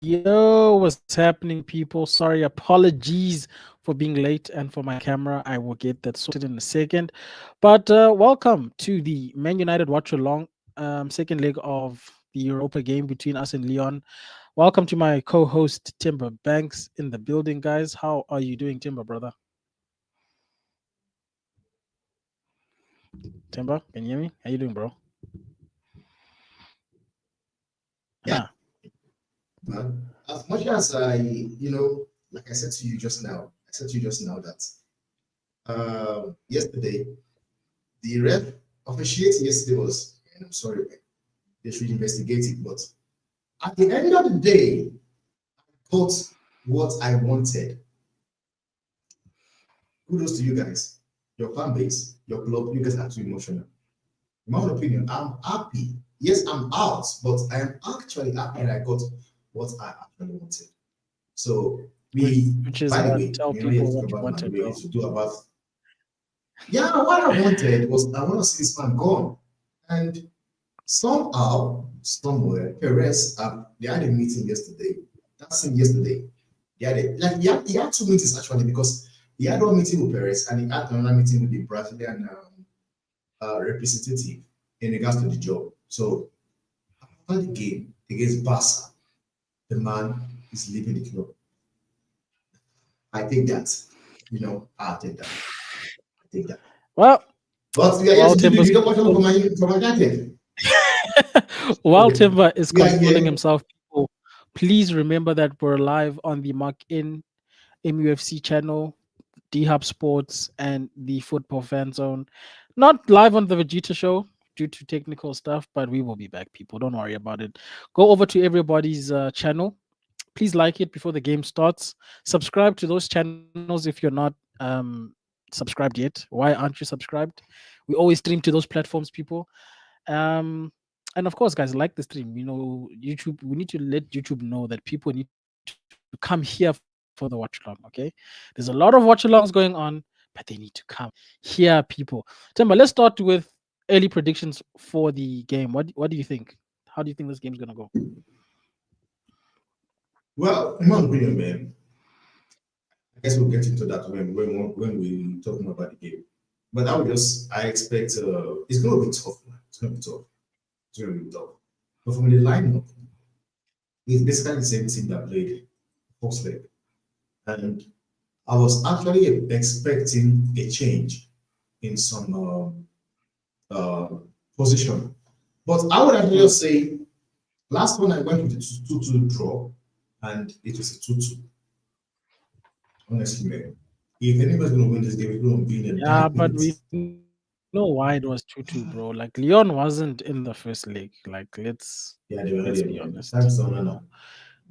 Yo, what's happening, people? Sorry, apologies for being late and for my camera. I will get that sorted in a second. But welcome to the Man United Watch Along, second leg of the Europa game between us and Lyon. Welcome to my co host, Timber Banks, in the building, guys. How are you doing, Timber, brother? Timber, can you hear me? How you doing, bro? Yeah, Ah, man. As much as like I said to you just now, that yesterday, the ref officiating yesterday was, and I'm sorry, man, they should investigate it. But at the end of the day, I got what I wanted. Kudos to you guys, your fan base, your club. You guys are too emotional. In my own opinion, I'm happy. Yes, I'm out, but I am actually happy that I got what I actually wanted. So which, we, which is by the what? way, Tell we're not here people to what talk you about Man. wanted, We're here bro. to do about. Yeah, what I wanted was I want to see this man gone, and somehow, somewhere, Perez. They had a meeting yesterday. That's him yesterday. He had two meetings actually because he had one meeting with Perez and he had another meeting with the Brazilian representative in regards to the job. So after the game against Barca, the man is leaving the club. I take that. I'll take that. I take that. Well, But we are here while to give you Timber's the option for my United. While So Timber is we are consoling here. himself, people, please remember that we're live on the Mark In MUFC channel, D Hub Sports, and the Football Fan Zone. Not live on the Vegeta Show due to technical stuff, but we will be back, people. Don't worry about it. Go over to everybody's channel. Please like it before the game starts. Subscribe to those channels if you're not subscribed yet. Why aren't you subscribed? We always stream to those platforms, people. Um, and of course, guys, like the stream. YouTube. We need to let YouTube know that people need to come here for the watch along. Okay, there's a lot of watch alongs going on, but they need to come here, people. Timber, let's start with early predictions for the game. What do you think? How do you think this game's gonna go? Well, in my opinion, man, I guess we'll get into that when we talking about the game. But I expect it's gonna be tough, man. It's gonna be tough. It's gonna be tough. But from the lineup, it's basically the same team that played first leg, and I was actually expecting a change in some uh, position. But I would actually Mm. just say last one I went with a 2-2 draw, and it was a 2-2. Honestly, man. If anybody's gonna win this game, it's gonna be in a Yeah, dying but minute. we know why it was 2-2, bro. Like Leon wasn't in the first league. Like let's Yeah, be they were not there, honest. man. Thanks to Onana.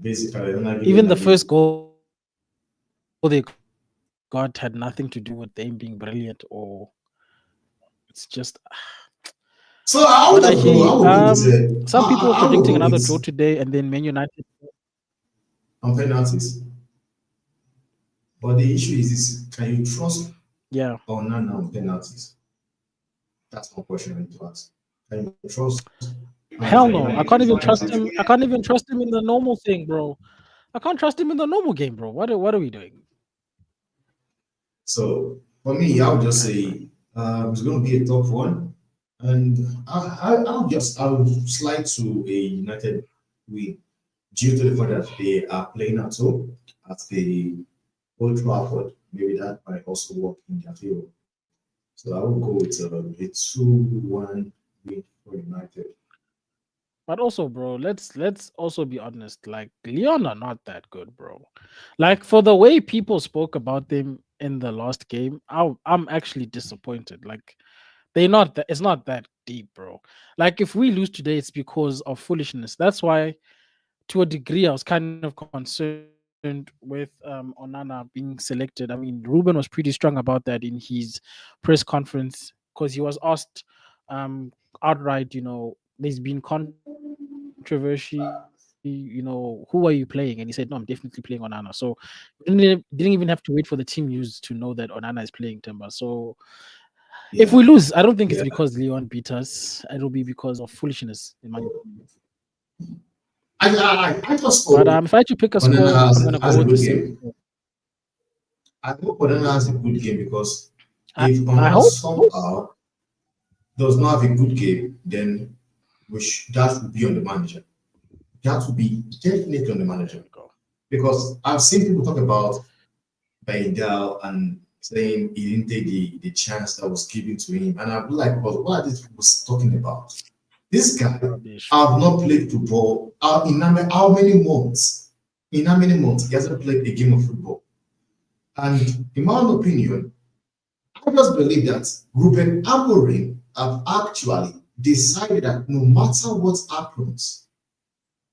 Basically, Onana gave Even them the that first lead. goal they got had nothing to do with them being brilliant, or it's just. But I hear So you. I would just go. I would go with Some people were predicting I would another go draw with today, and then Man United. on penalties. But the issue is this: can you trust Yeah. Onana on penalties? That's one question I need to ask. Can you trust Hell Onana no. I can't even on trust penalties? him. I can't even trust him in the normal thing, bro. I can't trust him in the normal game, bro. What are we doing? So for me, I would just say it's going to be a tough one, and I'll slide to a United win due to the fact that they are playing at home at the Old Trafford. Maybe that might also work in their favor. So I will go with a 2-1 win for United. But also, bro, let's also be honest. Like Leon are not that good, bro. Like for the way people spoke about them in the last game, I'm actually disappointed. Like they not that it's not that deep, bro. Like if we lose today, it's because of foolishness. That's why, to a degree, I was kind of concerned with Onana being selected. I mean, Ruben was pretty strong about that in his press conference because he was asked um outright, there's been controversy, who are you playing? And he said, no, I'm definitely playing Onana. So didn't even have to wait for the team news to know that Onana is playing Timber. So if we Yeah, lose, I don't think it's because yeah. Leon beat us. It'll be because of foolishness, in my opinion. I just But hope if I had to pick a Onana score, I'm gonna has go a with the good same game. score. I hope Onana has a good game because if I Onana hope. somehow does not have a good game, then that would be on the manager. That would be definitely on the There manager. we go. Because I've seen people talk about Baindal and saying he didn't take the chance that was given to him. And I'm like, but what are these people talking about? This guy Rubbish. have not played football in how many months? In how many months he hasn't played a game of football? And in my own opinion, I just believe that Ruben Amorim have actually decided that no matter what happens,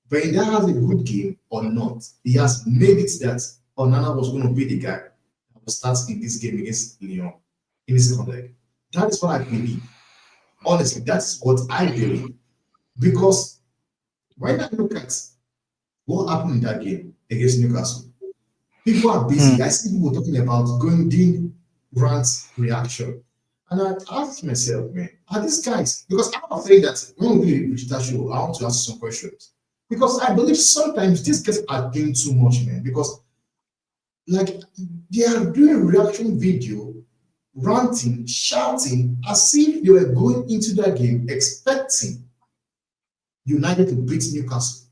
whether has a good game or not, he has made it that Onana was going to be the guy that will start in this game against Lyon in the second leg. That is what I believe. Honestly, that's what I believe. Because when I look at what happened in that game against Newcastle, people are busy. I see people talking about going doing rant reaction. And I asked myself, man, are these guys? Because I'm afraid that when we reach that show, I want to ask some questions. Because I believe sometimes these guys are doing too much, man. Because like they are doing reaction video, ranting, shouting, as if they were going into that game expecting United to beat Newcastle.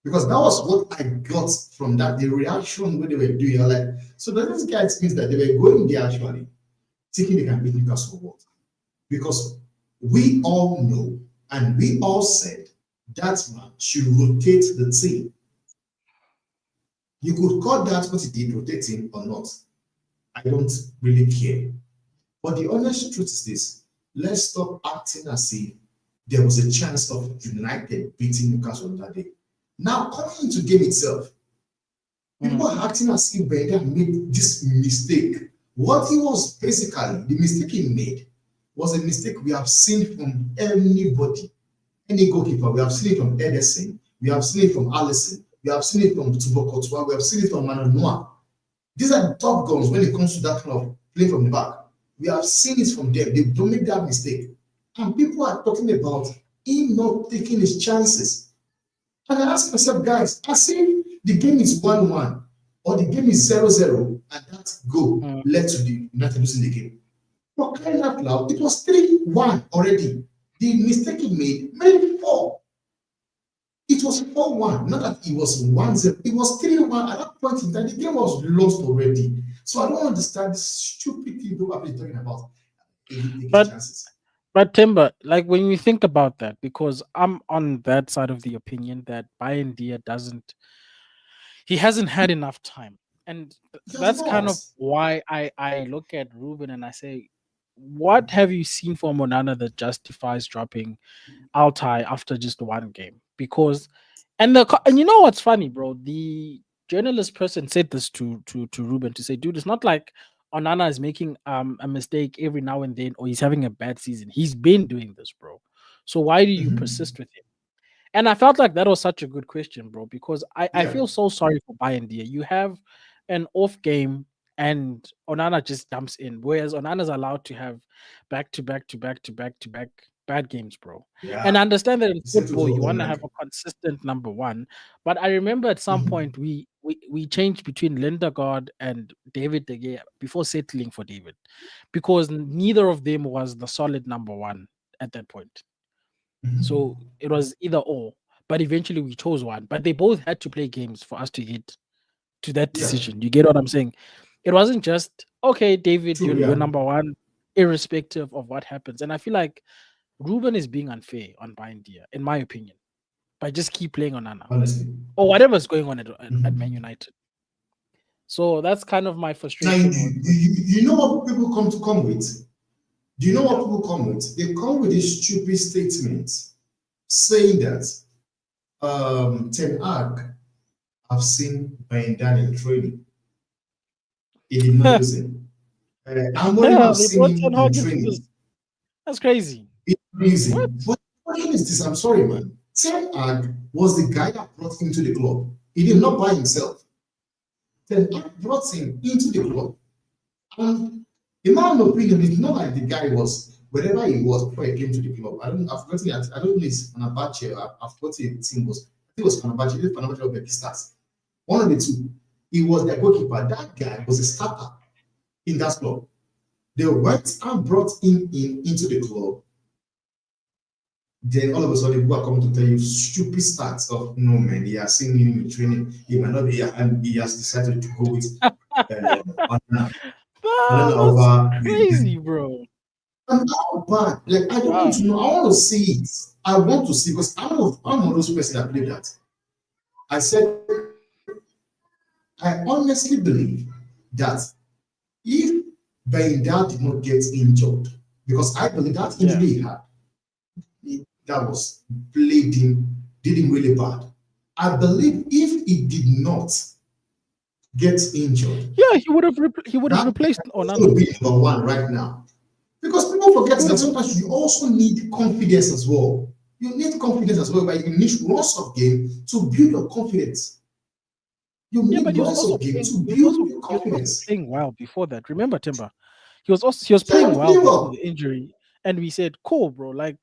Because that was what I got from that, the reaction when they were doing. Like, so does this guys means that they were going there actually thinking they can beat Newcastle what? Because we all know and we all said that man should rotate the team. You could call that what he did rotating or not. I don't really care. But the honest truth is this: let's stop acting as if there was a chance of United beating Newcastle on that day. Now, coming into the game itself, people are acting as if Wenger made this mistake. What he was basically, the mistake he made was a mistake we have seen from anybody, any goalkeeper. We have seen it from Ederson, we have seen it from Alisson, we have seen it from Thibaut Courtois, we have seen it from Manuel Neuer. These are the top guns when it comes to that kind of play from the back. We have seen it from them. They don't make that mistake. And people are talking about him not taking his chances. And I ask myself, guys, I see the game is 1-1 or the game is 0-0, and that goal led to the United losing the game. For crying out loud, it was 3-1 already. The mistake he made it 4. It was 4-1, not that it was 1-0. It was 3-1 at that point in time. The game was lost already. So I don't understand this stupid thing people are talking about. But Timber, like when you think about that, because I'm on that side of the opinion that Bayern he hasn't had enough time. And that's kind of why I look at Ruben and I say, what have you seen from Onana that justifies dropping Altai after just one game? Because and you know what's funny, bro? The journalist person said this to Ruben to say, dude, it's not like Onana is making a mistake every now and then or he's having a bad season. He's been doing this, bro. So why do you persist with him? And I felt like that was such a good question, bro, because I feel so sorry for Bayern. You have an off game and Onana just dumps in, whereas Onana's allowed to have back to back to back to back to back bad games, bro. And I understand that in football you want to have a consistent number one, but I remember at some point we changed between Lindegaard and David De Gea before settling for David, because neither of them was the solid number one at that point. So it was either or, but eventually we chose one. But they both had to play games for us to get to that decision. You get what I'm saying? It wasn't just okay, David, you're number one, irrespective of what happens. And I feel like Ruben is being unfair on Bindia, in my opinion, by just keep playing on Anna or whatever's going on at Man United. So that's kind of my frustration. You know what people come with? Do you know what people come with? They come with this stupid statement saying that Ten Hag have seen Bayern in training. He did not use him. Amorim have seen him in training. That's crazy. It's crazy. What is this? I'm sorry, man. Ten Hag was the guy that brought him to the club. He did not buy himself. Ten Hag brought him into the club. And in my own opinion, it's not like the guy was wherever he was before he came to the club. I've forgotten. I don't know it's on a bad chair. I've forgotten his team was. it was Fenerbahce or Besiktas. One of the two. He was their goalkeeper. That guy was a starter in that club. They went and brought him into the club. Then all of a sudden, people are coming to tell you stupid stats of no man. He has seen him in training. He might not be, and he has decided to go with Onana That's over. crazy, bro. And how bad? Like I don't want Wow. to know. I want to see it. I want to see because I'm one of those persons that played that. I said, I honestly believe that if Bayinda did not get injured, because I believe that injury he had, that was played him, did him really bad. I believe if he did not get injured, Yeah, he would have that replaced would Onana. be number one right now. Because people forget He would that have. sometimes you also need confidence as well. You need confidence as well, but you need runs of game to build your confidence. You Yeah, need but he was runs also of game playing. to build your He was also confidence. playing well before that. Remember, Timber? He was Yeah, playing you well play before the well. injury, and we said, "Cool, bro. Like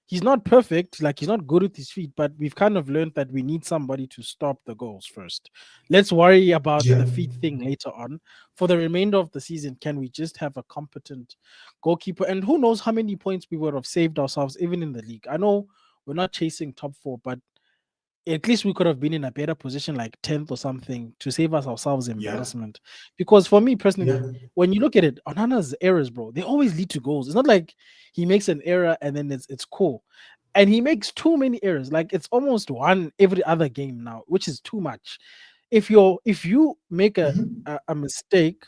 he's not perfect. Like he's not good with his feet, but we've kind of learned that we need somebody to stop the goals first. Let's worry about Yeah. the feet thing later on. For the remainder of the season, can we just have a competent goalkeeper? And who knows how many points we would have saved ourselves even in the league? I know we're not chasing top four, but at least we could have been in a better position, like 10th or something, to save us ourselves Yeah. embarrassment. Because for me personally, Yeah. when you look at it, Onana's errors, bro, they always lead to goals. It's not like he makes an error and then it's cool. And he makes too many errors. Like it's almost one every other game now, which is too much. If you make Mhm. a mistake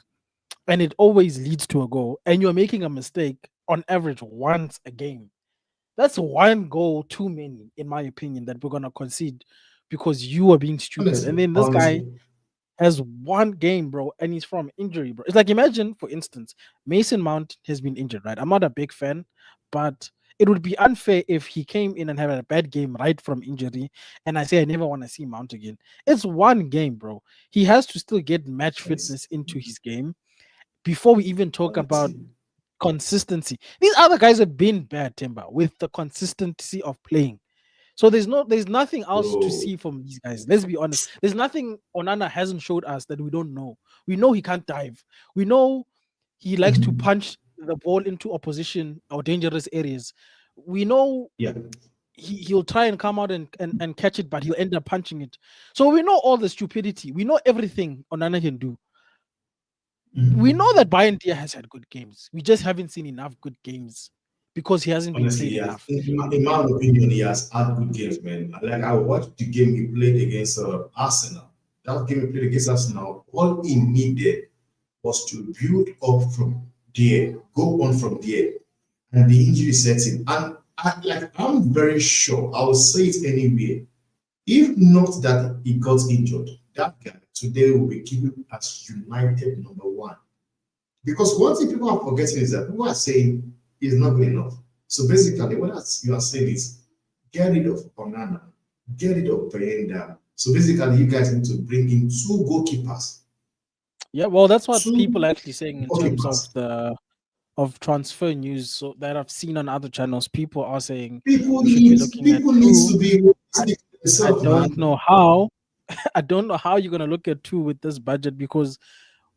and it always leads to a goal, and you're making a mistake on average once a game, that's one goal too many, in my opinion, that we're gonna concede because you are being stupid. And Honestly, then this guy honestly. has one game, bro, and he's from injury, bro. It's like imagine, for instance, Mason Mount has been injured, right? I'm not a big fan, but it would be unfair if he came in and had a bad game right from injury, and I say I never want to see Mount again. It's one game, bro. He has to still get match Honestly. fitness into his game before we even talk about Honestly. consistency. These other guys have been bad, Timber, with the consistency of playing. So there's nothing else to Bro. see from these guys. Let's be honest. There's nothing Onana hasn't showed us that we don't know. We know he can't dive. We know he likes to Mhm. punch the ball into opposition or dangerous areas. We know Yeah. he'll try and come out and catch it, but he'll end up punching it. So we know all the stupidity. We know everything Onana can do. We know Mhm. that Bayern Dia has had good games. We just haven't seen enough good games because he hasn't been Honestly, played yes. enough. In my opinion, he has had good games, man. Like I watched the game he played against Arsenal. That game he played against Arsenal, all he needed was to build up from there, go on from there, and the injury sets in. And I'm very sure, I will say it anyway. If not that he got injured, that guy today will be given as United number one. Because one thing people are forgetting is that people are saying it's not good enough. So basically, what you are saying is get rid of Onana, get rid of Brenda. So basically, you guys need to bring in two goalkeepers. Yeah, well, that's what Two people are actually saying in terms of goalkeepers. the of transfer news so that I've seen on other channels. People are saying People we should be need looking at people needs two. to be I, realistic to I themselves, don't man. know how. I don't know how you're gonna look at two with this budget because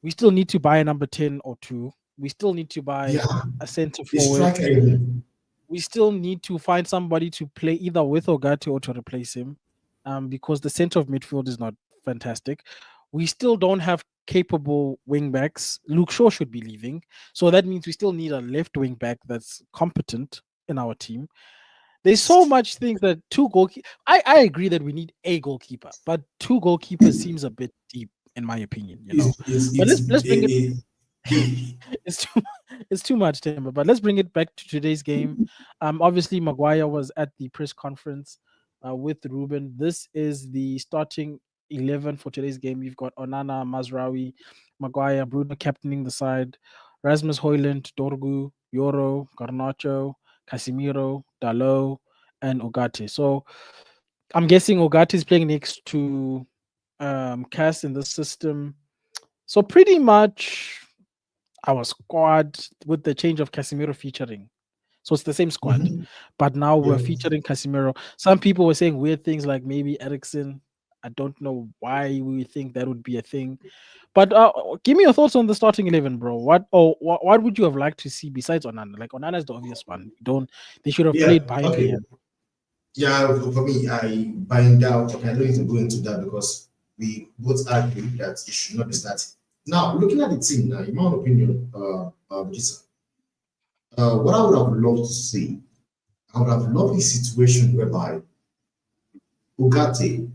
we still need to buy a number 10 or two. We still need to buy Yeah, a center a forward. striker even. We still need to find somebody to play either with Ogati or to replace him, because the center of midfield is not fantastic. We still don't have capable wing backs. Luke Shaw should be leaving, so that means we still need a left wing back that's competent in our team. There's so much things that two goalkeepers. I agree that we need a goalkeeper, but two goalkeepers seems a bit deep in my opinion. But let's bring it. Deep. it's too it's too much, Timber. But let's bring it back to today's game. Obviously Maguire was at the press conference with Ruben. This is the starting 11 for today's game. You've got Onana, Mazraoui, Maguire, Bruno captaining the side, Rasmus Hoyland, Dorgu, Yoro, Garnacho, Casemiro, Dalot, and Ogate. So I'm guessing Ogate is playing next to Cass in the system. So pretty much our squad with the change of Casemiro featuring. So it's the same squad. Mm-hmm. But now we're Yeah. featuring Casemiro. Some people were saying weird things like maybe Ericsson. I don't know why we think that would be a thing. But give me your thoughts on the starting 11, bro. What would you have liked to see besides Onana? Like Onana is the obvious one. Don't they should have Yeah. played behind Okay. Lyon. Yeah. For me, I bind out. Okay, I don't need to go into that because we both agree that it should not be starting. Now, looking at the team now, in my opinion, Jason, what I would have loved to see, I would have loved a situation whereby Ugarte.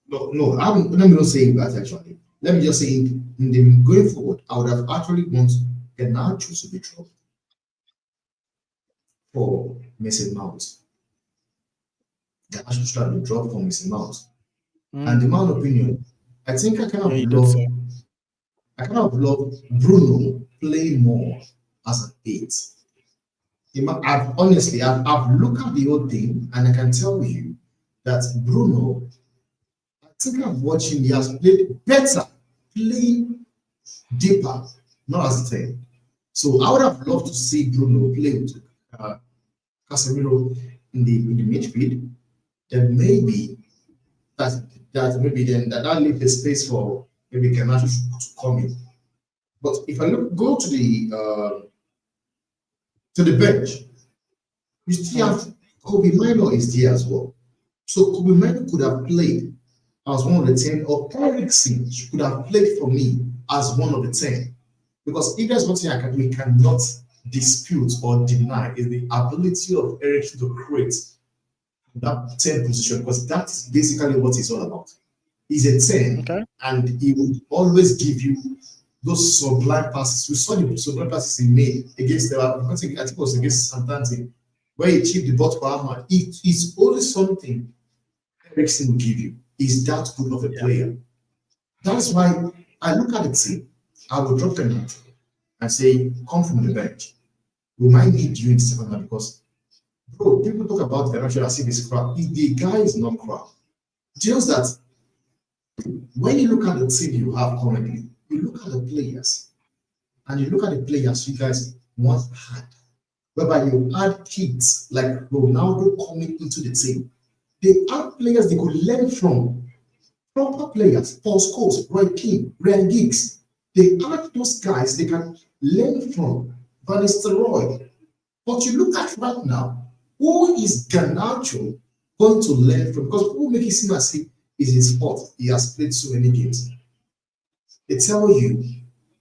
No, no, let me not say that actually. Let me just say in the going forward, I would have actually want Garnacho to be dropped for Mason Mount. Garnacho should have been dropped for Mason Mount. And in my Mm, opinion, I think yeah, you did say. I kind of love Bruno play more as an eight. I've looked at the whole thing and I can tell you that Bruno, I think I've watched him, he has played better, playing deeper, not as a 10. So I would have loved to see Bruno play with uh, Casemiro in the midfield. Then maybe that maybe then that leaves a space for maybe Garnacho to come in. But if I go to the bench, you still Mm, have Kobe Minor is there as well. So Kobe Minor could have played as one of the 10, or Ericsson could have played for me as one of the 10. Because if there's one thing we cannot dispute or deny is the ability of Ericsson to create that 10 position, because that is basically what it's all about. He's a 10 okay. and he will always give you those sublime passes. We saw the sublime passes he made against I think it was against Santante, where he chipped the ball to Ahmad. It is only something Ericsson will give you. He's that good of a Yeah. player. That's why I look at the team, I will drop them out and say, come from the bench. We might need you in the second half because, bro, people talk about Garnacho as if it's crap. The guy is not crap. Just that when you look at the team you have currently, you look at the players and you look at the players you guys once had, whereby you add kids like Ronaldo coming into the team. They are players they could learn from, proper players, Paul Scholes, Roy Keane, Ryan Giggs. They are those guys they can learn from. Van Nistelrooy. But you look at right now, who is Garnacho going to learn from? Because people make it seem as if it's his fault. He has played so many games. They tell you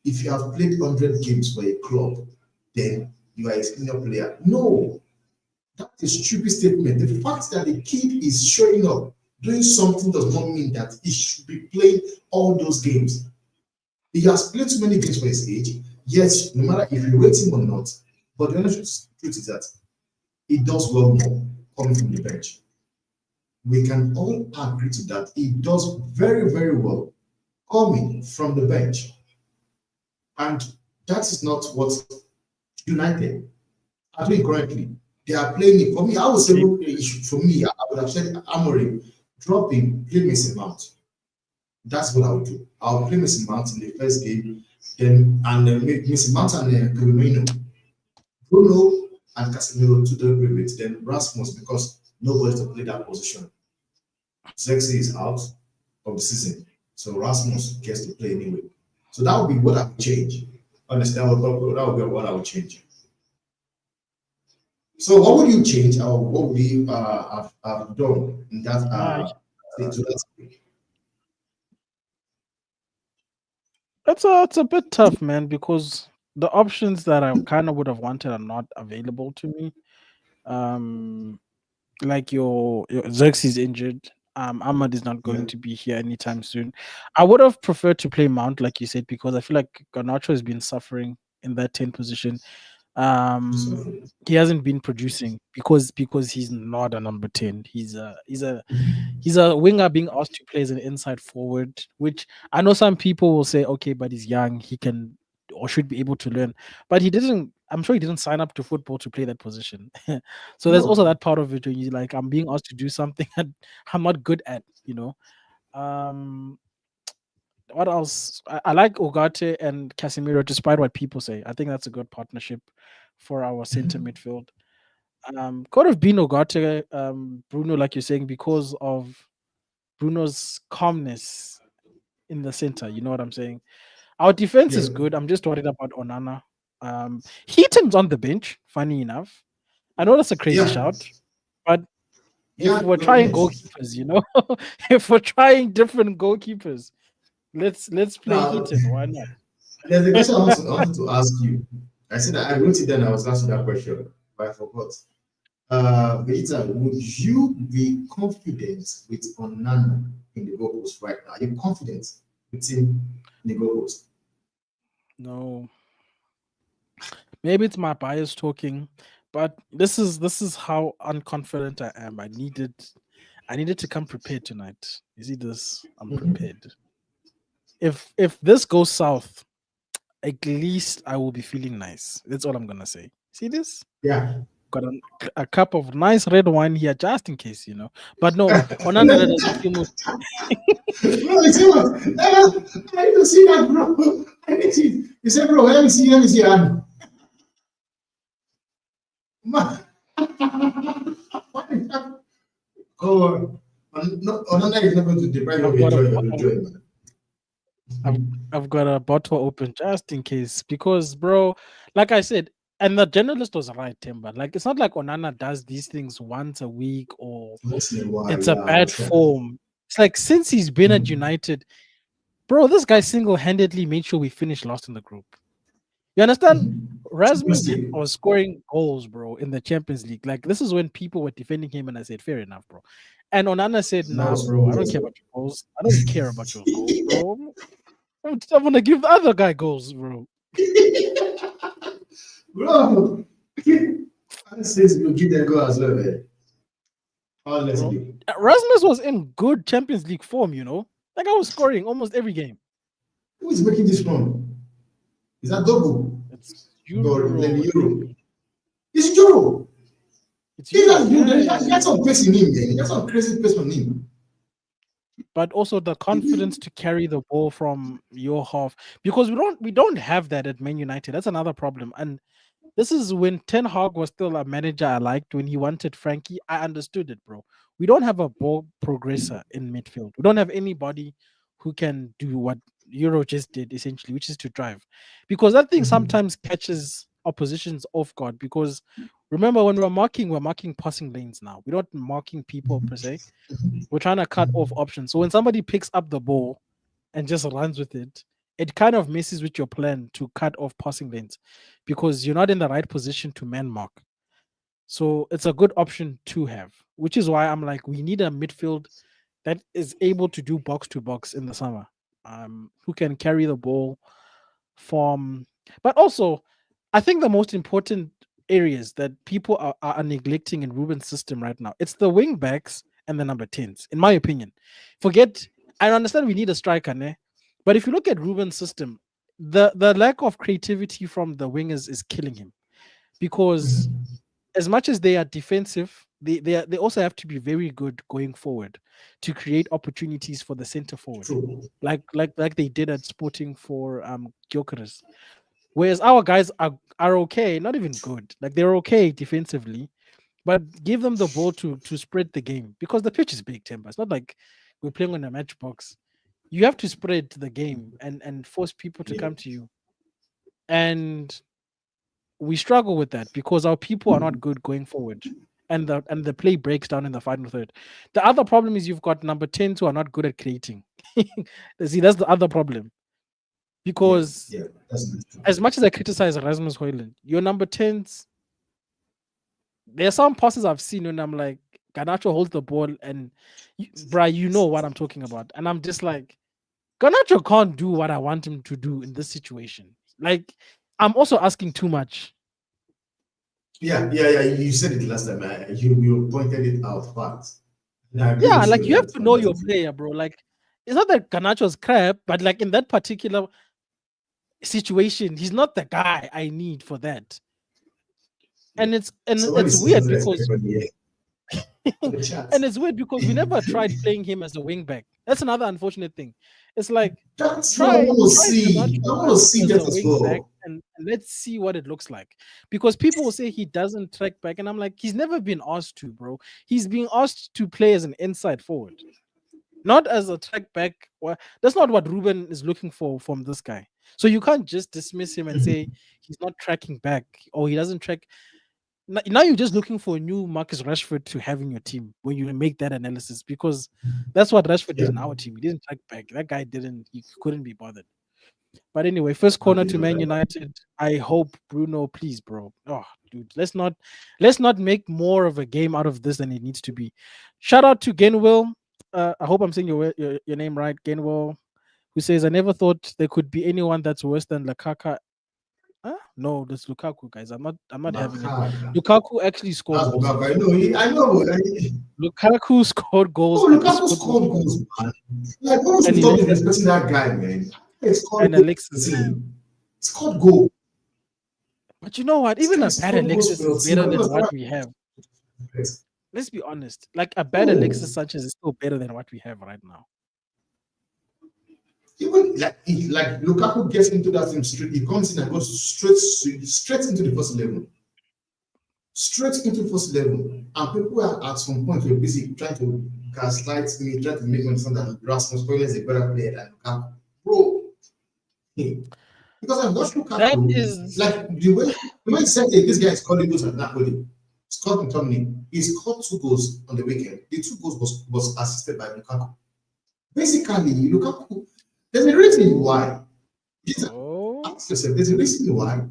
if you have played 100 games for a club, then you are a senior player. No, that is a stupid statement. The fact that the kid is showing up, doing something does not mean that he should be playing all those games. He has played too many games for his age. Yes, no matter if you rate him or not, but the honest truth is that he does well more coming from the bench. We can all agree to that. He does very, very well coming from the bench. And that is not what United are doing currently. They are playing it. For me, I would say, Okay. for me, I would have said Amorim, drop him, play Mason Mount. That's what I would do. I'll play Mason Mount in the first game, then and Mason Mount and Firmino, Bruno and Casemiro to the with then Rasmus because nobody to play that position. Zexi is out of the season, so Rasmus gets to play anyway. So that would be what I would change. Understand? That would be what I would change. So what would you change, or what would you have done in that Nah, to that? it's a bit tough, man, because the options that I kind of would have wanted are not available to me. Um, like your Xerxes injured. Ahmad is not Yeah. going to be here anytime soon. I would have preferred to play Mount, like you said, because I feel like Garnacho has been suffering in that 10 position. Um, So, he hasn't been producing because he's not a number 10. He's a winger being asked to play as an inside forward, which I know some people will say, okay, but he's young, he can or should be able to learn. But he didn't. I'm sure he didn't sign up to football to play that position. So there's also no. that part of it where you like, I'm being asked to do something that I'm not good at. Um, what else? I like Ogate and Casemiro, despite what people say. I think that's a good partnership for our center midfield. Could have been Ogata, Bruno, like you're saying, because of Bruno's calmness in the center. You know what I'm saying? Our defense Yeah, is good. I'm just worried about Onana. Heaton's on the bench, funny enough. I know that's a crazy yeah, shout, but if yeah. we're No, trying yes. goalkeepers, if we're trying different goalkeepers, let's play Now, Heaton. Why not? there's a question I wanted to ask you. I said that I wrote it down. I was asking that question, but I forgot. Vegeta, would you be confident with Onana in the goalpost right now? Are you confident with him in the goalpost? No, maybe it's my bias talking, but this is how unconfident I am. I needed to come prepared tonight. You see this? I'm Mhm. prepared. If this goes south, at least I will be feeling nice. That's all I'm gonna say. See this? Yeah. Got a cup of nice red wine here just in case. But no, Onana doesn't feel more. Bro, you see what? I need to see that, bro. I need to. You said, bro, let me see. And man, oh, no, Onana is not going to deprive you I've of got a enjoyment. I've I've got a bottle open just in case because, bro, like I said, and the journalist was right, Timber. Like it's not like Onana does these things once a week or Once in a while, it's a yeah, I bad understand. form. It's like since he's been at Mhm. United, bro, this guy single-handedly made sure we finished last in the group. You understand? Champions Rasmus League. was scoring goals, bro, in the Champions League. Like this is when people were defending him, and I said, "Fair enough, bro." And Onana said, That "Nah, was bro, I don't wonders, care bro. about your goals. I don't care about your goals, bro. I'm gonna give the other guy goals, bro." Bro, honestly, you give them go as well, man. Bro, Honestly. Rasmus was in good Champions League form. Like I was scoring almost every game. Who is making this run? Is that Dogo? It's Or Euro, maybe Euro? baby. It's Euro. It's He Euro. has, Yeah, he yeah, has, he has yeah. some pace in him, man. He has some crazy pace on him. But also the confidence to carry the ball from your half because we don't have that at Man United. That's another problem. And this is when Ten Hag was still a manager I liked. When he wanted Frankie, I understood it, bro. We don't have a ball progressor in midfield. We don't have anybody who can do what Euro just did, essentially, which is to drive. Because that thing Mhm. sometimes catches oppositions off guard. Because remember, when we're marking passing lanes now. We're not marking people per se. We're trying to cut off options. So when somebody picks up the ball and just runs with it, it kind of messes with your plan to cut off passing lanes because you're not in the right position to man mark. So it's a good option to have, which is why I'm like, we need a midfield that is able to do box to box in the summer, who can carry the ball from. But also, I think the most important areas that people are neglecting in Ruben's system right now, it's the wing backs and the number 10s, in my opinion. Forget, I understand we need a striker, ne? But if you look at Ruben's system, the lack of creativity from the wingers is killing him because Mhm. as much as they are defensive, they also have to be very good going forward to create opportunities for the center forward, True. like they did at Sporting for Gyökeres. Whereas our guys are okay, not even good. Like they're okay defensively, but give them the ball to spread the game because the pitch is big, Timber. It's not like we're playing on a matchbox. You have to spread the game and force people to Yeah. come to you. And we struggle with that because our people are not good going forward. And the play breaks down in the final third. The other problem is you've got number 10s who are not good at creating. See, that's the other problem. Yeah. Because Yeah. That's true. as much as I criticize Rasmus Hoyland, your number 10s, there are some passes I've seen when I'm like, Ganacho holds the ball and bruh, you know what I'm talking about. And I'm just like, Ganacho can't do what I want him to do in this situation. Like, I'm also asking too much. Yeah. You said it last time. You pointed it out, but I agree Yeah, with you like on you have that. to On know that. your player, bro. Like, it's not that Ganacho's crap, but like in that particular situation, he's not the guy I need for that. Yeah. And So when it's is weird season's expected because from the for the chat? and it's weird because we never tried playing him as a wing back. That's another unfortunate thing. It's like That's what I try want to try see. I Ganacho want to see as that a as wing back. well. and let's see what it looks like. Because people will say he doesn't track back, and I'm like, he's never been asked to, bro. He's being asked to play as an inside forward, not as a track back. Well, that's not what Ruben is looking for from this guy. So you can't just dismiss him and say he's not tracking back or he doesn't track. Now you're just looking for a new Marcus Rashford to have in your team when you make that analysis, because that's what Rashford Yeah. did in our team. He didn't track back. That guy didn't. He couldn't be bothered. But anyway, first How corner do you to know Man that? United. I hope Bruno, please, bro. Oh, dude, let's not make more of a game out of this than it needs to be. Shout out to Gainwell. I hope I'm saying your name right, Gainwell, who says I never thought there could be anyone that's worse than Lukaku. Huh? No, that's Lukaku, guys. I'm not having it. Makaka. Lukaku actually scored That's goals in Lukaku. this I one. know. I know. Lukaku scored goals, Oh, and this Lukaku football scored goals, man. Like, once and we he stop let disrespecting that guy, man. He scored and goals for Alexis. the team. He scored goal. But you know what? This Even guy a bad scored goals Alexis for is your team. I better don't than what understand. we have. Let's be honest. Like a bad Alexis No. Sanchez is still better than what we have right now. Even like Lukaku gets into that team straight, he comes in and goes straight into the first level. Straight into first level. And people are at some point were busy trying to gaslight me, trying to make me understand that Rasmus Højlund is a better player than Lukaku. Bro, hey, because I watched That Lukaku, is like the way he said, hey, this guy is calling goals at Napoli. Scott McTominay, he scored 2 goals on the weekend. The 2 goals was assisted by Lukaku. Basically, Lukaku, there's a reason why. oh Ask yourself, there's a reason why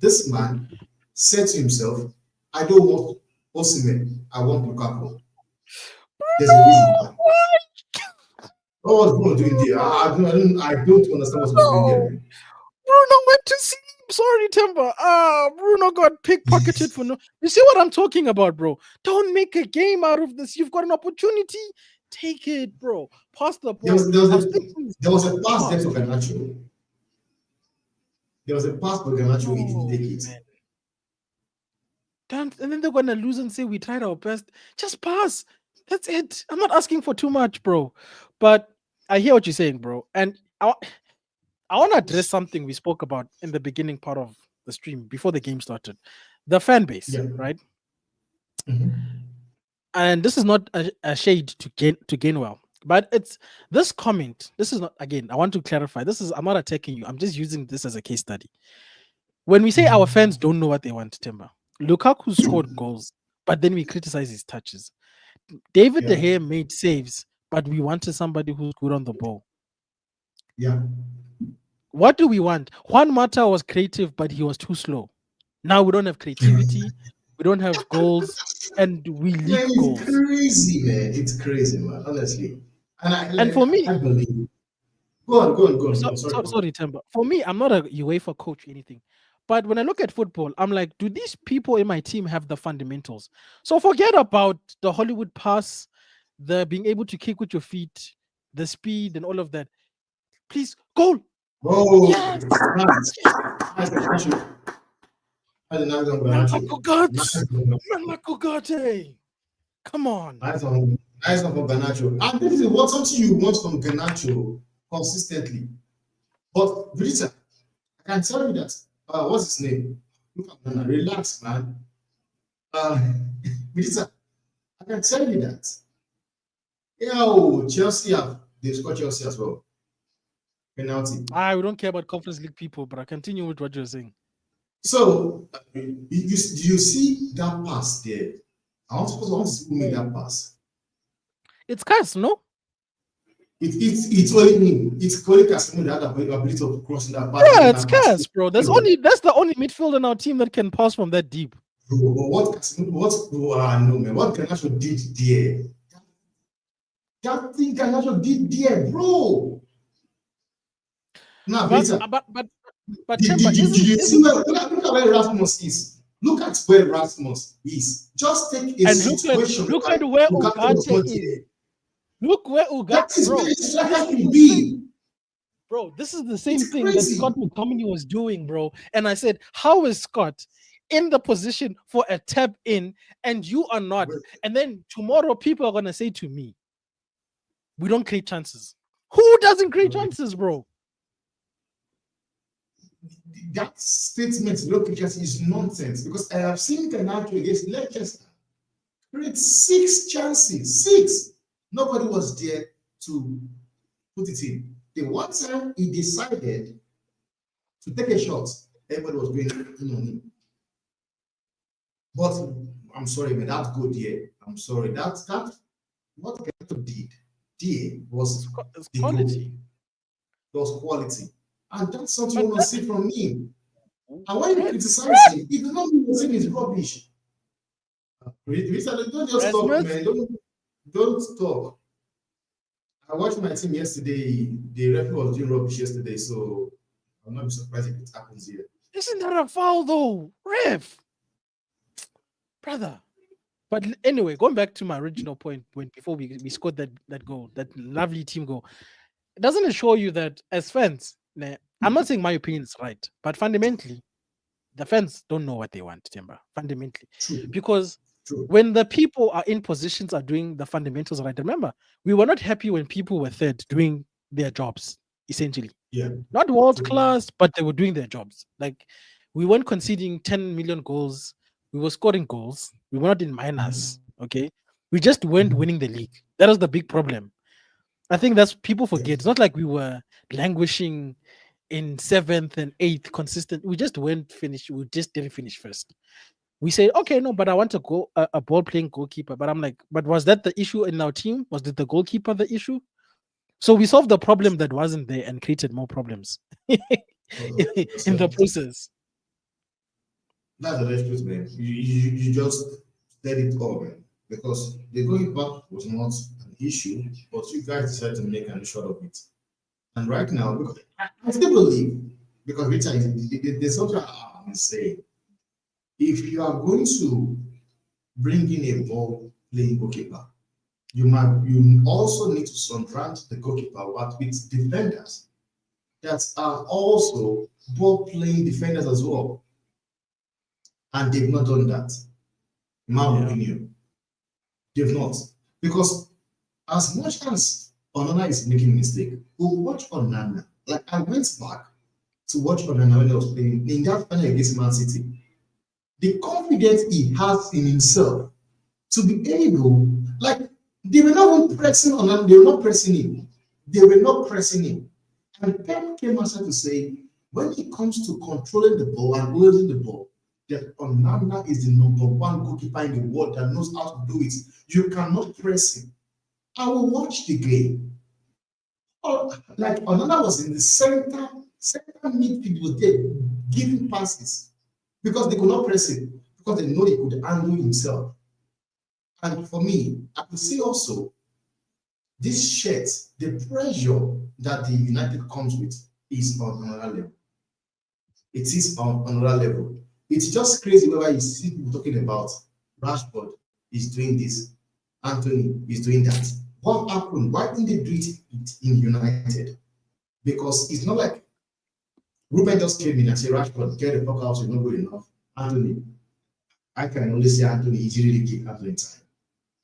this man said to himself, I don't want Osimhen, I want Lukaku. There's a reason why. What was Bruno doing there? I don't understand what he was doing there, no. man. Bruno went to sleep. Sorry, Timber. Bruno got pickpocketed for no. You see what I'm talking about, bro? Don't make a game out of this. You've got an opportunity. Take it, bro. Pass the There ball. was there was I was a thinking, there was a pass there pass. for Garnacho. There was a pass for Garnacho, he didn't Oh take it. man. And then they're gonna lose and say we tried our best. Just pass. That's it. I'm not asking for too much, bro. But I hear what you're saying, bro. And I want to address something we spoke about in the beginning part of the stream before the game started. The fan base, Yeah. right? Mhm. And this is not a shade to Gainwell, but it's this comment. This is not, again, I want to clarify. I'm not attacking you. I'm just using this as a case study. When we say our fans don't know what they want, Timber, Lukaku scored goals, but then we criticize his touches. David De Yeah. Gea made saves, but we wanted somebody who's good on the ball. Yeah. What do we want? Juan Mata was creative, but he was too slow. Now we don't have creativity, we don't have goals, and we leak Man, it's goals. crazy, man. It's crazy, man. Honestly. And And for me, I believe. Go on. Sorry, go on. sorry, Temba. For me, I'm not a UEFA coach or anything. But when I look at football, I'm like, do these people in my team have the fundamentals? So forget about the Hollywood pass, the being able to kick with your feet, the speed, and all of that. Please, goal. Oh, Yes. nice. Nice, Garnacho. Nice, nice on Malako Garnacho. Nice Guts. on Malako Gate. Come on. nice one from Garnacho. And this is something you want from Garnacho consistently. But Brita, I can tell you that. What's his name? Look at Ghana. Relax, man. Brita, I can tell you that. Chelsea they've scored Chelsea as well. Penalty. We don't care about Conference League people, but I continue with what you're saying. So you see that pass there? I want to see who made that pass. It's Cas, no? It's only me. It's only Casemiro that had the ability of crossing that pass. Yeah, it's Cas, bro. That's the only midfield in our team that can pass from that deep. Bro, no man, what Garnacho did there? That thing Garnacho did there, bro. Now, But did Temba, you see look at where Rasmus is? Look at where Rasmus is. Just take a situation. Look at where Ugarte is. Look where Ugarte that is bro. where it's like to be. Bro, this is the same thing that Scott McTominay was doing, bro. And I said, how is Scott in the position for a tap in and you are not? And then tomorrow people are gonna say to me, we don't create chances. Who doesn't create chances, bro? that statement, look, is nonsense because I have seen Tenato against Leicester create 6 chances. 6. Nobody was there to put it in. The one time he decided to take a shot, everybody was going in on him. But I'm sorry, man, that goal there. I'm sorry. That what Keto did was It's the goal. quality. It was quality. And that's something But you want to see from me. And when you criticize him, if you don't the team is rubbish. Don't just talk, man. Don't talk. I watched my team yesterday. The referee was doing rubbish yesterday, so I'm not surprised if it happens here. Isn't that a foul though, ref? Brother. But anyway, going back to my original point before we scored that goal, that lovely team goal, doesn't it show you that as fans, I'm not saying my opinion is right, but fundamentally, the fans don't know what they want, Timber. Fundamentally. True. Because True. when the people are in positions are doing the fundamentals right, remember, we were not happy when people were third doing their jobs, essentially. Yeah. Not world class, but they were doing their jobs. Like we weren't conceding 10 million goals. We were scoring goals. We were not in minus. Okay. We just weren't winning the league. That was the big problem. I think that's people forget. Yes. It's not like we were languishing in 7th and 8th consistent. We just weren't finished. We just didn't finish first. We say, okay, no, but I want to go a ball playing goalkeeper. But I'm like, but was that the issue in our team? Was it the goalkeeper the issue? So we solved the problem that wasn't there and created more problems in the process. That's the best truth, man. You just let it all, man. Because the going back was not an issue, but you guys decided to make an issue of it. And right now, because I still believe, because Richard, there's something I'm saying. If you are going to bring in a ball playing goalkeeper, you also need to surround the goalkeeper with defenders that are also ball playing defenders as well. And they've not done that. In my opinion, they've not. Because as much as Onana is making a mistake, we'll watch Onana. Like I went back to watch Onana when I was playing in that final against Man City. The confidence he has in himself to be able, like they were not even pressing Onana, they were not pressing him. They were not pressing him. And Pep came out to say, when it comes to controlling the ball and holding the ball, that Onana is the number 1 goalkeeper in the world that knows how to do it. You cannot press him. I will watch the game. Like Onana was in the center midfield was there giving passes because they could not press him because they know he could handle himself. And for me, I could see also this shirt, the pressure that the United comes with is on another level. It is on another level. It's just crazy whenever you see people talking about Rashford is doing this, Anthony is doing that. What happened? Why didn't they do it in United? Because it's not like Ruben just came in and said, Rashford, get the fuck out, you're not good enough. Anthony, I can only say Anthony, he really give Anthony time.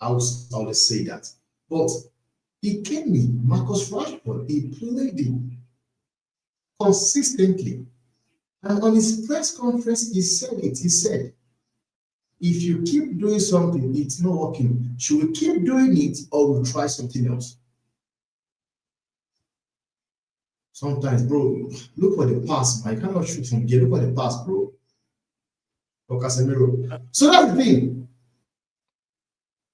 I would always say that. But he came in, Marcus Rashford, he played it consistently. And on his press conference, he said it. He said, if you keep doing something, it's not working. Should we keep doing it or we'll try something else? Sometimes, bro, look for the pass, man. You cannot shoot from here. Look for the pass, bro. For Casemiro. So that's the thing.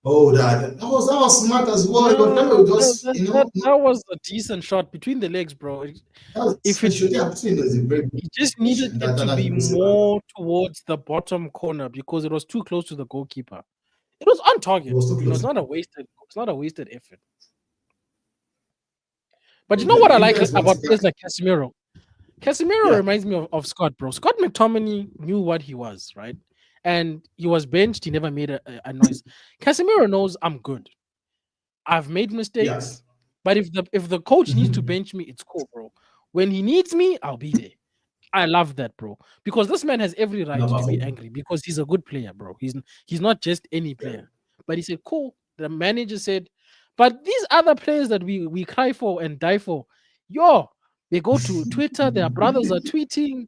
Oh, that was smart as well. That was a decent shot between the legs, bro. If it just needed it to be more towards the bottom corner because it was too close to the goalkeeper. It was on target. It's not a wasted effort. But you know what I like about players like Casemiro? Casemiro reminds me of Scott, bro. Scott McTominay knew what he was, right? And he was benched. He never made a noise. Casemiro knows I'm good. I've made mistakes, but if the coach needs to bench me, it's cool, bro. When he needs me, I'll be there. I love that, bro. Because this man has every right to be angry because he's a good player, bro. He's not just any player. But he said, cool. The manager said, but these other players that we cry for and die for, they go to Twitter, their brothers are tweeting.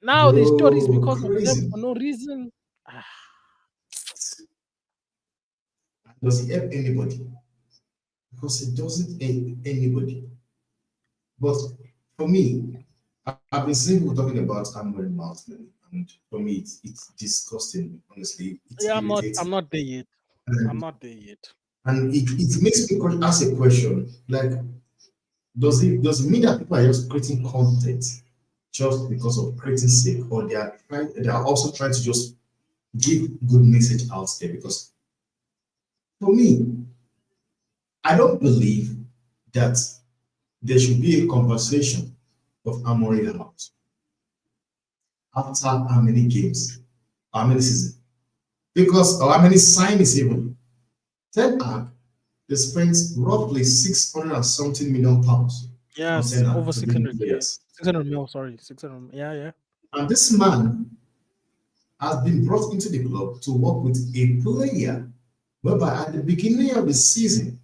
Now there's stories Bro, because of them crazy. for no reason. Ah, Does it help anybody? Because it doesn't help anybody. But for me, I've been seeing people talking about Amber Mountain, and for me, it's disgusting. Honestly, it's yeah, I'm irritating, not there yet. I'm and, not there yet. it makes me ask a question like, does it mean that people are just creating content just because of creating sake, or they are also trying to just give good message out there? Because for me, I don't believe that there should be a conversation of Amory House after how many games, how many seasons, because or how many signings even. Ten Hag, they spent roughly 600 and something million pounds on Yes, Ten Hag over to bring 600 in k, players. 600 mil. Sorry, 600. Yeah, yeah. And this man has been brought into the club to work with a player whereby at the beginning of the season,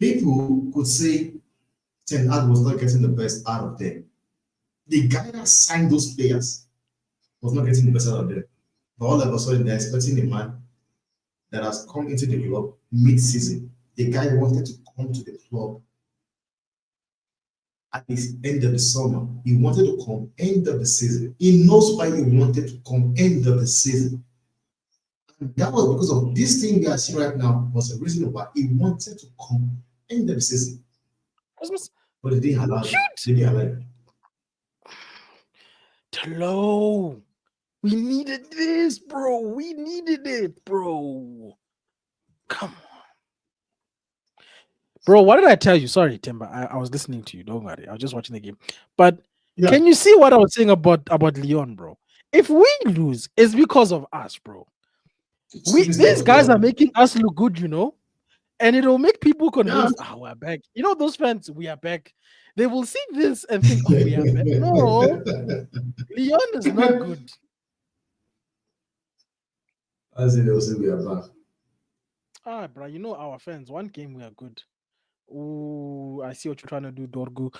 people could say Ten Hag was not getting the best out of them. The guy that signed those players was not getting the best out of them. But all of a sudden, they're expecting a man that has come into the club mid-season. The guy wanted to come to the club at the end of the summer. He wanted to come end of the season. He knows why he wanted to come end of the season. And that was because of this thing we are seeing right now was the reason why he wanted to come end of the season. Christmas. But they didn't allow it. They didn't allow it. Hello. We needed this, bro. We needed it, bro. Come on. Bro, what did I tell you? Sorry, Timber. I was listening to you. Don't worry. I was just watching the game. But Yeah. can you see what I was saying about Lyon, bro? If we lose, it's because of us, bro. These guys are making us look good, you know, and it'll make people convinced. Yeah. Ah, we're back. You know, those fans, we are back. They will see this and think, oh, we are back. No, Lyon is not good. As in, they'll say we are back. Ah, bro, you know our fans. One game we are good. Oh, I see what you're trying to do, Dorgu.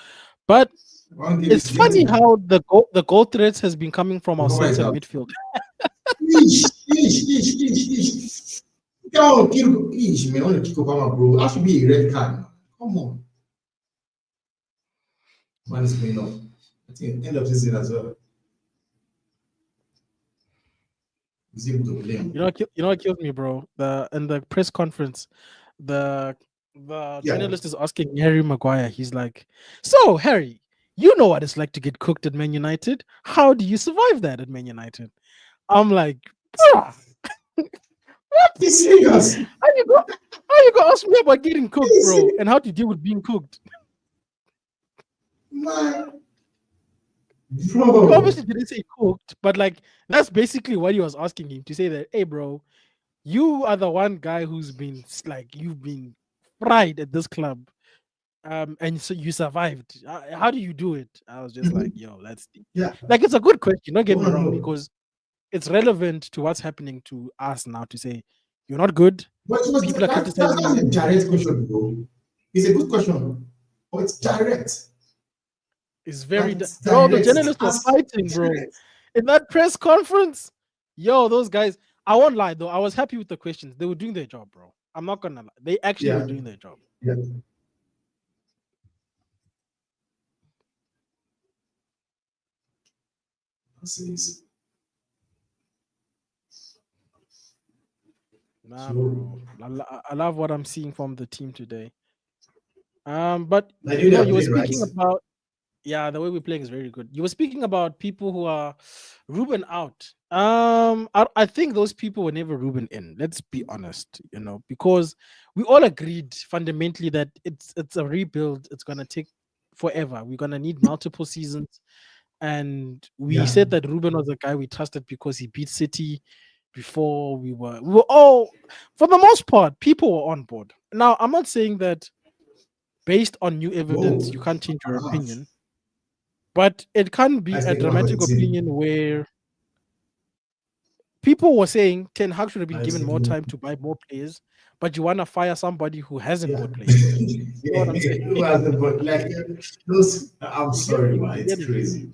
But it's funny how the goal threats has been coming from our central midfield. Come on, kick Obama, bro. That should be a red card. Come on. Man is playing off. I think end of season as well. He's able to blame. You know what killed me, bro? In the press conference, the journalist is asking Harry Maguire. He's like, "So Harry, you know what it's like to get cooked at Man United. How do you survive that at Man United?" I'm like, "What? He's serious. How you go ask me about getting cooked, bro? And how to deal with being cooked?" Man. Bro. He obviously didn't say cooked, but like that's basically what he was asking him to say that, hey, bro, you are the one guy who's been like you've been fried at this club, and so you survived. How do you do it? I was just like, yo, that's deep. Yeah. Like it's a good question. Don't get me wrong, because it's relevant to what's happening to us now. To say you're not good. People are criticizing you. That's a direct question, bro. It's a good question, but it's direct. It's very bro. The journalists were fighting, bro, in that press conference. Yo, those guys. I won't lie though. I was happy with the questions. They were doing their job, bro. I'm not gonna lie. They actually were doing their job. Yeah. Nah, bro. I love what I'm seeing from the team today. But you know, you were speaking about the way we're playing is very good. You were speaking about people who are Ruben out. I think those people were never Ruben in. Let's be honest, you know, because we all agreed fundamentally that it's a rebuild. It's gonna take forever. We're gonna need multiple seasons, and we said that Ruben was the guy we trusted because he beat City. Before we were all, for the most part, people were on board. Now, I'm not saying that based on new evidence, you can't change your opinion. But it can be a dramatic opinion where people were saying Ten Hag should have been given more time to buy more players, but you want to fire somebody who hasn't bought players. You know what I'm saying? Who hasn't bought, like those? I'm sorry, man. It's crazy.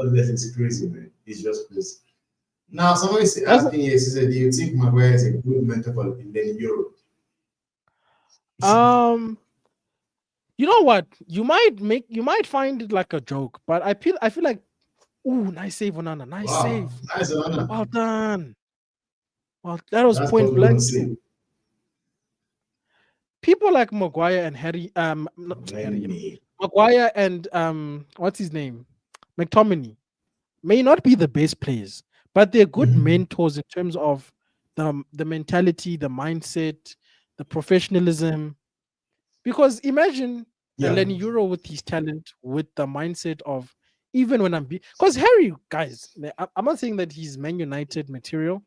Honestly, it's crazy, man. It's just crazy. Now, somebody is That's asking you, she said, do you think Maguire is a good mentor for in Europe? you know what? You might find it like a joke, but I feel like, ooh, nice save, Onana. Nice Wow, save. nice honor. Well done. Well, that was That's what point we're gonna blank say. too. People like Maguire and Harry, not Harry, Many. Maguire and what's his name? McTominay may not be the best players, but they're good Mhm. mentors in terms of the mentality, the mindset, the professionalism. Because imagine a Yeah. Lenny Euro with his talent, with the mindset of even when because Harry, guys, I'm not saying that he's Man United material,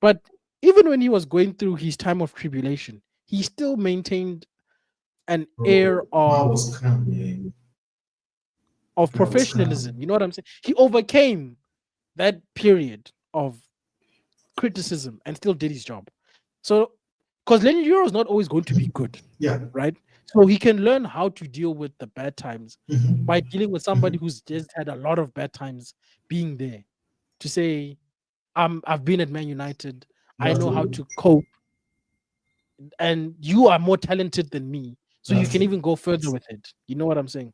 but even when he was going through his time of tribulation, he still maintained an air Bro, man was calm, man. of Man was calm. professionalism. You know what I'm saying? He overcame that period of criticism and still did his job. So, because Lenny Euro is not always going to be good, Yeah. right? So he can learn how to deal with the bad times Mhm. by dealing with somebody who's just had a lot of bad times being there to say, I've been at Man United. I That's know how true. to cope, and you are more talented than me. So you That's can true. even go further with it. You know what I'm saying?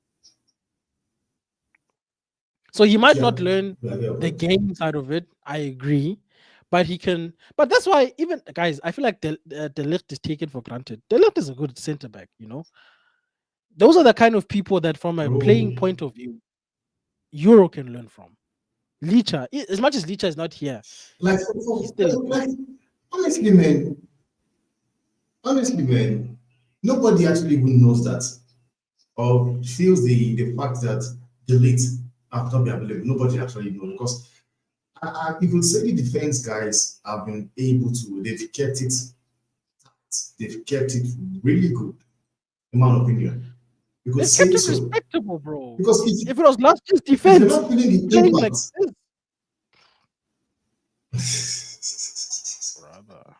So he might Yeah. not learn Yeah, yeah, the but game side of it. I agree, but he can. But that's why even guys, I feel like the lift is taken for granted. The lift is a good center back. You know, those are the kind of people that, from a playing bro, point of view, Euro can learn from. Licha, as much as Licha is not here, like, he's still a good. like, honestly, man, nobody actually even knows that or feels the fact that delete have not been available. Nobody actually knows because you could say the defense guys have been able to, they've kept it really good, in my opinion. You could They've say kept it so. respectable, bro. Because If it was last year's if you're defense not feeling the playing like impact, this, brother,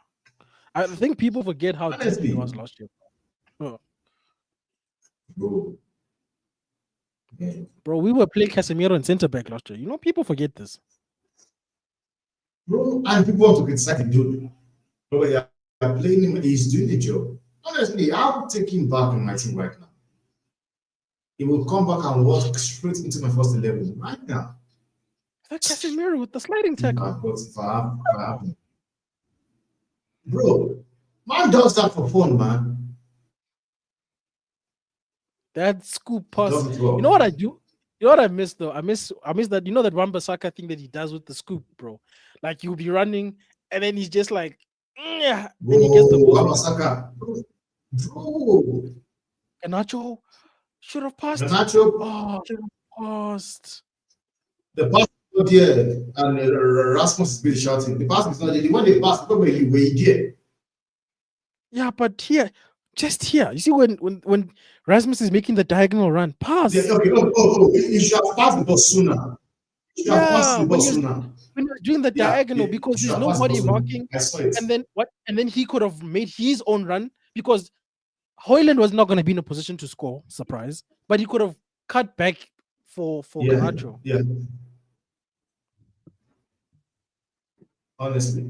I think people forget how deep it honestly, was last year. Oh, bro, man, bro, we were playing Casemiro and centre back last year. You know, people forget this. bro, and people want to criticize the dude. But when you're playing him, he's doing the job. Honestly, I'll take him back in my team right now. He will come back and walk straight into my first 11 right now. That Casemiro with the sliding If tackle. I've got, if I have him. Bro, man does that for fun, man. That scoop He pass. does it You know well. what I do? You know what I miss though? I miss that, you know, that Wan-Bissaka thing that he does with the scoop, bro. Like you'll be running and then he's just like, yeah, then he gets the Whoa, ball. Hamasaka. Bro, Ganacho should have passed. Renato, Oh, should have passed. the pass is not there, and Rasmus is been shouting. The pass is not there. The one they pass, because where you there. Yeah, but here, just here. You see when Rasmus is making the diagonal run, Yeah, pass. okay, you should have passed the ball sooner. You should have passed Yeah, the ball sooner. when you're doing the Yeah, diagonal, because you should there's have passed the ball nobody sooner. marking, I saw it. and then what? And then he could have made his own run because Hoyland was not going to be in a position to score. Surprise, but he could have cut back for Yeah, Ganacho. yeah, honestly.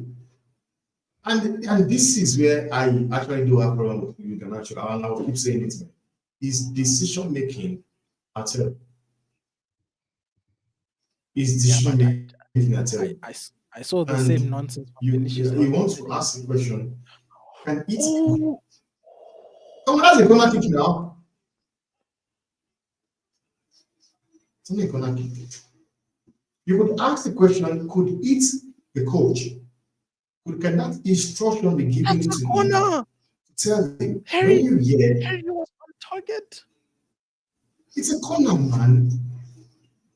And this is where I actually do have problem with Garnacho, and I will keep saying it, man. His decision making at all. His Yeah, but decision making at I, all. I s- I saw the same And nonsense from you Vinicius you last want to yesterday. ask a question, can it Oh, come on, that's a corner kick now. It's only a corner kick. You could ask the question, could it the coach? Can that instruction be given that's a to him corner. to tell him when Harry, you hear Harry was on target. it's a corner, man?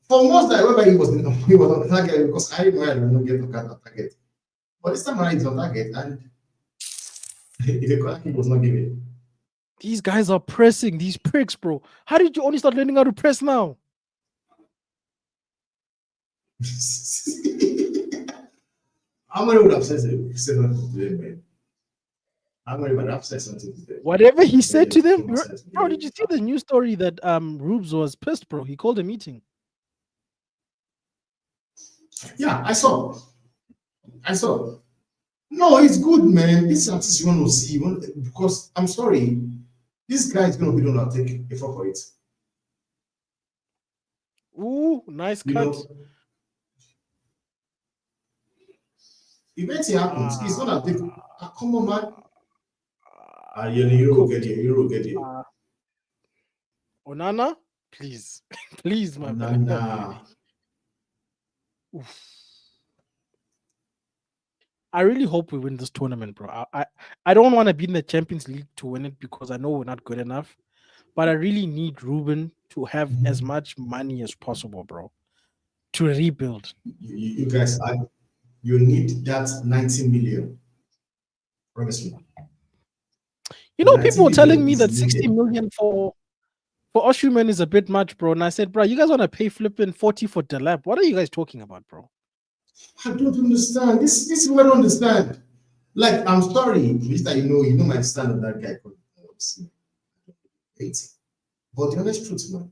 For most that whether he was on target because I know I did not get to cut on target. But this time around he's on target and the corner kick was not given. These guys are pressing, these pricks, bro. How did you only start learning how to press now? How many would have said something today, man? How many would have said something today? Whatever he When said they to them, came outside bro. today. Did you see the news story that Rubes was pissed, bro? He called a meeting. Yeah, I saw. I saw. No, it's good, man. This artist you want to see, because I'm sorry, this guy is going to be the one to take a fall for it. Ooh, nice You cut. know, eventually happens. It's not that big. Come on, man. You will get Cooked. it. You will get it. Onana, please, please, my Nah, brother. nah. Oof. I really hope we win this tournament, bro. I don't want to be in the Champions League to win it because I know we're not good enough. But I really need Ruben to have as much money as possible, bro, to rebuild. You guys, you need that 90 million. Honestly, You know, 90 people were telling million me that is 60 needed. million for Oshuman is a bit much, bro. And I said, bro, you guys want to pay flipping 40 for Delap? What are you guys talking about, bro? I don't understand. This is what I don't understand. Like, I'm sorry, Mister. You know my stand on that guy called MUFC. But the honest truth, man,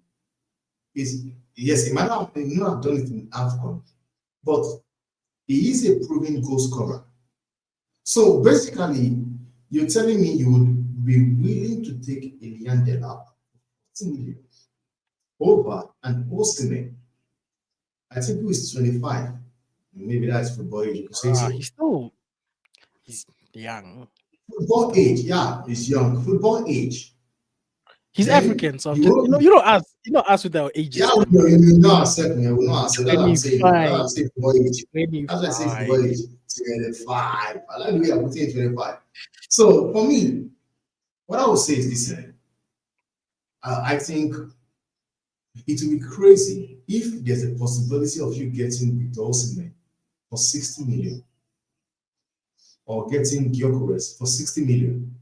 is yes, he might not have done it in AFCON, but he is a proven goal scorer. So basically, you're telling me you would be willing to take Elian Delap 40 million over an Osimhen, I think who is 25. Maybe that's football age, you could say so. He's young. Football age, yeah, he's young. Football age. He's Then African, so I'm you just will, you know us with our yeah, ages, we man. know, you not accept me. We not accept. That's what I'm saying. That's what 25, I'm saying. Football age. That's why I say 25. football age. 25. I like the way I put it 25. So for me, what I would say is this: I think it will be crazy if there's a possibility of you getting Victor Osimhen for 60 million or getting Gyökeres for 60 million,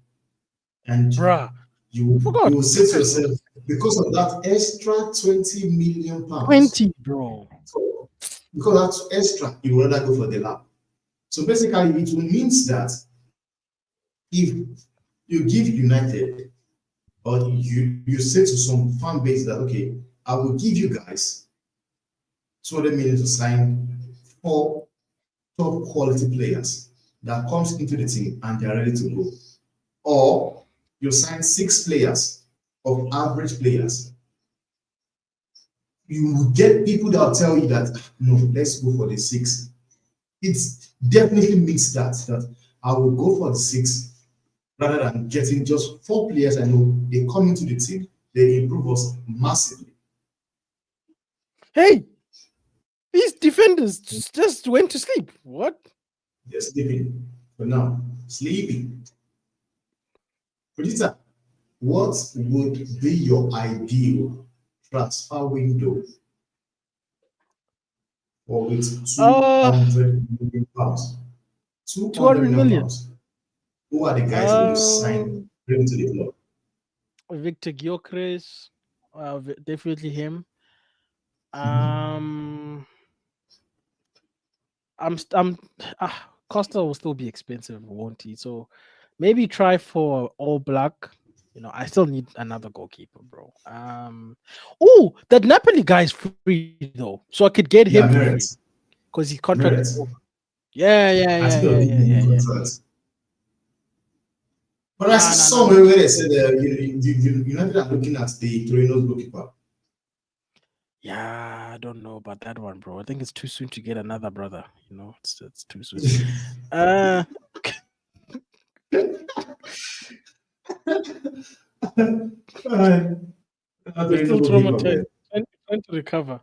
and Bruh, you forgot. will say to yourself, because of that extra 20 million pounds, 20, bro. so because that's extra, you would rather go for the lap. So basically, it will means that if you give United or you say to some fan base that okay, I will give you guys 200 million to sign 4 top quality players that comes into the team and they're ready to go. Or you sign 6 players of average players. You will get people that will tell you that no, let's go for the 6. It definitely means that I will go for the 6 rather than getting just 4 players I know they come into the team, they improve us massively. Hey, these defenders just went to sleep. What? They're sleeping for now. Sleeping. Producer, what would be your ideal transfer window for with Uh, 200 million pounds? 200 200 million million. pounds. Who are the guys going to sign Um, bring to the club? Victor Gyökeres, definitely him. Mhm. Um, I'm Costa will still be expensive, won't he? So maybe try for all black. You know, I still need another goalkeeper, bro. Oh, that Napoli guy's free though, so I could get him for Yeah, free Merit. because his contract is Merit. over. Yeah, yeah, I yeah, think they'll yeah, give yeah, him a yeah, new yeah. contract. But I Nah, see nah, nah, somewhere nah. where they said United are looking at the Torino's goalkeeper. Yeah, I don't know about that one, bro. I think it's too soon to get another brother. You know, it's too soon. Uh, we're Torino still goalkeeper, traumatized. man. Trying to recover.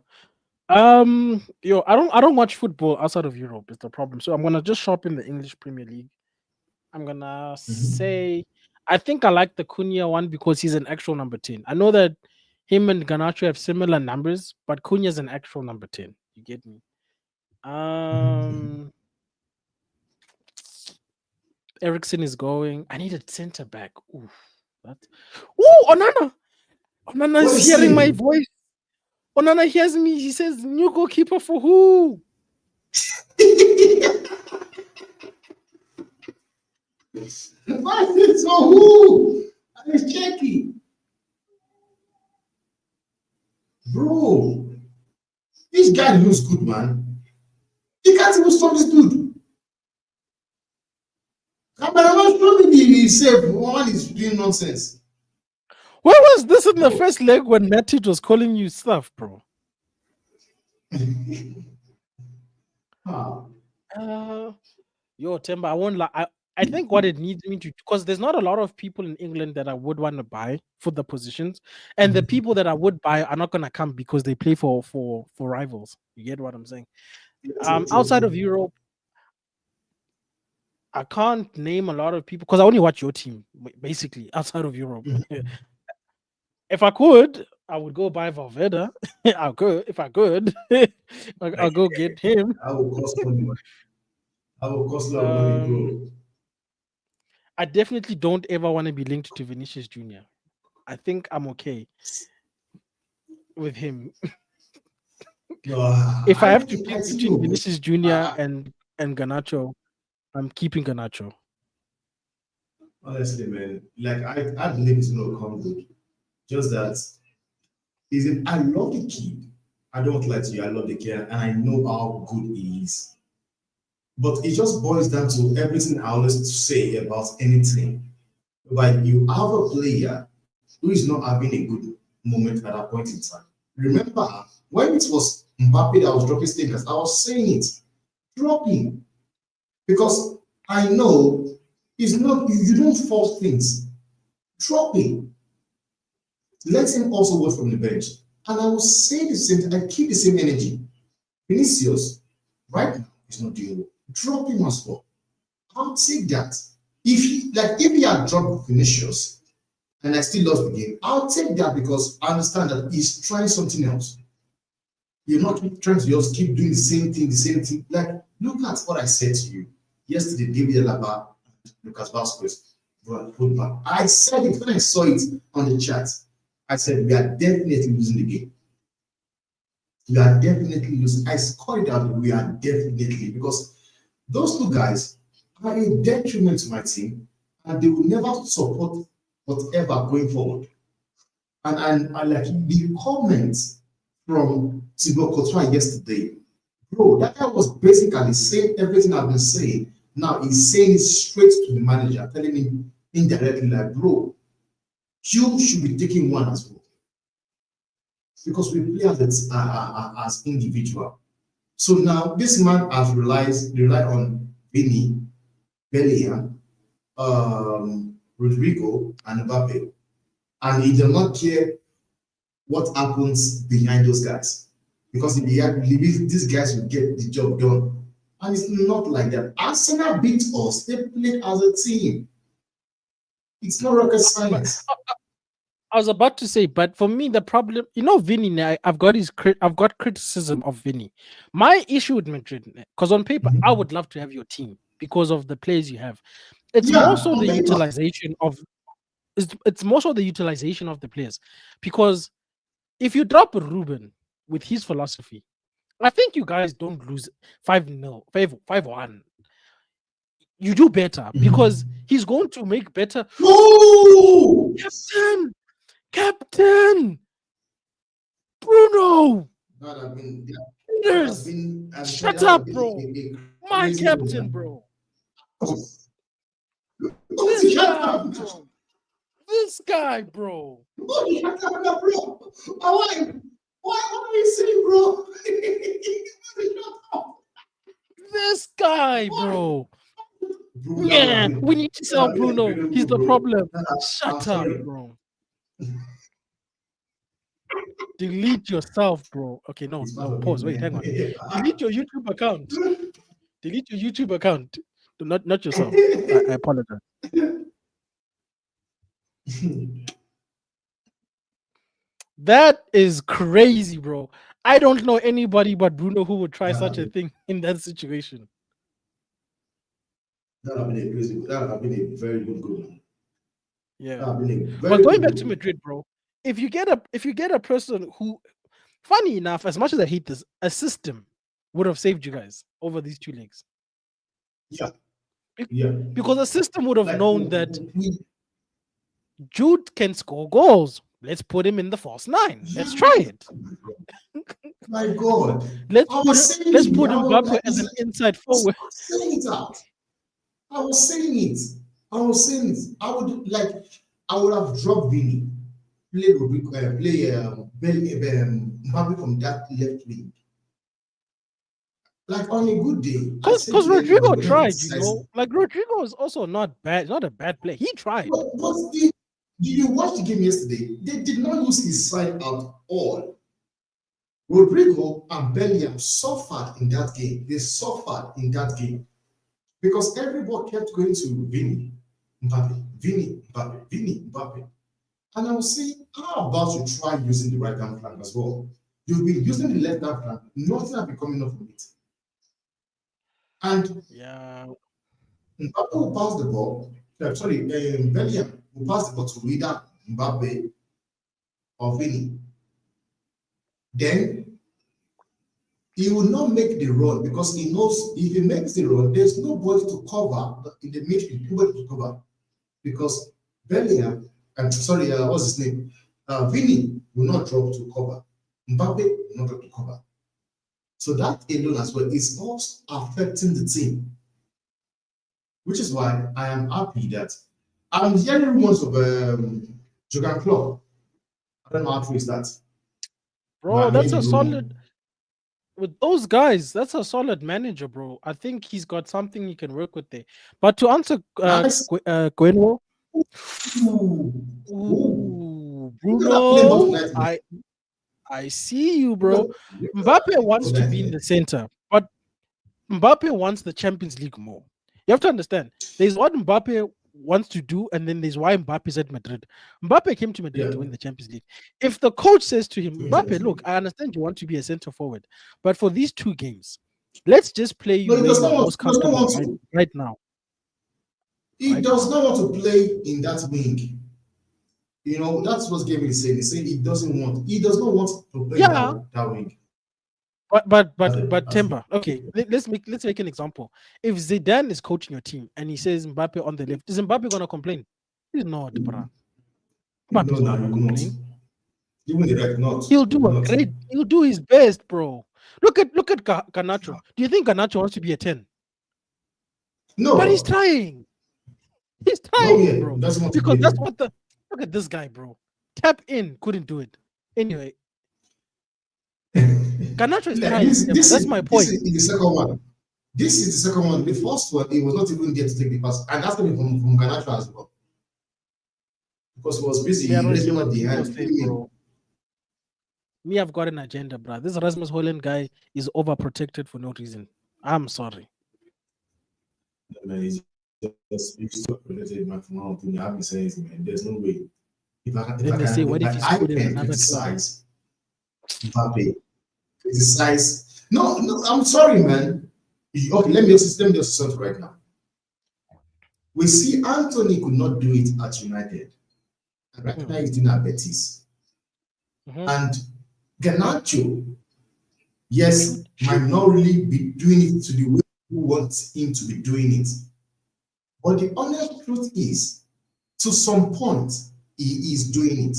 Yo, I don't watch football outside of Europe. Is the problem. So I'm gonna just shop in the English Premier League. I'm gonna Mhm. say I think I like the Cunha one because he's an actual number 10. I know that him and Ganacho have similar numbers, but Cunha's an actual number 10. You get me? Um Ericsson is going. I need a center back. Ooh, that. Ooh, Onana. Onana What is is hearing my he? voice. Onana hears me. He says, "New goalkeeper for who?" Why is it so who? And it's checking. Bro, this guy looks good, man. He can't even stop this dude. Cameraman, show me the safe. One is doing nonsense. Where was this in the first leg when Matic was calling you stuff, bro? Yo, Timber, I won't lie. I think what it needs me to, because there's not a lot of people in England that I would want to buy for the positions, and the people that I would buy are not gonna come because they play for rivals. You get what I'm saying? Outside of Europe, I can't name a lot of people because I only watch your team basically outside of Europe. If I could, I would go buy Valverde. I'll go if I could. I'll go get him. I will cost money. I will cost a lot of money, bro. I definitely don't ever want to be linked to Vinicius Jr. I think I'm okay with him. If I have to pick between Vinicius Jr. and Garnacho, I'm keeping Garnacho. Honestly, man, like I believe it's gonna come good. Just that I love the kid. I don't lie to you, I love the kid, and I know how good he is. But it just boils down to everything I always say about anything. Like you have a player who is not having a good moment at that point in time. Remember when it was Mbappe that was dropping stickers, I was saying it, drop him. Because I know it's not you don't force things. Drop him. Let him also work from the bench. And I will say the same thing, I keep the same energy. Vinicius, right now, is not doing well. Drop him as well. I'll take that. If he had dropped Vinicius and I still lost the game, I'll take that because I understand that he's trying something else. You're not trying to just keep doing the same thing. Like, look at what I said to you yesterday, David Alaba and Lucas Vazquez. I said it when I saw it on the chat. I said, we are definitely losing the game. We are definitely losing. I scored it out, we are definitely, because those two guys are a detriment to my team and they will never support whatever going forward. And I like the comments from Thibaut Courtois yesterday. Bro, that guy was basically saying everything I've been saying. Now he's saying it straight to the manager, telling him indirectly, like, bro, you should be taking one as well. Because we play as individual. So now this man has relied on Vinny, Bellingham, Rodrigo, and Mbappe. And he does not care what happens behind those guys. Because if these guys will get the job done. And it's not like that. Arsenal beat us. They played as a team. It's not rocket science. I was about to say, but for me, the problem, Vinny, I've got criticism of Vinny. My issue with Madrid, because on paper, I would love to have your team because of the players you have. It's more so the utilization of the players. Because if you drop Ruben with his philosophy, I think you guys don't lose 5-0, 5-1. You do better because he's going to make better. Oh! Captain Bruno. Shut up, bro. My captain, bro. This guy, bro. What are you saying, bro? This guy, bro. Yeah, we need to sell Bruno. He's the problem. Shut up, bro. Delete yourself, bro. Okay, no, pause. Wait, hang on. Delete your YouTube account. Delete your YouTube account. Not yourself. I apologize. That is crazy, bro. I don't know anybody but Bruno who would try such a thing in that situation. That would have been a very good goal. Yeah. But going back to Madrid, bro, if you get a person who, funny enough, as much as I hate this, a system would have saved you guys over these 2 legs. Yeah. Because a system would have known that Jude can score goals. Let's put him in the false 9. Let's try it. My God. Let's I put was saying let's it. put I was Mbappe like, as it's an like, inside I was forward. saying it out. I was saying it. I was saying it. I would have dropped Vinny, play Mbappe from that left wing. Like on a good day, I said Because to everybody, Rodrigo whenever tried, decisive. like Rodrigo is also not bad, not a bad player. He tried. But did you watch the game yesterday? They did not use his side at all. Rodrigo and Bellingham suffered in that game. They suffered in that game because everybody kept going to Vinny, Mbappe, Vinny, Mbappe, Vinny, Mbappe. And I was saying, how about you try using the right hand flank as well? You've been using the left hand flank, nothing has been coming up from it. And Yeah. Mbappe will pass the ball. Bellingham will pass the ball to either Mbappe or Vinny. Then he will not make the run because he knows if he makes the run, there's nobody to cover in the midfield, nobody to cover. Because Bellingham, what's his name? Vinny will not drop to cover. Mbappe will not drop to cover. So that alone as well is also affecting the team. Which is why I am happy that I'm hearing rumors of Jurgen Klopp. I don't know how true is that. Bro, I'm that's hearing a the rumor. solid with those guys. That's a solid manager, bro. I think he's got something he can work with there. But to answer Nice. Gwenwo, Ooh. Ooh. ooh, Look at that play both Bruno, tonight, man. I see you, Look bro. at Mbappe that wants both to tonight, be in man. the center, but Mbappe wants the Champions League more. You have to understand. There's what Mbappe wants to do, and then there's why Mbappe is at Madrid. Mbappe came to Madrid Yeah. to win the Champions League. If the coach says to him, Doing Mbappe, Champions look, League. I understand you want to be a center forward, but for these two games, let's just play you No, he where does you are not want. most He does not comfortable want right, to. right now. He Right does now. not want to play in that wing. You know, that's what Gavin is saying. He's saying he doesn't want. He does not want to play in Yeah, that wing. but That's Timber, okay, let's make an example. If Zidane is coaching your team and he says Mbappe on the left, is Mbappe gonna complain? He's not, bruh. no, Mbappe's not no, gonna you will not. complain. Even the right, not. He'll You do will a not. great. He'll do his best, bro. Look at Garnacho. Do you think Garnacho wants to be a 10? But he's No, trying. He's no, trying, yeah, bro. doesn't want to Because play that's there. what the look at this guy, bro. Tap in, couldn't do it. Anyway, Garnacho is Like, trying. Timber. That's my this point. is the second one. This is the second one. The first one, he was not even there to take the pass, and that's coming from Ganacho as well, because he was busy Me, I don't care raising what up the people hand, say, filming. bro. Me, I've got an agenda, bro. This Rasmus Holland guy is overprotected for no reason. I'm sorry. Man, he's so related, man. From one thing I've been saying, man, there's no way. Then they say, what if he's I good in can another club? criticize Mbappe, criticize. No, no, I'm sorry, man. Okay, let me just say something right now. We see Anthony could not do it at United. And right now he's doing at Betis. Mhm. And Garnacho, yes, might not really be doing it to the way you want him to be doing it. But the honest truth is, to some point, he is doing it.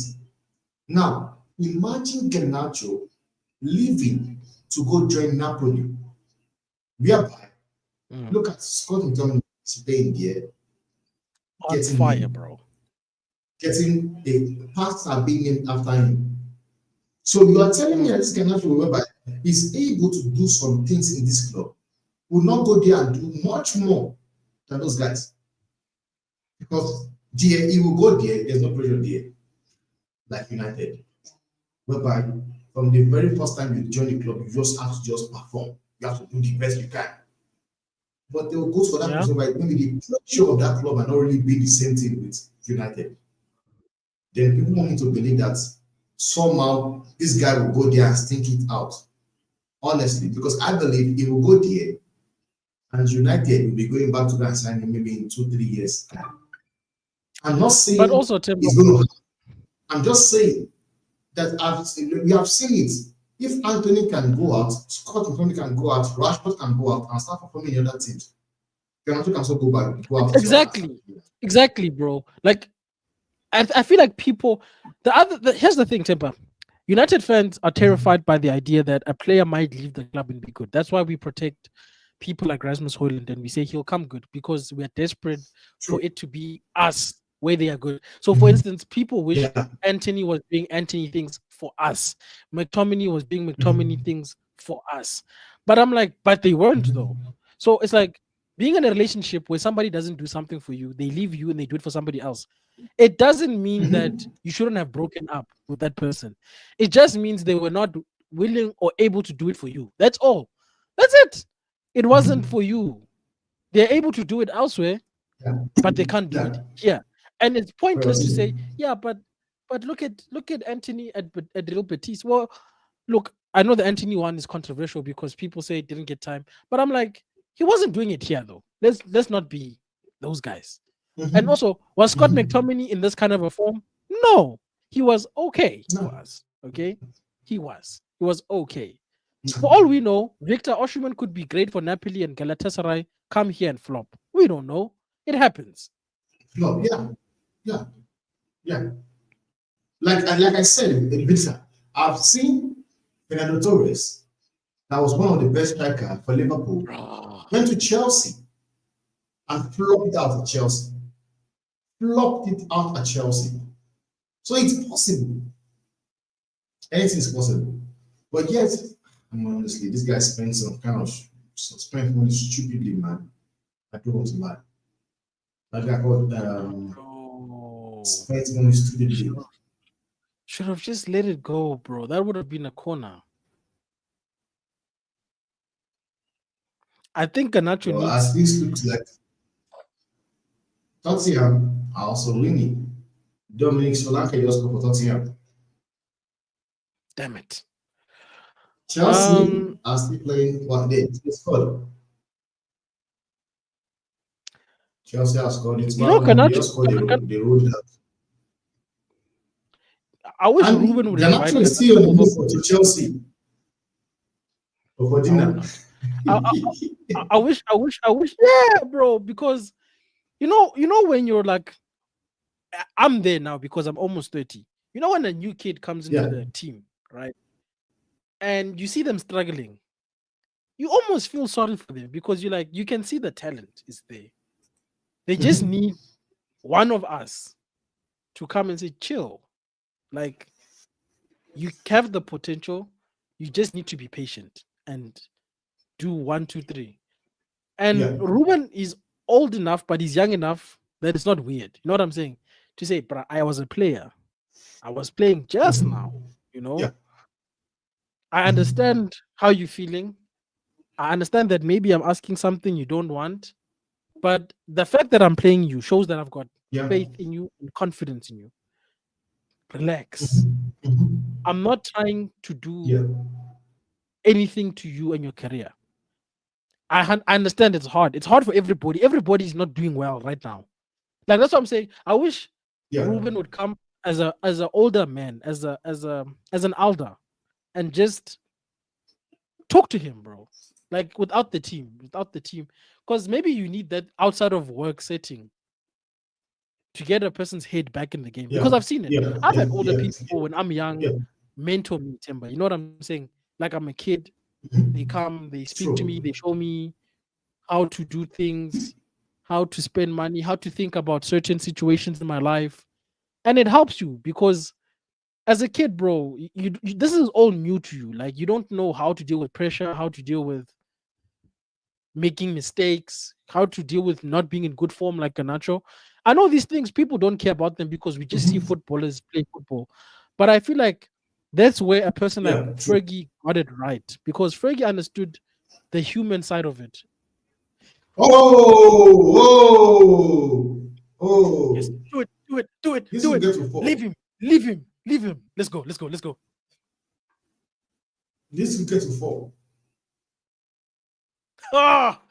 Now, imagine Garnacho leaving to go join Napoli, whereby, look at Scott McTominay Spain there, On fire, getting bro. getting a parts are being named after him. So you are telling me that this Garnacho, whereby is able to do some things in this club, will not go there and do much more than those guys. Because there, he will go there, there's no pressure there, like United. Whereby from the very first time you join the club, you just have to just perform. You have to do the best you can. But they will go for that Yeah. reason why maybe the pressure of that club and not really be the same thing with United. Then people want me to believe that somehow this guy will go there and stink it out. Honestly, because I believe he will go there and United will be going back to that signing maybe in 2-3 years. I'm not saying But also, Timber, it's going to. I'm just saying that we have seen it. If Anthony can go out, Scott McTominay can go out, Rashford can go out and start performing in other teams, Garnacho can also go out as well. exactly, bro. Like I feel like people. Here's the thing, Timber. United fans are terrified by the idea that a player might leave the club and be good. That's why we protect people like Rasmus Højlund and we say he'll come good because we are desperate for True. it to be us where they are good. So, for instance, people wish Yeah. Anthony was doing Anthony things for us, McTominay was doing McTominay Mhm. things for us. But I'm like, but they weren't though. Mhm. So it's like being in a relationship where somebody doesn't do something for you, they leave you and they do it for somebody else. It doesn't mean that Mhm. you shouldn't have broken up with that person. It just means they were not willing or able to do it for you. That's all. That's it. It wasn't for Mhm. you. They're able to do it elsewhere, Yeah. but they can't do it Yeah. here. And it's For your pointless to say, team. yeah, but look at Anthony at Real Betis. Well, look, I know the Anthony one is controversial because people say it didn't get time, but I'm like, he wasn't doing it here though. Let's not be those guys. And Mhm. also, was Scott Mhm. McTominay in this kind of a form? No, he was okay for No. us. Okay, he was okay. For all we know, Victor Osimhen could be great for Napoli and Galatasaray. Come here and flop. We don't know. It happens. No. Yeah. Yeah. Yeah. Like I said in Vita, I've seen Fernando Torres, that was one of the best striker for Liverpool, Ah, went to Chelsea and flopped it out at Chelsea. Flopped it out at Chelsea. So it's possible. Anything is possible. But yet, honestly, this guy spent some kind of spent money stupidly, man. I don't want to lie. That guy called bro. spent money Should stupidly. have, should have just let it go, bro. That would have been a corner. I think Ganacho Well, as needs. this looks like Tottenham are also winning. Dominic Solanke just scored for Tottenham. Damn it. Chelsea Um, are still playing what they scored. Chelsea has scored it. you know, 1-1. They Ganacho. just scored, they rolled it out. I wish Ruben And would invite Garnacho is Ganacho still on the over move for to dinner. Chelsea or for I would dinner. not. I, I, I wish. Yeah, bro. Because you know when you're like, I'm there now because I'm almost 30. You know when a new kid comes into Yeah. the team, right? And you see them struggling, you almost feel sorry for them because you're like, you can see the talent is there. They just Mhm. need one of us to come and say, chill. Like, you have the potential, you just need to be patient and do one, two, three. And Yeah. Ruben is old enough, but he's young enough that it's not weird. You know what I'm saying? To say, but I was a player. I was playing just now. Mhm. You know, Yeah. I Mhm. understand how you're feeling. I understand that maybe I'm asking something you don't want, but the fact that I'm playing you shows that I've got Yeah. faith in you and confidence in you. Relax. Mhm. Mhm. I'm not trying to do Yeah. anything to you and your career. I understand it's hard. It's hard for everybody. Everybody's not doing well right now. Like that's what I'm saying. I wish Yeah. Ruben would come as an older man, as an elder, and just talk to him, bro. Like without the team, because maybe you need that outside of work setting to get a person's head back in the game. Because Yeah. I've seen it. Yeah. I've Yeah. had older Yeah. people when I'm young Yeah. mentor me, Timber. You know what I'm saying? Like I'm a kid. They Mhm. come, they speak to me, True. they show me how to do things, how to spend money, how to think about certain situations in my life. And it helps you because as a kid, bro, this is all new to you. Like you don't know how to deal with pressure, how to deal with making mistakes, how to deal with not being in good form like Ganacho. I know these things people don't care about them because we just see Mhm. footballers play football. But I feel like that's where a person like Yeah. True. Fergie got it right because Fergie understood the human side of it. Oh, oh, Yes, oh. do it, do it, do it, This do will it. get to Leave four. him, leave him, leave him. Let's go, let's go, let's go. This will get to four. Ah,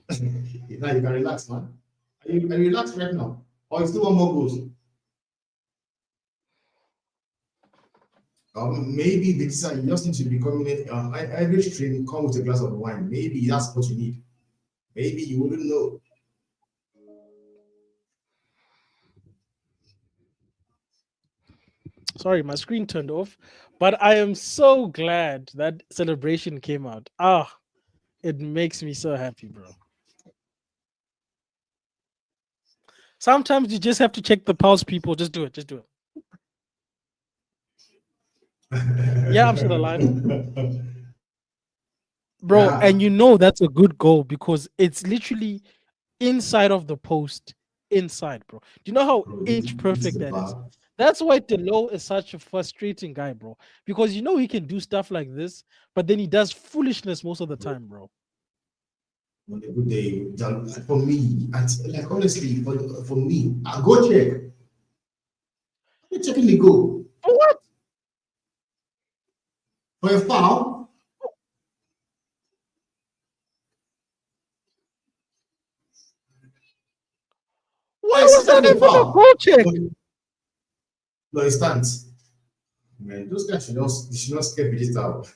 Now you can relax, man. Are you relaxed right now? Or is still one more goals? Maybe this you just need to be coming every stream come with a glass of wine. Maybe that's what you need. Maybe you wouldn't know. Sorry, my screen turned off. But I am so glad that celebration came out. Ah, it makes me so happy, bro. Sometimes you just have to check the pulse, people. Just do it. Just do it. Yeah, I'm still alive, bro. Yeah, And you know that's a good goal because it's literally inside of the post, inside, bro. Do you know how bro, inch this is perfect the that is? bar. That's why Delo is such a frustrating guy, bro. Because you know he can do stuff like this, but then he does foolishness most of the time, bro. On a good day, for me, like honestly, for me, I go check. I'm checking the goal For what? for a foul. Why It's was that actually a even a foul. goal check? No, it stands. Man, those guys should not scare Vegeta.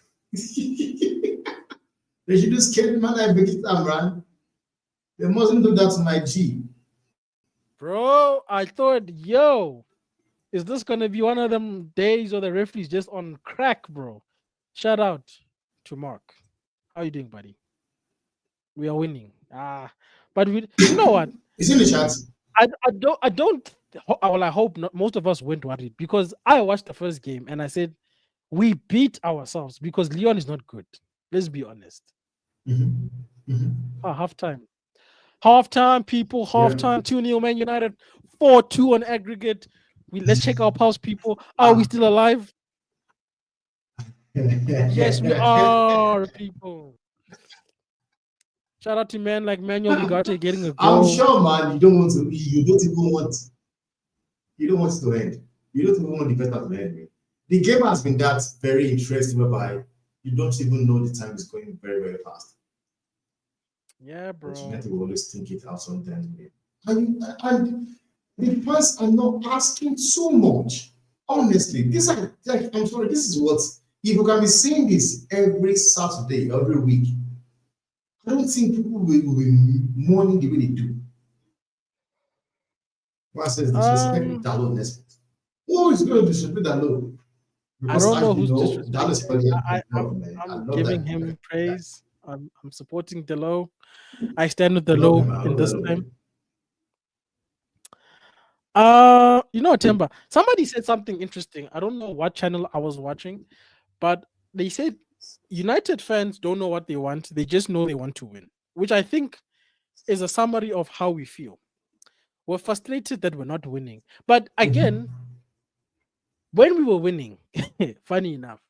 They should just scare the man like Vegeta, man. They mustn't do that to my G. Bro, I thought, yo, is this gonna be one of them days or the referees just on crack, bro? Shout out to Mark. How you doing, buddy? We are winning. But you know what? It's in the chat. I don't. Well, I hope not. Most of us weren't worried because I watched the first game and I said we beat ourselves because Lyon is not good. Let's be honest. Mhm. Mhm. Halftime, people. Yeah. Halftime. 2-0 Man United. 4-2 on aggregate. Let's check our pulse, people. Are we Ah. still alive? Yes, we are, people. Shout out to man like Manuel Ugarte getting a I'm goal. sure, man, you don't want to. You don't even want. You don't want it to end. You don't even want the better to end. Man. The game has been that very interesting, whereby you don't even know the time is going very, very fast. Yeah, But bro. United will always think it out sometimes. Man. And the fans are not asking so much. Honestly, this are like, I'm sorry. This is what, if you can be saying this every Saturday, every week, I don't think people will be mourning the way they do. One says disrespect Um, Dalot next month. Who is going to disrespect Dalot? I Because don't know as you who's know, Dalot is disrespecting. playing I, at I'm club, man. I I'm love giving that him guy. praise. I'm supporting Delo. I stand with I love Delo him. I in love this Dalot, time. man. You know, Temba, somebody said something interesting. I don't know what channel I was watching, but they said United fans don't know what they want. They just know they want to win, which I think is a summary of how we feel. We're frustrated that we're not winning. But again, Mhm. when we were winning, funny enough,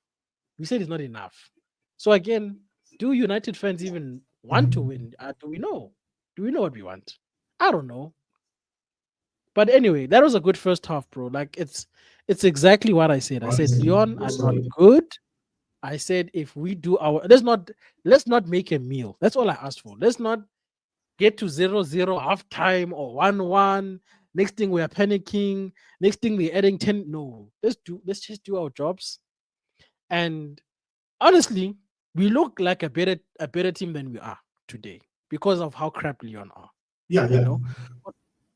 we said it's not enough. So again, do United fans even want to Mhm. win? Do we know? Do we know what we want? I don't know. But anyway, that was a good first half, bro. Like it's exactly what I said. I said Honestly, Lyon it are was not solid. good. I said if we do our let's not make a meal. That's all I asked for. Let's not get to 0-0 half time or 1-1. Next thing we are panicking. Next thing we're adding 10. No, let's just do our jobs. And honestly, we look like a better team than we are today because of how crap Lyon are. Yeah, You yeah, know,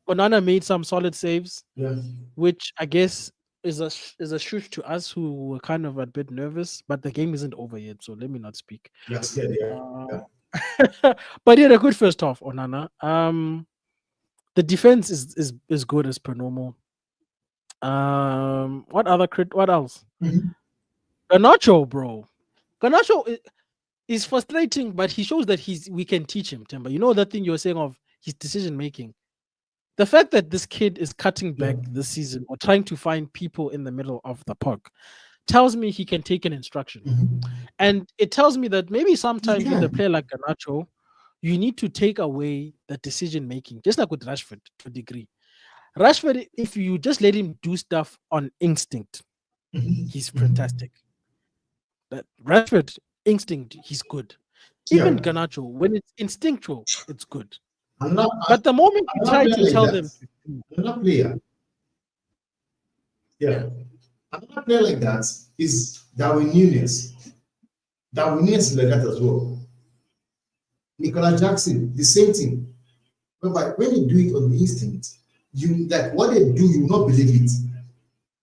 Onana made some solid saves, yeah. which I guess is a shush to us who were kind of a bit nervous. But the game isn't over yet, so let me not speak. Yeah, scared. Yeah, Uh, yeah. but he had a good first half, Onana. The defense is good as per normal. What else? Mhm. Garnacho, bro. Garnacho is frustrating, but he shows that we can teach him, Timber. You know that thing you were saying of his decision making. The fact that this kid is cutting Yeah. back this season or trying to find people in the middle of the park tells me he can take an instruction. Mhm. And it tells me that maybe He sometimes with a can. player like Garnacho, you need to take away the decision making, just like with Rashford to a degree. Rashford, if you just let him do stuff on instinct, Mhm. he's Mhm. fantastic. That Rashford instinct, he's good. Even Yeah. Garnacho, when it's instinctual, it's good. Another, But the moment you another try player to like tell that. them to do, Another player. yeah, Yeah. Another player like that is Darwin Nunes. Darwin Nunes is like that as well. Nicolas Jackson, the same thing. But when you do it on instinct, you like what they do, you will not believe it.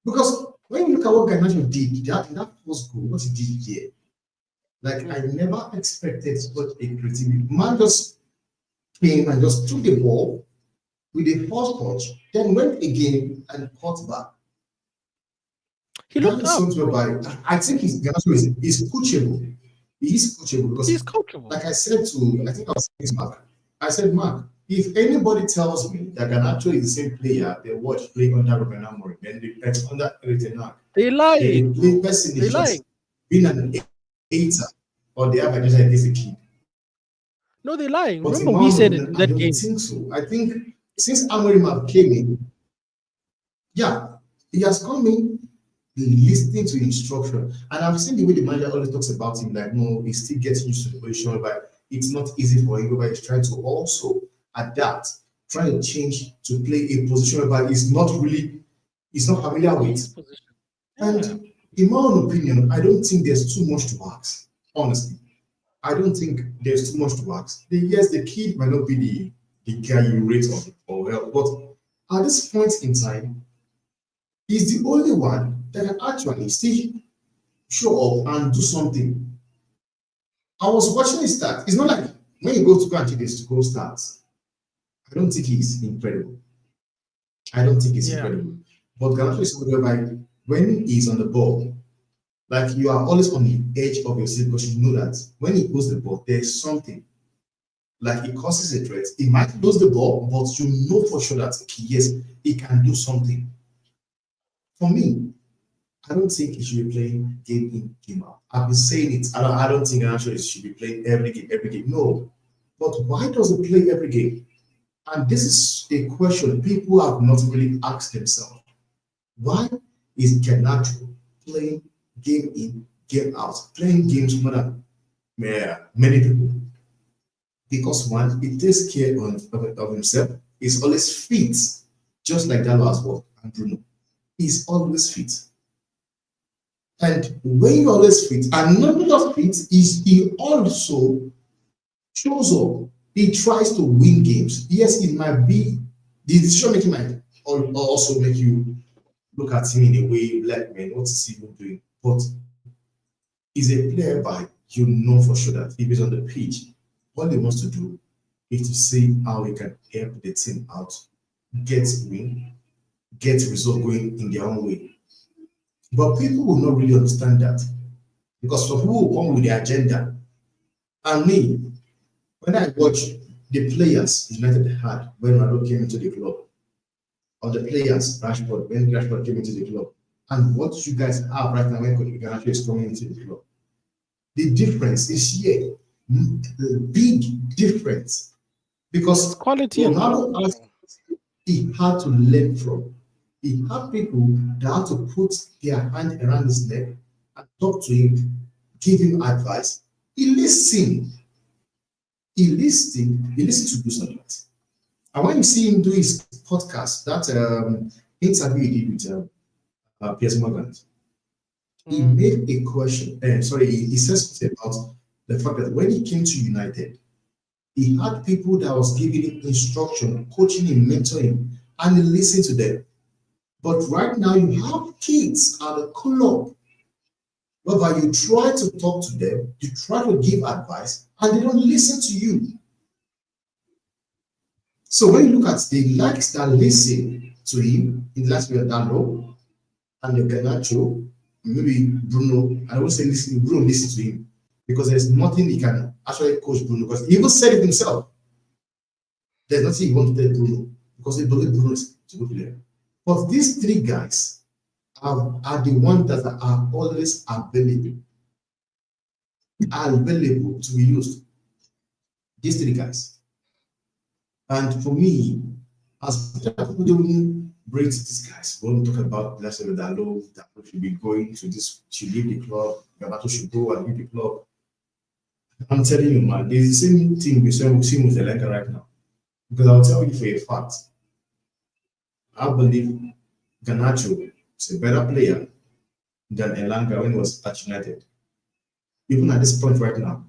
Because when you look look at what Garnacho did that first goal, what he did here. Like I never expected such a creativity. Man just came and just took the ball with a first touch, then went again and caught back. He That looked is up, something bro. whereby I think Garnacho is coachable. He is coachable because, He's coachable. like I said I think I was saying to Mark, I said, Mark, if anybody tells me that Garnacho is the same player they watch play under Ruben Amorim, then they bet under Eric Mark, They the lying, play bro. person They is lying. just being an hater or they have an agenda against the kid. No, they lying. But Remember, in we my said it opinion, in I that don't game. think so. I think since Amorim came in, yeah, he has come in listening to instruction. And I've seen the way the manager always talks about him, like, no, he's still getting used to the position, but it's not easy for him, but he's trying to also adapt, trying to change to play a position where he's not familiar with. And in my own opinion, I don't think there's too much to ask, honestly. I don't think there's too much to ask. Yes, the kid might not be the guy you rate on or help, but at this point in time, he's the only one that can actually still show up and do something. I was watching his stats. It's not like when you go to go and check his goal stats, I don't think he's incredible. I don't think he's incredible. But Garnacho is somebody whereby when he's on the ball, like you are always on the edge of your seat because you know that when he goes the ball, there's something. Like it causes a threat. He might lose the ball, but you know for sure that yes, he can do something. For me, I don't think he should be playing game in, game out. I've been saying it. I don't think actually should be playing every game. No. But why does he play every game? And this is a question people have not really asked themselves. Why is Garnacho playing game in, game out, playing games more than many people? Because one, he takes care of himself. He's always fit, just like that as well. And Bruno, he's always fit. And when you're always fit, and not just fit, is he also shows up. He tries to win games. Yes, it might be the decision making might also make you look at him in a way like, man, what is he even doing? But he's a player by you know for sure that if he's on the pitch, all he wants to do is to see how he can help the team out, get win, get result going in their own way. But people will not really understand that because some people will come with their agenda. And me, when I watch the players United had when Ronaldo came into the club, or the players Rashford when Rashford came into the club, and what you guys have right now when Garnacho is coming into the club, the difference is here, the big difference, because Quality and Ronaldo he had to learn from. He had people that had to put their hand around his neck and talk to him, give him advice. He listened. He listened to do something. And when you see him do his podcast, that interview he did with Piers Morgan, he made a question. He says something about the fact that when he came to United, he had people that was giving him instruction, coaching him, mentoring him, and he listened to them. But right now, you have kids at the club whereby you try to talk to them, you try to give advice, and they don't listen to you. So when you look at the likes that listen to him, in the last year, Dano and the Garnacho, maybe Bruno, I would say Bruno listen to him because there's nothing he can actually coach Bruno because he even said it himself. There's nothing he wants to tell Bruno because he believes Bruno is a good player. But these three guys are the ones that are always available to be used. These three guys. And for me, as people don't bring these guys, we don't talk about let's say that should be going to this, should leave the club, Garnacho should go and leave the club. I'm telling you, man, there's the same thing we're seeing with Elenka right now. Because I'll tell you for a fact, I believe Garnacho is a better player than Elanga when he was at United. Even at this point right now,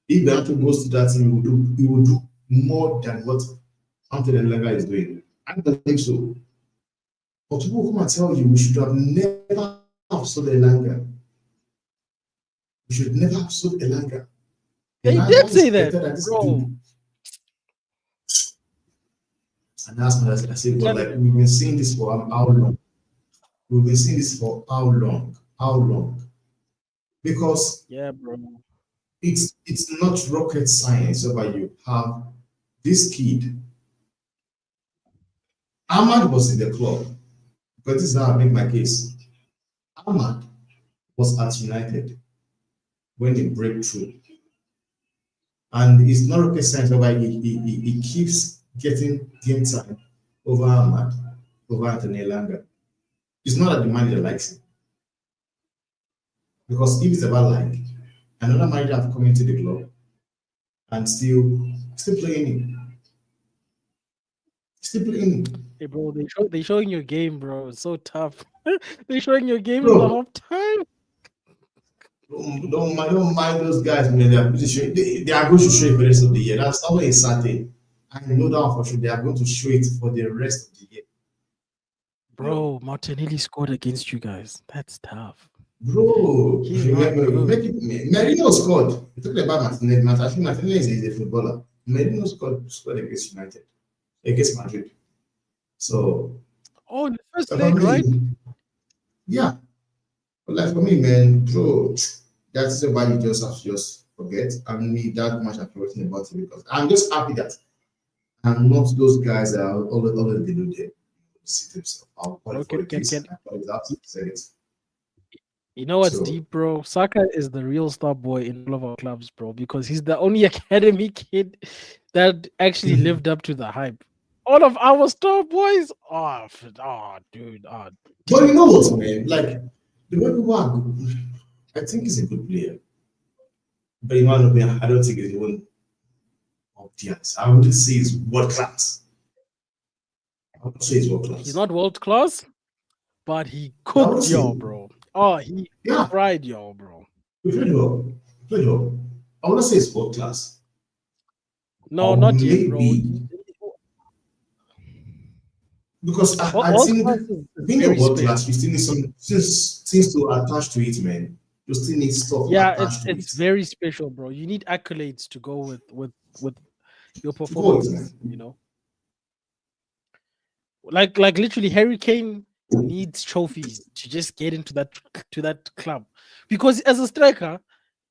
if Garnacho goes to that team, he will do more than what Anthony Elanga is doing. I believe so. But people come and tell you we should have never have sold Elanga. We should never have sold Elanga. They Elanga did is say that, better than this bro. dude. And that's what I said. But Tell like them. we've been seeing this for how long? We've been seeing this for how long? How long? Because Yeah, bro. it's not rocket science over you have this kid. Ahmad was in the club. Because this is how I make my case. Ahmad was at United when they break through. And it's not rocket science over he keeps getting game time over Ahmad, over Anthony Elanga. It's not that the manager likes him. Because if it's about like another manager have come into the club and still playing him. Still playing him. Hey, bro, they showing your game, bro. It's so tough. They showing your game in the Bro, half time. don't mind those guys, man. They are going to show it for the rest of the year. That's always a certain. I know that for sure. They are going to show it for the rest of the year. Bro, Martinelli scored against you guys. That's tough. Bro, He's not good. Merino scored. You're talking about Martinelli. Martinelli is a footballer. Merino scored against United, against Madrid. So, Oh, in the first for leg, right? me, yeah. But like for me, man, bro, that's why you just have to just forget. And me that much I'm forgetting about it because I'm just happy that I'm not those guys that are always deluded. See themselves. I'll call Bro, it for it is. I call it out. Say it. you know what's So, deep, bro? Saka is the real star boy in all of our clubs, bro, because he's the only academy kid that actually lived up to the hype. All of our star boys, dude, but you know what, man? Like the way people are good, I think he's a good player. But in my opinion, I don't think he's one of theirs. I wouldn't say he's world class. I would say he's world class. he's not world class, but he I would cooked say, y'all, bro. Oh, he yeah, fried y'all, bro. we played well. We played well. I wouldn't say it's world class. No, Or not yet, bro. maybe because I World think class is being a very world class, special. you still need some things to attach to it, man. You still need stuff Yeah, attached to it. it's very special, bro. You need accolades to go with your To go with, performances, man. you know. Like literally Harry Kane needs trophies to just get into that club. Because as a striker,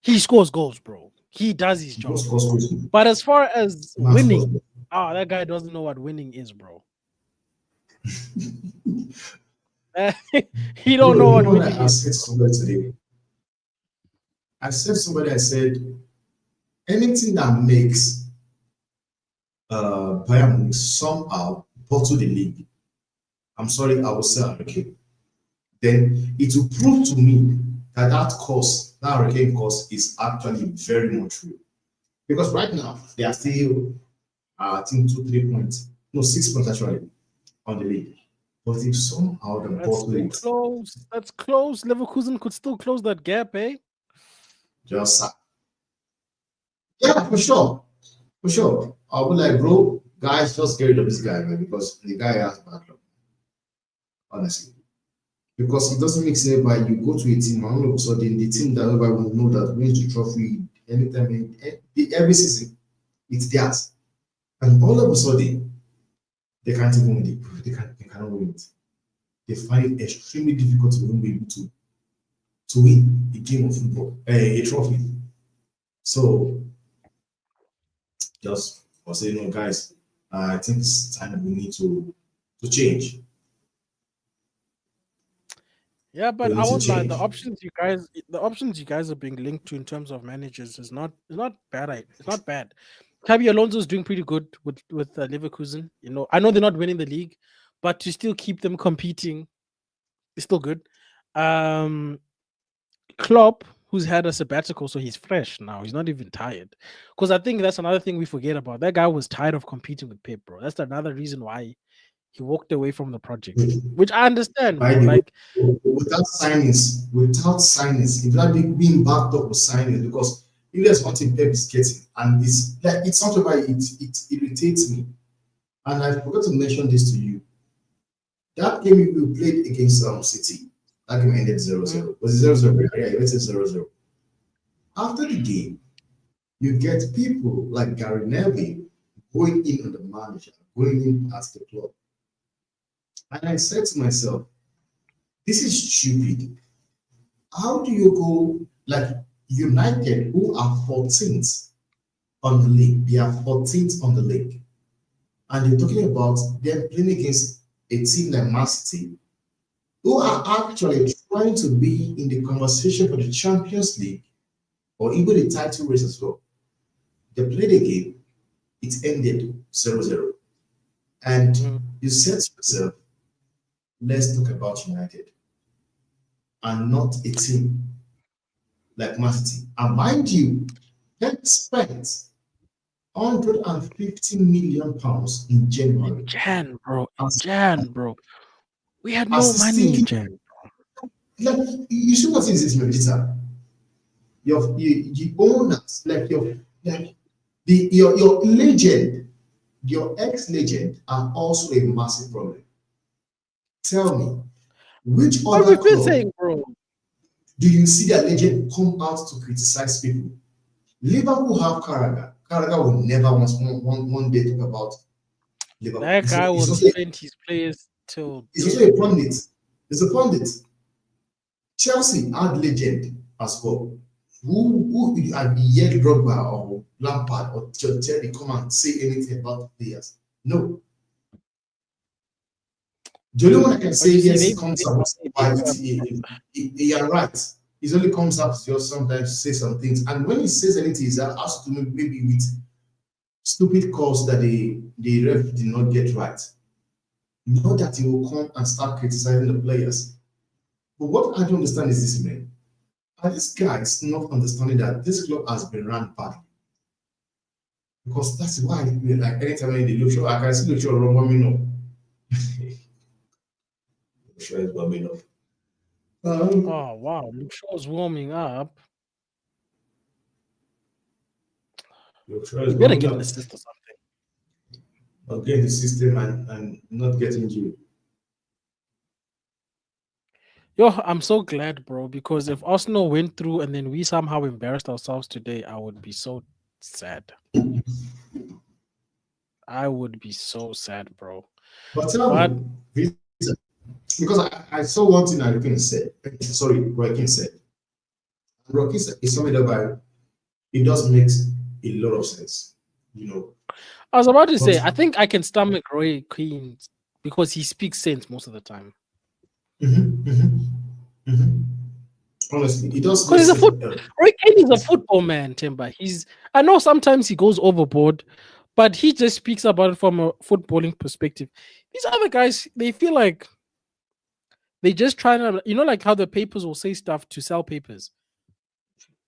he scores goals, bro. He does his job. But as far as winning, that guy doesn't know what winning is, bro. He don't know what winning I is. said somebody today. I said anything that makes Bayern Munich somehow bottle the league. I'm sorry, I will say Hurricane. Then it will prove to me that that Hurricane cost is actually very much real. Because right now they are still, I think 2-3 points, no 6 points actually on the league. But if somehow the bottle it, close. That's close. Leverkusen could still close that gap, eh? just yeah, for sure. For sure. I'll be like, bro, guys, just get rid of this guy, man, because the guy has bad luck. Honestly. Because it doesn't make sense by you go to a team and all of a sudden the team that everybody will know that wins the trophy anytime, every season, it's theirs. And all of a sudden, they can't even win it. They cannot win it. They find it extremely difficult to even be able to win a game of football, a trophy. So just for saying, no, guys, I think it's time we need to change. Yeah, but We I need to won't lie. change. The options you guys are being linked to in terms of managers is not bad. It's not bad. Xabi Alonso is doing pretty good with Leverkusen. You know, I know they're not winning the league, but to still keep them competing is still good. Klopp, who's had a sabbatical, so he's fresh now. He's not even tired. Because I think that's another thing we forget about. That guy was tired of competing with Pep, bro. That's another reason why he walked away from the project, which I understand, By bro. the way, Like, without signings, if that being backed up with signings, because if there's one thing Pep is getting, and it's not about it irritates me. And I forgot to mention this to you. That game we played against City, That game ended 0-0. Was it 0-0? Yeah, let's say 0-0. After the game, you get people like Gary Neville going in on the manager, going in as the club. And I said to myself, this is stupid. How do you go like United, who are 14th on the league? They are 14th on the league. And you're talking about them playing against a team like Man City, who are actually trying to be in the conversation for the Champions League or even the title race as well. They played a game, it ended 0-0. And you said to yourself, let's talk about United and not a team like Man City. And mind you, they spent £150 million in January. Jan, bro. We had no money Assisting in Jan. like you should not say this Medita. Your the owners, like your legend, your ex-legend are also a massive problem. Tell me, which What other we've been club saying, bro. do you see their legend come out to criticize people? Liverpool have Carragher. Carragher will never once one day talk about Liverpool. That guy will defend his players till He's also a pundit. He's a pundit. Chelsea had legend as well. Who had yet Drogba or Lampard or Terry come and say anything about the players? No. The only one I can say yes comes out by you're right. He only comes out to just sometimes say some things. And when he says anything, it has to do maybe with stupid calls that the ref did not get right. Not that he will come and start criticizing the players. But what I don't understand is this, man. And this guy is not understanding that this club has been run badly. Because that's why, like, anytime they look show, I can see the show warming up. The show is warming up. Oh, wow. Luke Shaw's warming up. You better get an assist or something. Or get the system and not get injured. Yo, I'm so glad, bro, because if Arsenal went through and then we somehow embarrassed ourselves today, I would be so sad. I would be so sad, bro. But tell me, because I saw one thing that Roy said. Sorry, Roy said. Roy is something that it does make a lot of sense, you know. I was about to say, I think I can stomach Roy Keane because he speaks sense most of the time. Honestly, it does. Because Roy Keane is a football man, Timber. I know sometimes he goes overboard, but he just speaks about it from a footballing perspective. These other guys, they feel like they just trying to, like how the papers will say stuff to sell papers.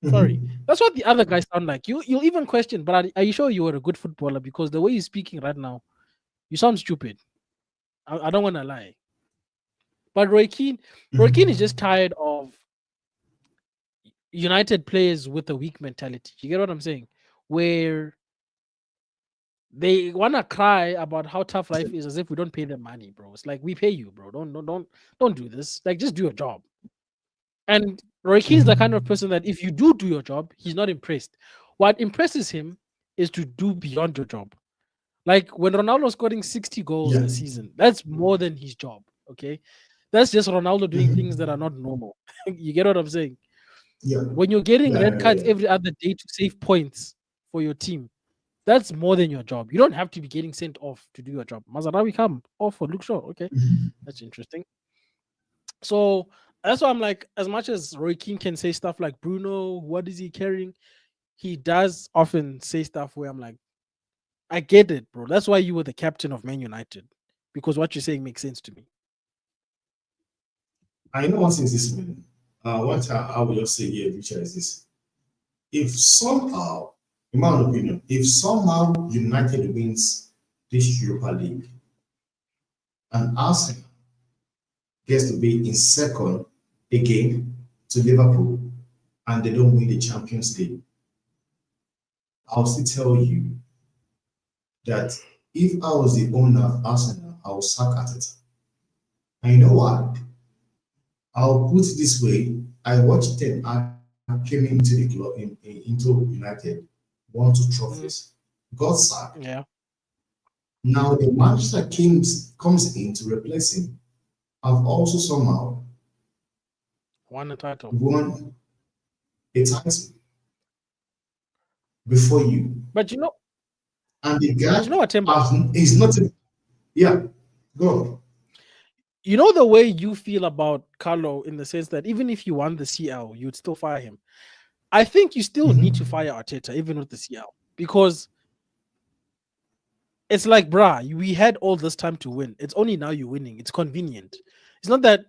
Sorry, that's what the other guys sound like. You'll even question, but are you sure you were a good footballer? Because the way you're speaking right now, you sound stupid. I don't want to lie. But Roy Keane is just tired of United players with a weak mentality. You get what I'm saying? Where they want to cry about how tough life is as if we don't pay them money, bro. It's like we pay you, bro. Don't do this. Like just do your job. And Roy Keane is the kind of person that if you do your job, he's not impressed. What impresses him is to do beyond your job. Like when Ronaldo scoring 60 goals in a season, that's more than his job. Okay, that's just Ronaldo doing things that are not normal. You get what I'm saying? Yeah. When you're getting red cards every other day to save points for your team, that's more than your job. You don't have to be getting sent off to do your job. Mazarawi come off for Luke Shaw. Okay, that's interesting. So that's why I'm like, as much as Roy Keane can say stuff like Bruno, what is he carrying? He does often say stuff where I'm like, I get it, bro. That's why you were the captain of Man United, because what you're saying makes sense to me. I know one thing is this, man. One time I will just say here, Richard, is this. If somehow, in my opinion, if somehow United wins this Europa League and Arsenal gets to be in second again to Liverpool and they don't win the Champions League, I'll still tell you that if I was the owner of Arsenal, I would sack Arteta. And you know what? I'll put it this way. I watched them. I came into the club into United, won 2 trophies, got sacked. Yeah. Now the Manchester Kings comes in to replace him. I've also somehow Won a title. won a title before you. But you know, And the guy what, Temba? is not, yeah, go on. You know the way you feel about Carlo in the sense that even if you won the CL, you'd still fire him. I think you still need to fire Arteta, even with the CL, because it's like, bruh, we had all this time to win. It's only now you're winning. It's convenient. It's not that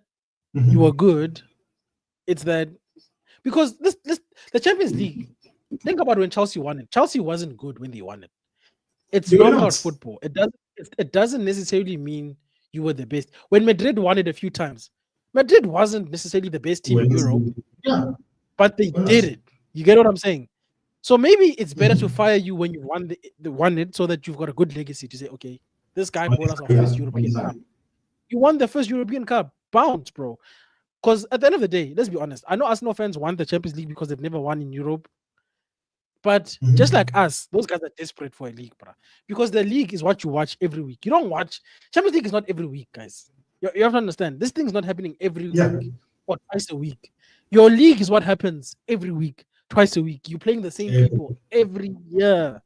you were good. It's that because this the Champions League. Think about when Chelsea won it. Chelsea wasn't good when they won it. It's They were knockout not. football. It doesn't necessarily mean you were the best. When Madrid won it a few times, Madrid wasn't necessarily the best team in Europe, Yeah. but they did it. You get what I'm saying? So maybe it's better to fire you when you won it, so that you've got a good legacy to say, okay, this guy brought us our first European Cup. You won the first European Cup. Bounce, bro. Because at the end of the day, let's be honest. I know Arsenal fans won the Champions League because they've never won in Europe. But just like us, those guys are desperate for a league, bro. Because the league is what you watch every week. You don't watch Champions League is not every week, guys. You have to understand. This thing is not happening every week or twice a week. Your league is what happens every week, twice a week. You're playing the same people every year.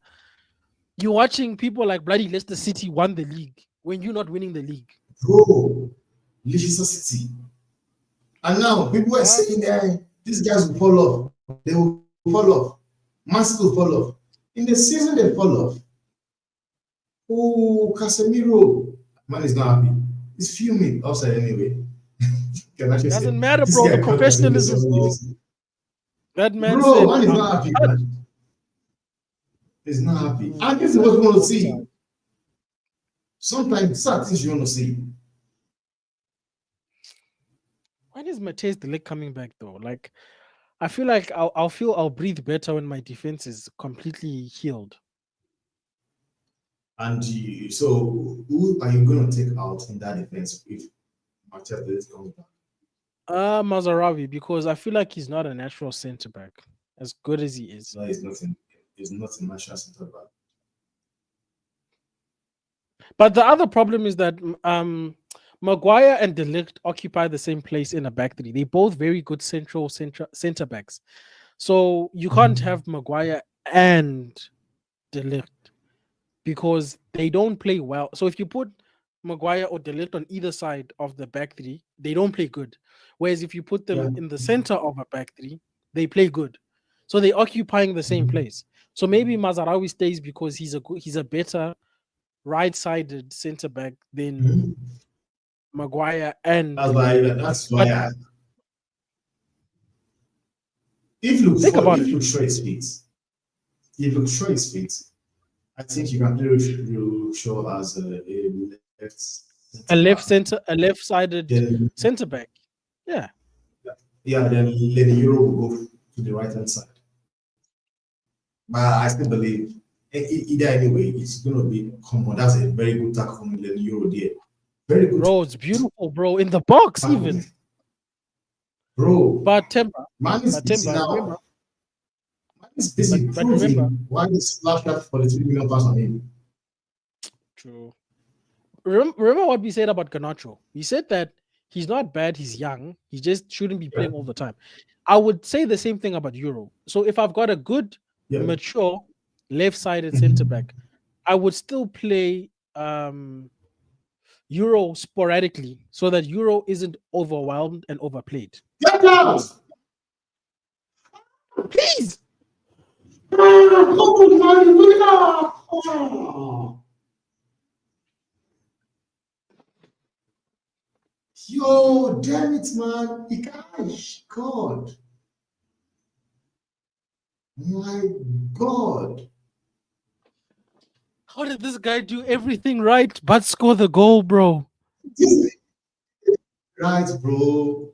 You're watching people like bloody Leicester City won the league when you're not winning the league. Bro, Leicester City. And now people are saying that these guys will fall off. They will fall off. Man City will fall off. In the season, they fall off. Oh, Casemiro. Man is not happy. He's fuming outside anyway. Doesn't matter, bro. The professionalism, bro. That man bro, said, man is not happy, man. He's not happy. And this is what we want to see. Sometimes certain things you want to see. When is Matthijs de Ligt coming back though? Like, I feel like I'll breathe better when my defense is completely healed. And so who are you going to take out in that defense if Matthijs de Ligt comes back? Mazarawi, because I feel like he's not a natural centre back, as good as he is. No, he's not a natural centre back. But the other problem is that Maguire and De Ligt occupy the same place in a back three. They're both very good centre backs. So you can't have Maguire and De Ligt because they don't play well. So if you put Maguire or De Ligt on either side of the back three, they don't play good. Whereas if you put them in the center of a back three, they play good. So they're occupying the same place. So maybe Mazarawi stays because he's a better right-sided centre back than Maguire and that's why if you show his feet, I think you can play with show as a left-sided centre back. Yeah. Yeah, then Lady Euro will go to the right hand side. But I still believe either anyway, it's gonna be come on. That's a very good tackle from Lady Euro there. Very good. Bro, it's beautiful, bro. In the box, even. Bro. But Temba. Man is busy now. Man is busy proving why they splashed that for the 3 million pounds on him. True. Remember what we said about Garnacho? We said that he's not bad, he's young. He just shouldn't be playing all the time. I would say the same thing about Euro. So if I've got a good, mature, left-sided centre back, I would still play Euro sporadically so that Euro isn't overwhelmed and overplayed. Get out! Please! Yo, damn it, man. Gosh, God. My God. How did this guy do everything right but score the goal, bro? Right, bro.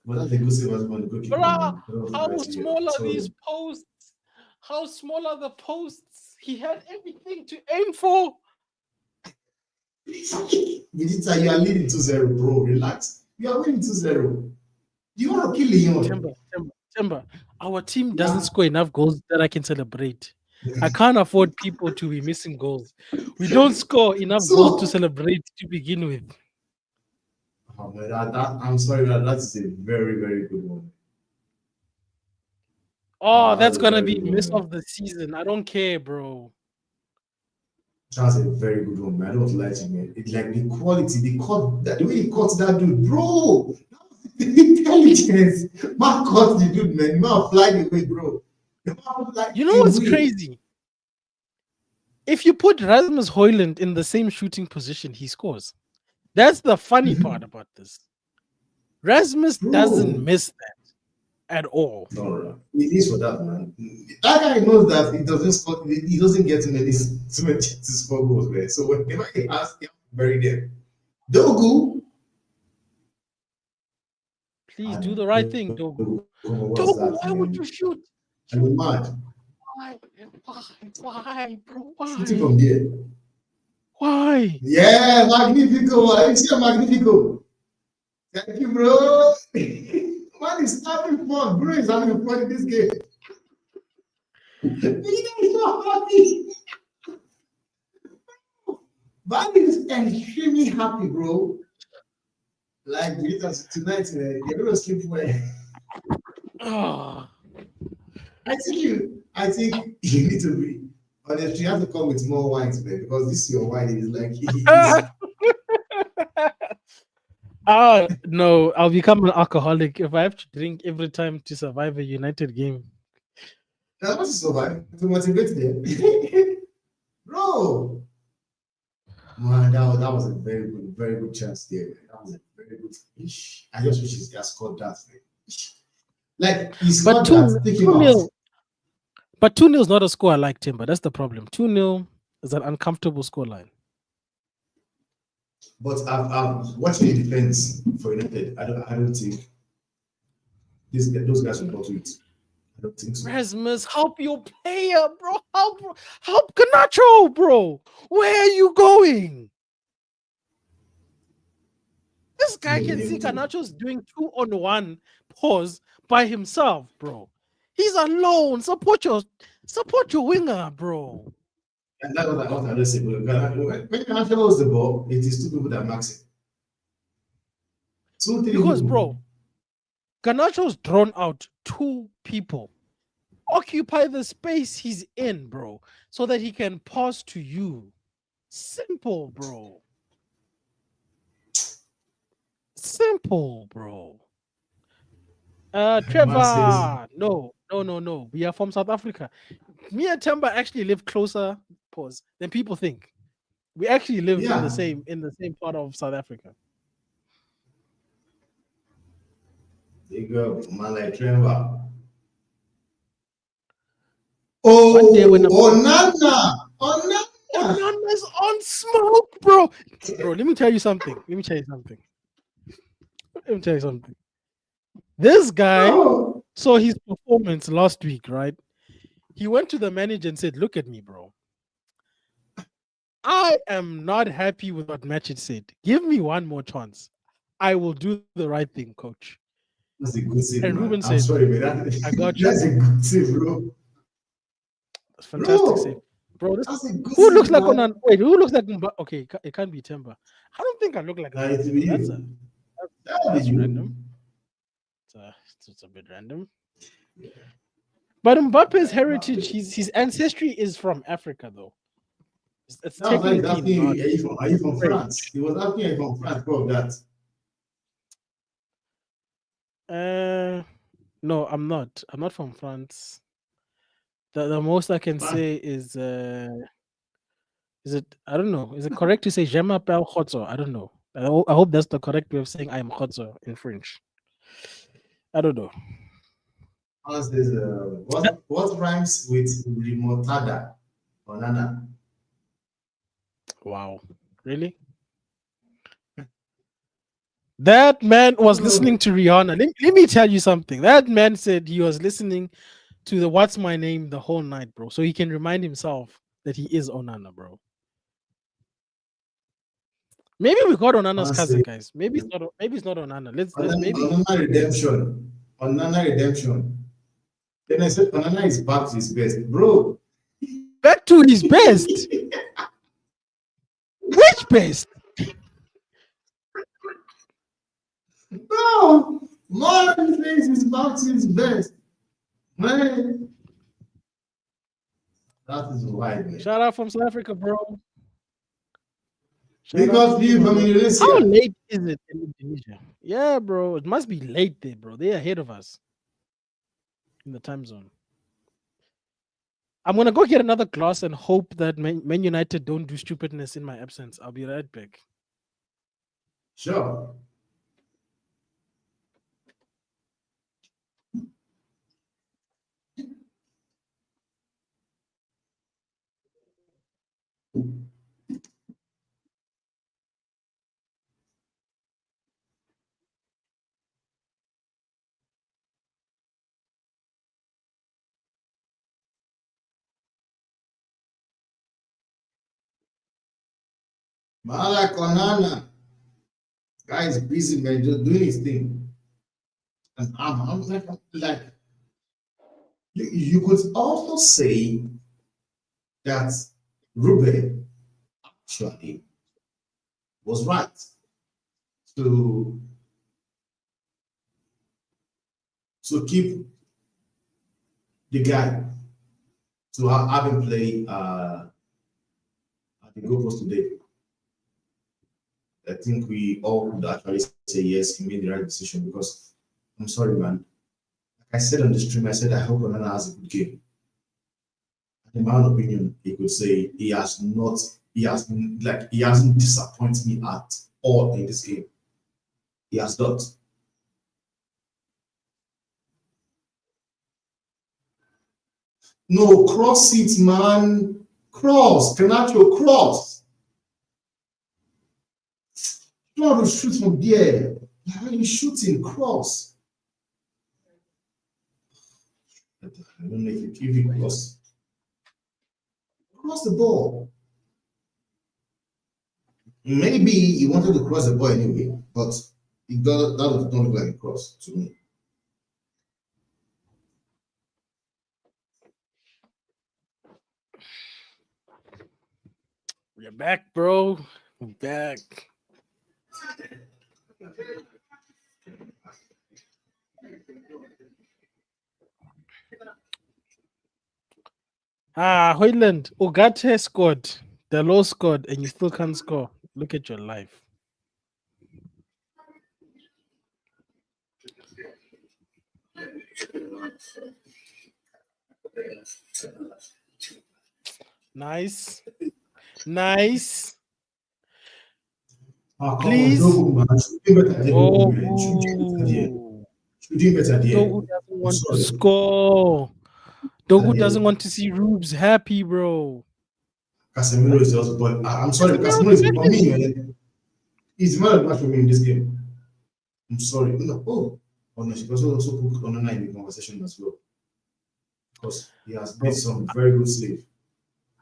Well, that's a good save as well. How small are these posts? How small are the posts? He had everything to aim for. Vegeta, you are leading 2-0, bro. Relax. You are winning 2-0. You want to kill Lyon? Timber. Our team doesn't Yeah. score enough goals that I can celebrate. I can't afford people to be missing goals. We don't score enough goals to So, celebrate to begin with. oh man, I'm sorry, that is a very, very good one. Oh, That's that's a gonna very be good one, miss man. of the season. I don't care, bro. That's a very good one, man. I don't want to lie to you, man. It's like the quality, the way he caught that dude, bro. The intelligence. Man caught the dude, man. Man flying away, bro. The man flying You know what's away. crazy? If you put Rasmus Højlund in the same shooting position, he scores. That's the funny part about this. Rasmus doesn't Bro. miss that at all. No. It is for that, man. That guy knows that he doesn't score, he doesn't get too many chances to score goals, man. So whenever he has to bury them. Dogu. Please do And the right thing, Dogu. what's Dogu, that, why would you man? shoot? And the mad. Why? Why, bro? Shooting Why? from there. Why? Yeah, Magnifico. I see a Magnifico. Thank you, bro. Man is having fun. Bro is having fun in this game. He is so happy. Man is extremely happy, bro. Like tonight, man, you're gonna sleep well. Oh, I think you need to be honest. You have to come with more wines, man, because this your wine is like it's no, I'll become an alcoholic if I have to drink every time to survive a United game. that was survive to motivate them. Bro. Man, that was a very good chance there, man. That was a very good finish. I just wish he had scored that, man. Like he But scored 2 that, take him 2 out. nil. But 2-0 is not a score I like, Timber. That's the problem. 2-0 is an uncomfortable scoreline. But I've watching the defense for United. I don't think those guys will bottle it. I don't think so. Rasmus, help your player, bro. Help Ganacho, bro. Where are you going? This guy can see Ganacho's doing 2-on-1 pause by himself, bro. He's alone. Support your winger, bro. And that's what I just say. When Ghana holds the ball, it is two people that max it. 2, 3 Because, people. bro, Ganacho's drawn out 2 people. Occupy the space he's in, bro, so that he can pass to you. Simple, bro. Simple, bro. Trevor, no. We are from South Africa. Me and Temba actually live closer, pause, than people think. We actually live in the same part of South Africa. There you go, man like Trevor. Oh, One day when Onana's on smoke, bro. Bro, let me tell you something. This guy saw his performance last week, right? He went to the manager and said, "Look at me, bro. I am not happy with what Matchett said. Give me one more chance. I will do the right thing, coach." That's a good save, And man. Ruben I'm said, sorry, man. "I got you." That's a good save, bro. That's fantastic save. Bro, That's a good who save, looks like man. Onan? Wait, who looks like Okay, it can't be Timber. I don't think I look like It will be you. That's random. It's a bit random. But Mbappe's heritage, his ancestry is from Africa, though. It's technically not. Are you from France? He was asking, are you from France? Bro, that. No, I'm not. I'm not from France. The most I can say is it? I don't know. Is it correct to say "Je m'appelle Khotso"? I don't know. I hope that's the correct way of saying "I am Khotso" in French. I don't know. What rhymes with remontada? Banana. Wow, really? That man was listening to Rihanna. Let me tell you something. That man said he was listening to the "What's My Name" the whole night, bro, so he can remind himself that he is Onana, bro. Maybe we got Onana's cousin, Honestly, guys. Maybe it's not. Maybe it's not Onana. Let's maybe. Onana redemption. Onana redemption. Then I said Onana is back to his best. Bro. Back to his best. Which best? Bro, modern face is back to his best. Man. That is why, man. Shout out from South Africa, bro. Because we from Indonesia. How late is it in Indonesia? Yeah, bro. It must be late there, bro. They're ahead of us in the time zone. I'm gonna go get another glass and hope that Man United don't do stupidness in my absence. I'll be right back. Sure. Malak Onana. Guy is busy, man, just doing his thing. And I'm like you could also say that Ruben actually was right to keep the guy to have him play at the goal post today. I think we all could actually say yes, he made the right decision because I'm sorry, man. Like I said on the stream, I said I hope Onana has a good game. In my own opinion, he could say he hasn't disappointed me at all in this game. He has not. No, cross it, man. Cross. Canacho, cross. You know how to shoot from there. How are you shooting? Cross. I don't know if you cross. Cross the ball. Maybe he wanted to cross the ball anyway, but that does not look like a cross to me. We're back, bro. We're back. Hoyland, Ogate scored, Delo scored, and you still can't score. Look at your life. Nice. Nice. Please. Dogu doesn't want to score. Dogu doesn't want to see Rubes happy, bro. Casemiro is just, but I'm sorry, Casemiro is for me, man. He's the man of the match for me in this game. I'm sorry. No, no, she also put Onana in the conversation as well. Because he has made some very good save.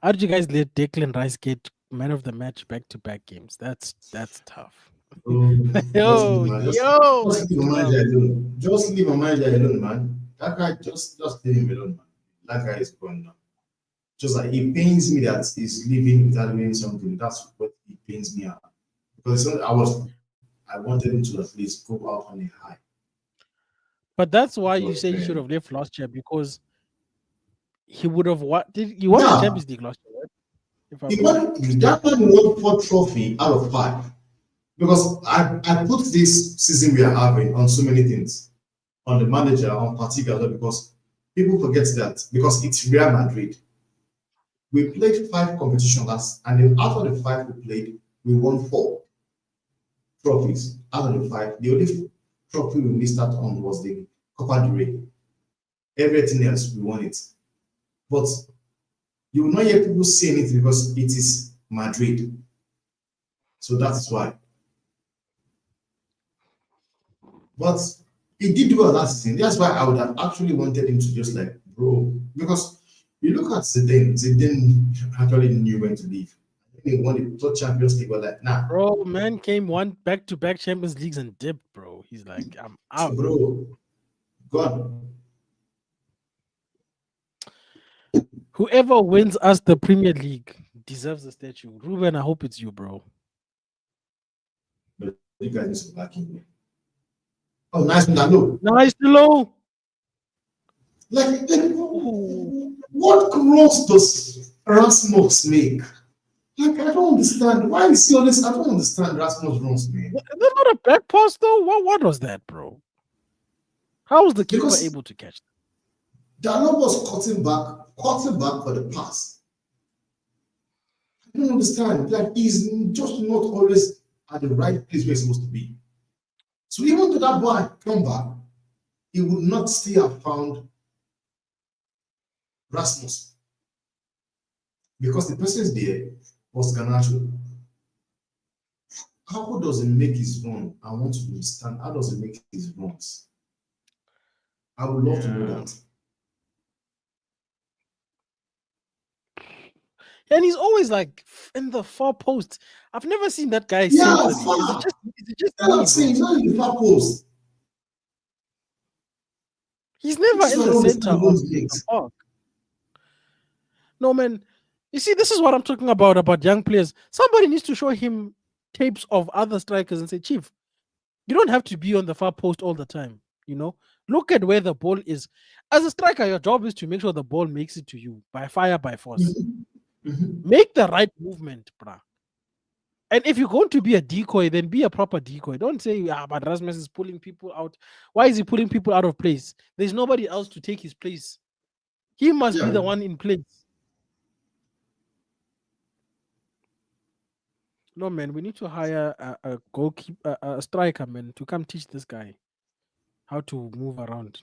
How did you guys let Declan Rice get man of the match back-to-back games? That's tough. Just leave my manager alone. Just leave my manager alone, man. That guy, just leave him alone, man. That guy is gone now. Just like it pains me that he's leaving without doing something. That's what it pains me out. Because I wanted him to at least go out on a high. But that's why you say he should have left last year, because he would have he won the Champions League last year, right? That man won 4 trophy out of 5. Because I put this season we are having on so many things, on the manager, on particular, because people forget that because it's Real Madrid. We played 5 competitions last, and then out of the 5 we played, we won 4 trophies. Out of the 5, the only trophy we missed out on was the Copa del Rey. Everything else we won it. But you will not hear people say anything because it is Madrid. So that is why. But he did well last season. That's why I would have actually wanted him to just because you look at Zidane actually knew when to leave. He won the third Champions League. But like, nah, Bro, man came one back-to-back Champions Leagues and dipped, bro. He's like, I'm out. bro, gone. Whoever wins us the Premier League deserves a statue. Ruben, I hope it's you, bro. But you guys need to back in me. Oh, nice one, Dano. Nice, low. Like, what cross does Rasmus make? Like, I don't understand. Why is he always? I don't understand Rasmus runs, man. That's not a back pass, though. What was that, bro? How was the keeper able to catch that? Dano was cutting back for the pass. I don't understand. Like, he's just not always at the right place where he's supposed to be. So even though that boy had come back, he would not still have found Rasmus. Because the person there was Garnacho. How does he make his run? I want to understand. How does he make his runs? I would love to know that. And he's always like in the far post. I've never seen that guy. Yeah, is it just I'm saying he's not in the far post. He's never in the center of the park. No, man. You see, this is what I'm talking about young players. Somebody needs to show him tapes of other strikers and say, Chief, you don't have to be on the far post all the time. You know, look at where the ball is. As a striker, your job is to make sure the ball makes it to you by fire, by force. Make the right movement, bruh. And if you're going to be a decoy, then be a proper decoy. Don't say, but Rasmus is pulling people out. Why is he pulling people out of place? There's nobody else to take his place. He must be the one in place. No, man, we need to hire a goalkeeper, a striker, man, to come teach this guy how to move around.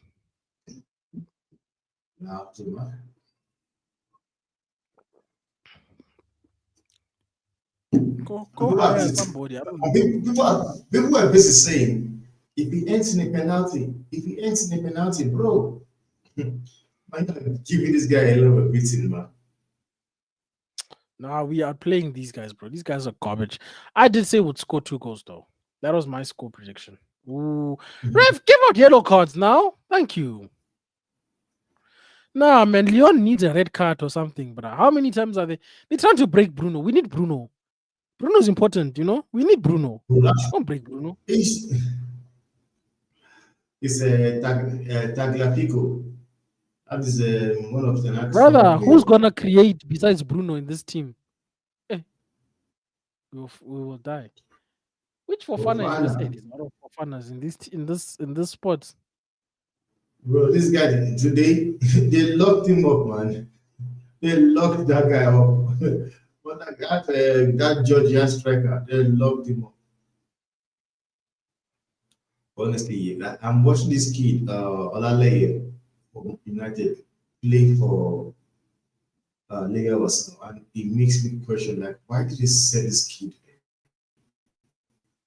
Go hire somebody. People are basically saying, if he ends in a penalty, bro, I'm giving this guy a little beating, man. Nah, we are playing these guys, bro. These guys are garbage. I did say would score 2 goals, though. That was my score prediction. Ooh. Ref, give out yellow cards now. Thank you. Nah, man, Lyon needs a red card or something, but how many times are they? They're trying to break Bruno. We need Bruno. Bruno's important, you know? We need Bruno. Don't break Bruno. It's a Tagliafico. That is one of the brother. Who's gonna create besides Bruno in this team? We will die. Which Fofana is this? There's a lot of Fofanas in this spot. Bro, this guy today they locked him up, man. They locked that guy up. But that Georgian striker, they locked him up. Honestly, I'm watching this kid, Olaleye from United, play for Lagos, and it makes me question, like, why did they sell this kid?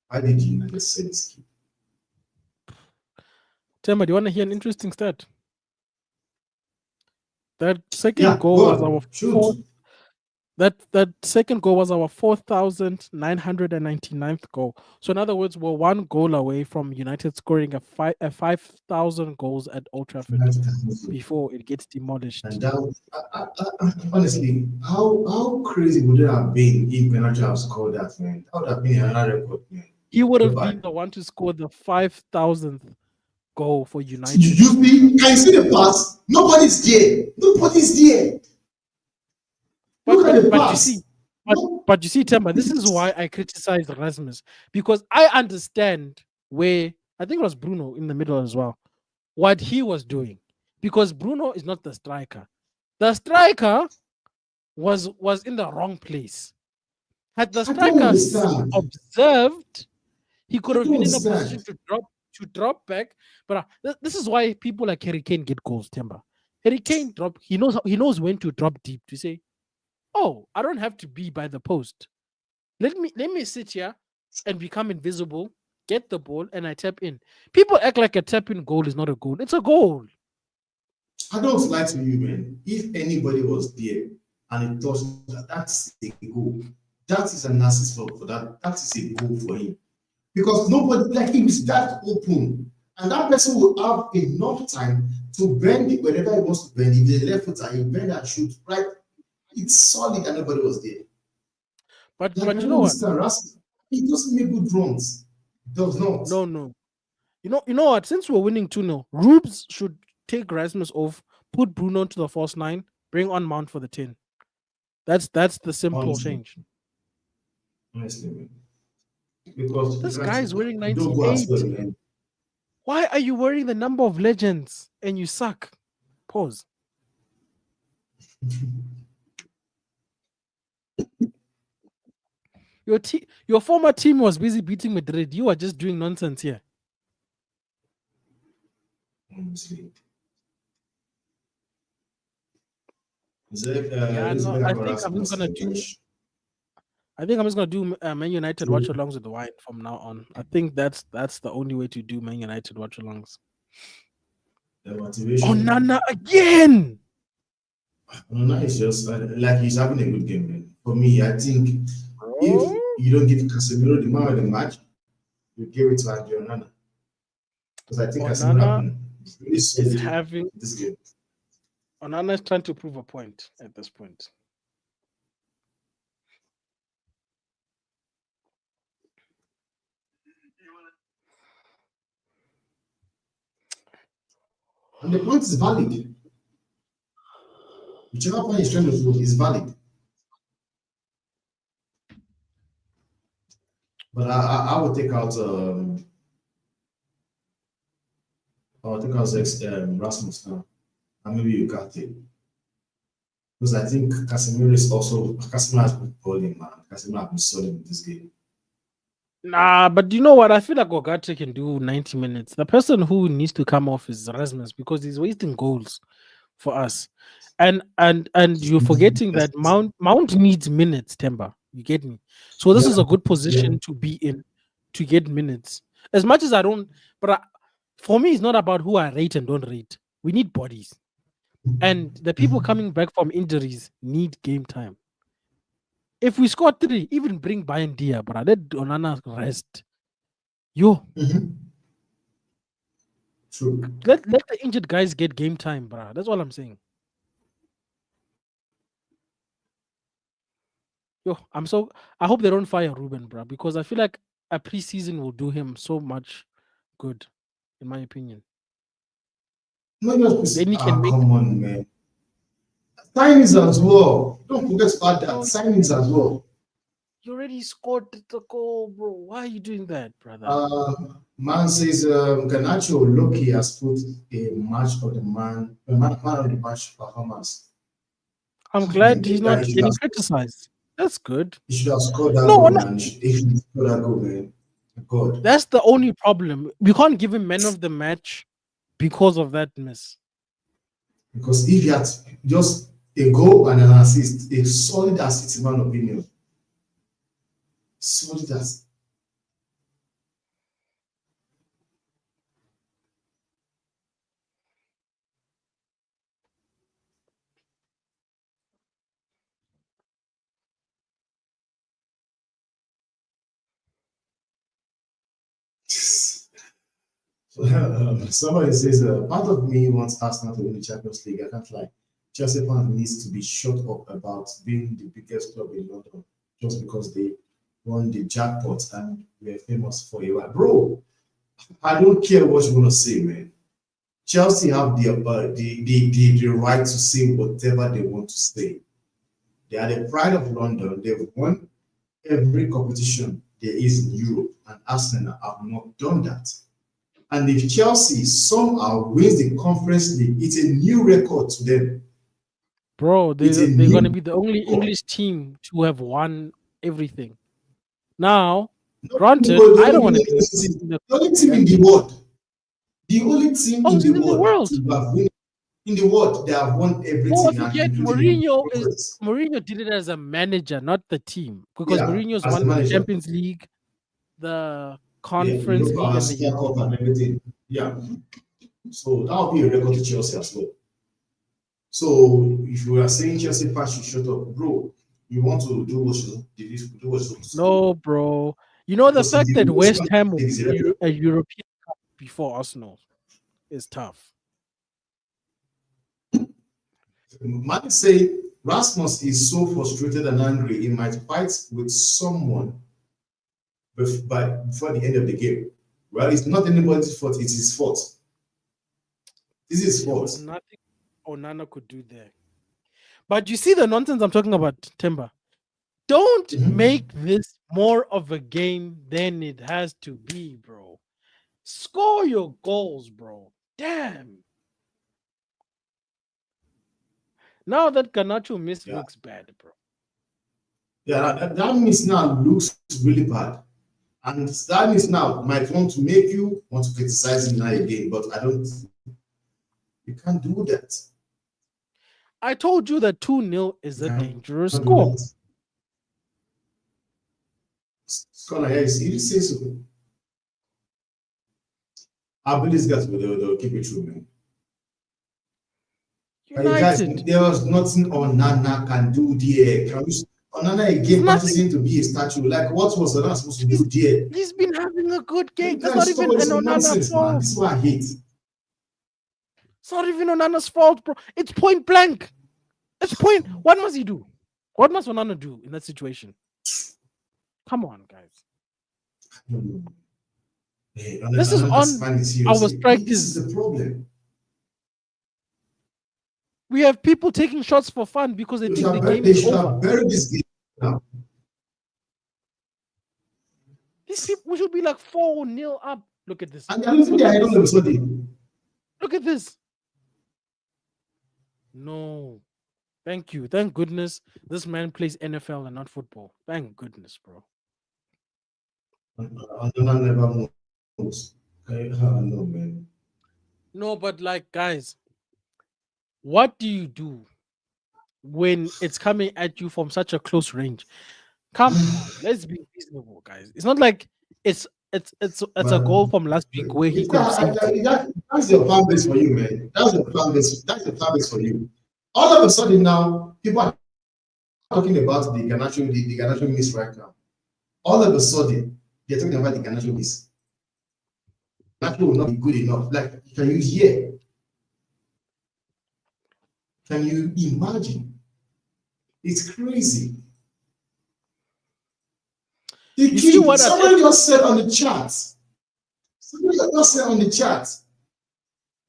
Why did United sell this kid? Tema, do you want to hear an interesting stat? That second goal was our fourth. That second goal was our 4,999th goal. So in other words, we're 1 goal away from United scoring a 5,000 goals at Old Trafford before it gets demolished. And that, honestly, how crazy would it have been if Benatia have scored that, man? That would have been another record, man. He would have been the one to score the 5,000th goal for United. You see, can you see the pass? Nobody's there. But you see, Temba, this is why I criticize Rasmus, because I understand where, I think it was Bruno in the middle as well, what he was doing, because Bruno is not the striker. The striker was in the wrong place. Had the striker observed, he could have been in a position to drop back. But this is why people like Harry Kane get goals, Temba. Harry Kane he knows when to drop deep to say, oh, I don't have to be by the post. Let me sit here and become invisible, get the ball, and I tap in. People act like a tap-in goal is not a goal. It's a goal. I don't lie to you, man. If anybody was there and it thought that's a goal, that is an assist for that. That is a goal for him. Because nobody, like him, is that open. And that person will have enough time to bend it wherever he wants to bend. If the left foot, he bend and shoot. Right? It's solid and nobody was there. But Like, you know what? He doesn't make good runs. Does not. No. You know what? Since we're winning 2-0, Rubes should take Rasmus off, put Bruno to the false 9, bring on Mount for the 10. That's the simple change. Honestly, man. Because this guy is wearing you don't go 98. well, man. Why are you wearing the number of legends and you suck? Pause. Your former team was busy beating Madrid. You are just doing nonsense here. Honestly. I think I'm just gonna do Man United watch alongs with the wine from now on. I think that's the only way to do Man United watch alongs. The motivation. Onana again. Onana is just like he's having a good game, man. For me, I think if you don't give Casemiro the man of the match, you give it to Andre Onana. Because I think Casemiro is having this game. Onana is trying to prove a point at this point. And the point is valid. Whichever point he's trying to prove is valid. But I would take out Rasmus now. And maybe you got it. Because I think Casemiro has been balling, man. Casemiro has been solid in this game. Nah, but you know what? I feel like Ogate can do 90 minutes. The person who needs to come off is Rasmus because he's wasting goals for us. And you're forgetting that Mount needs minutes, Temba. You get me? So this is a good position to be in to get minutes. As much as I don't, but for me, it's not about who I rate and don't rate. We need bodies. And the people coming back from injuries need game time. If we score 3, even bring Bayern Dia, but let Onana rest. Yo. True. Let the injured guys get game time, bro. That's all I'm saying. Yo, I hope they don't fire Ruben, bro, because I feel like a preseason will do him so much good, in my opinion. No, then he can come on, man. Signings as well. Don't forget to add that. Signings as well. You already scored the goal, bro. Why are you doing that, brother? Man says Garnacho Loki has put a match of the man of the match performance. I'm glad he's not getting criticized. That's good. He should have scored that goal, man. He should have scored that goal, man. God. That's the only problem. We can't give him man of the match because of that miss. Because if he had just a goal and an assist, a solid assist, in my opinion. Solid assist. Somebody says, part of me wants Arsenal to win the Champions League. I can't lie. Chelsea fans needs to be shut up about being the biggest club in London just because they won the jackpot and were famous for a while. Bro, I don't care what you want to say, man. Chelsea have the right to say whatever they want to say. They are the pride of London. They've won every competition there is in Europe, and Arsenal have not done that. And if Chelsea somehow wins the Conference League, it's a new record to them. Bro, they're going to be the only English team to have won everything. Now, granted, I don't want to be the only team in the world. The only team in the world to have won in the world, they have won everything. Don't forget, Mourinho did it as a manager, not the team, because Mourinho's won the Champions League, the Conference League, and the Cup and everything. Yeah, so that will be a record to Chelsea as well. So if you are saying Chelsea fans should shut up, bro, You want to do what you did you do what you're supposed to do. No, bro. You know the Because fact the that English West Ham League is won a European Cup before Arsenal is tough. might say Rasmus is so frustrated and angry, he might fight with someone before the end of the game. Well, it's not anybody's fault, it's his fault. This is his There was fault. nothing Onana could do there. But you see the nonsense I'm talking about, Timber. Don't make this more of a game than it has to be, bro. Score your goals, bro. Damn. Now that Garnacho miss looks bad, bro. Yeah, that means now looks really bad. And that means now might want to make you want to criticize him now again, but I don't. You can't do that. I told you that 2-0 is a dangerous score. Scholar, yes, you say so. I believe these guys will keep it true, man. Guys, there was nothing Onana can do there. Onana again passes him to be a statue. Like, what was Onana supposed to do there? He's been having a good game. That's not even an Onana fault. This is what I hate. It's not even Onana's fault, bro. It's point blank. It's point. What must he do? What must Onana do in that situation? Come on, guys. Hey, this is on our strikers. This is the problem. We have people taking shots for fun because they think the game is over. This game now. These people, we should be like 4-0 up. Look at this. And I don't think they're on them. Look at this. No. Thank you. Thank goodness this man plays NFL and not football. Thank goodness, bro. Never moves. No, man. No, but like, guys, what do you do when it's coming at you from such a close range? Come on, let's be reasonable, guys. It's not like it's a goal from last week where he could have saved it. That's your fan base for you, man. That's your fan base. That's the fan base for you. All of a sudden now, people are talking about the Garnacho miss right now. All of a sudden, they're talking about the Garnacho miss. Garnacho will not be good enough. Like, can you hear? Can you imagine? It's crazy. The kid, somebody just said on the chat. Somebody just said on the chat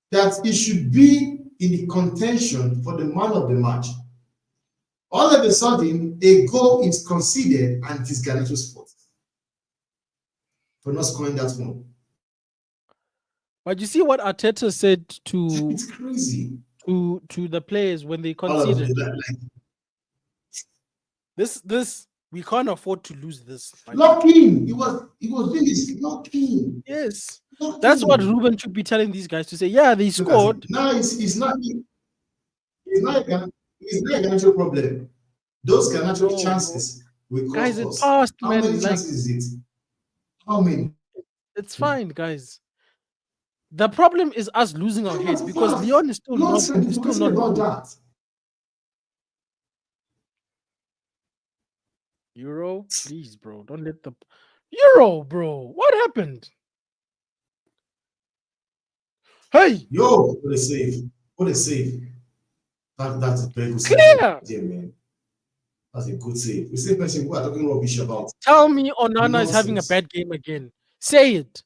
that it should be in the contention for the man of the match. All of a sudden, a goal is conceded and it is Garnacho's fault for not scoring that one. But you see what Arteta said to it's crazy to the players when they conceded. This we can't afford to lose this. Lock in. He was doing this. Lock in. Yes. That's what Ruben should be telling these guys to say. Yeah, they scored. No, it's not a Garnacho problem. Those Garnacho chances will cost guys, us. It passed, How man. many chances is it? How many? It's fine, guys. The problem is us losing our heads because Lyon is still not about that. Euro, please, bro. Don't let the Euro, bro. What happened? Hey, yo, what a save! What a save! That's a very good save. Yeah, man. That's a good save. The same person we are talking rubbish about. Tell me Onana is having a bad game again. Say it.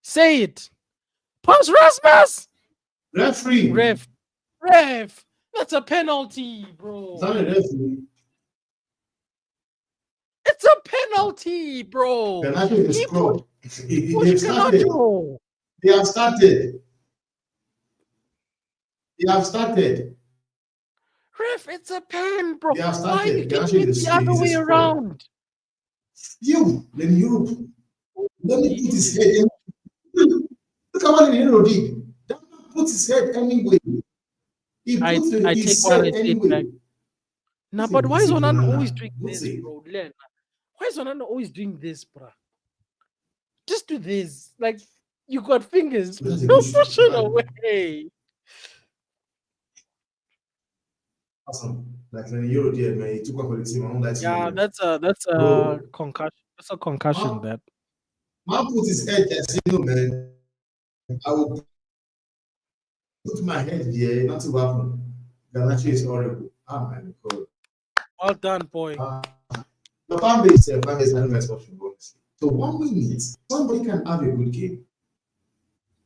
Say it. Pass Rasmus! Referee. Ref. That's a penalty, bro. It's not a referee. It's a penalty, bro. Garnacho is pro. They have started. They have started. Ref, it's a pen, bro. They have started. Why are you getting it the other way around? You, in Europe, let me put his head in. Look at what Nero did. That man put his head anyway. I take what I said back. Nah, but why is Onana always doing this, bro? Why is Onana always doing this, bro? Just do this. Like, you got fingers. Don't push it away. Awesome. Like in Euro there, man, he took one for the team. I don't like to Yeah, man. that's a Bro, concussion. That's a concussion. man, That man put his head there, say, no, man, I will put my head there, nothing will happen. Ganache is horrible. Ah, my God. well done, boy. The fan base, I don't expect football. So 1 minute, somebody can have a good game.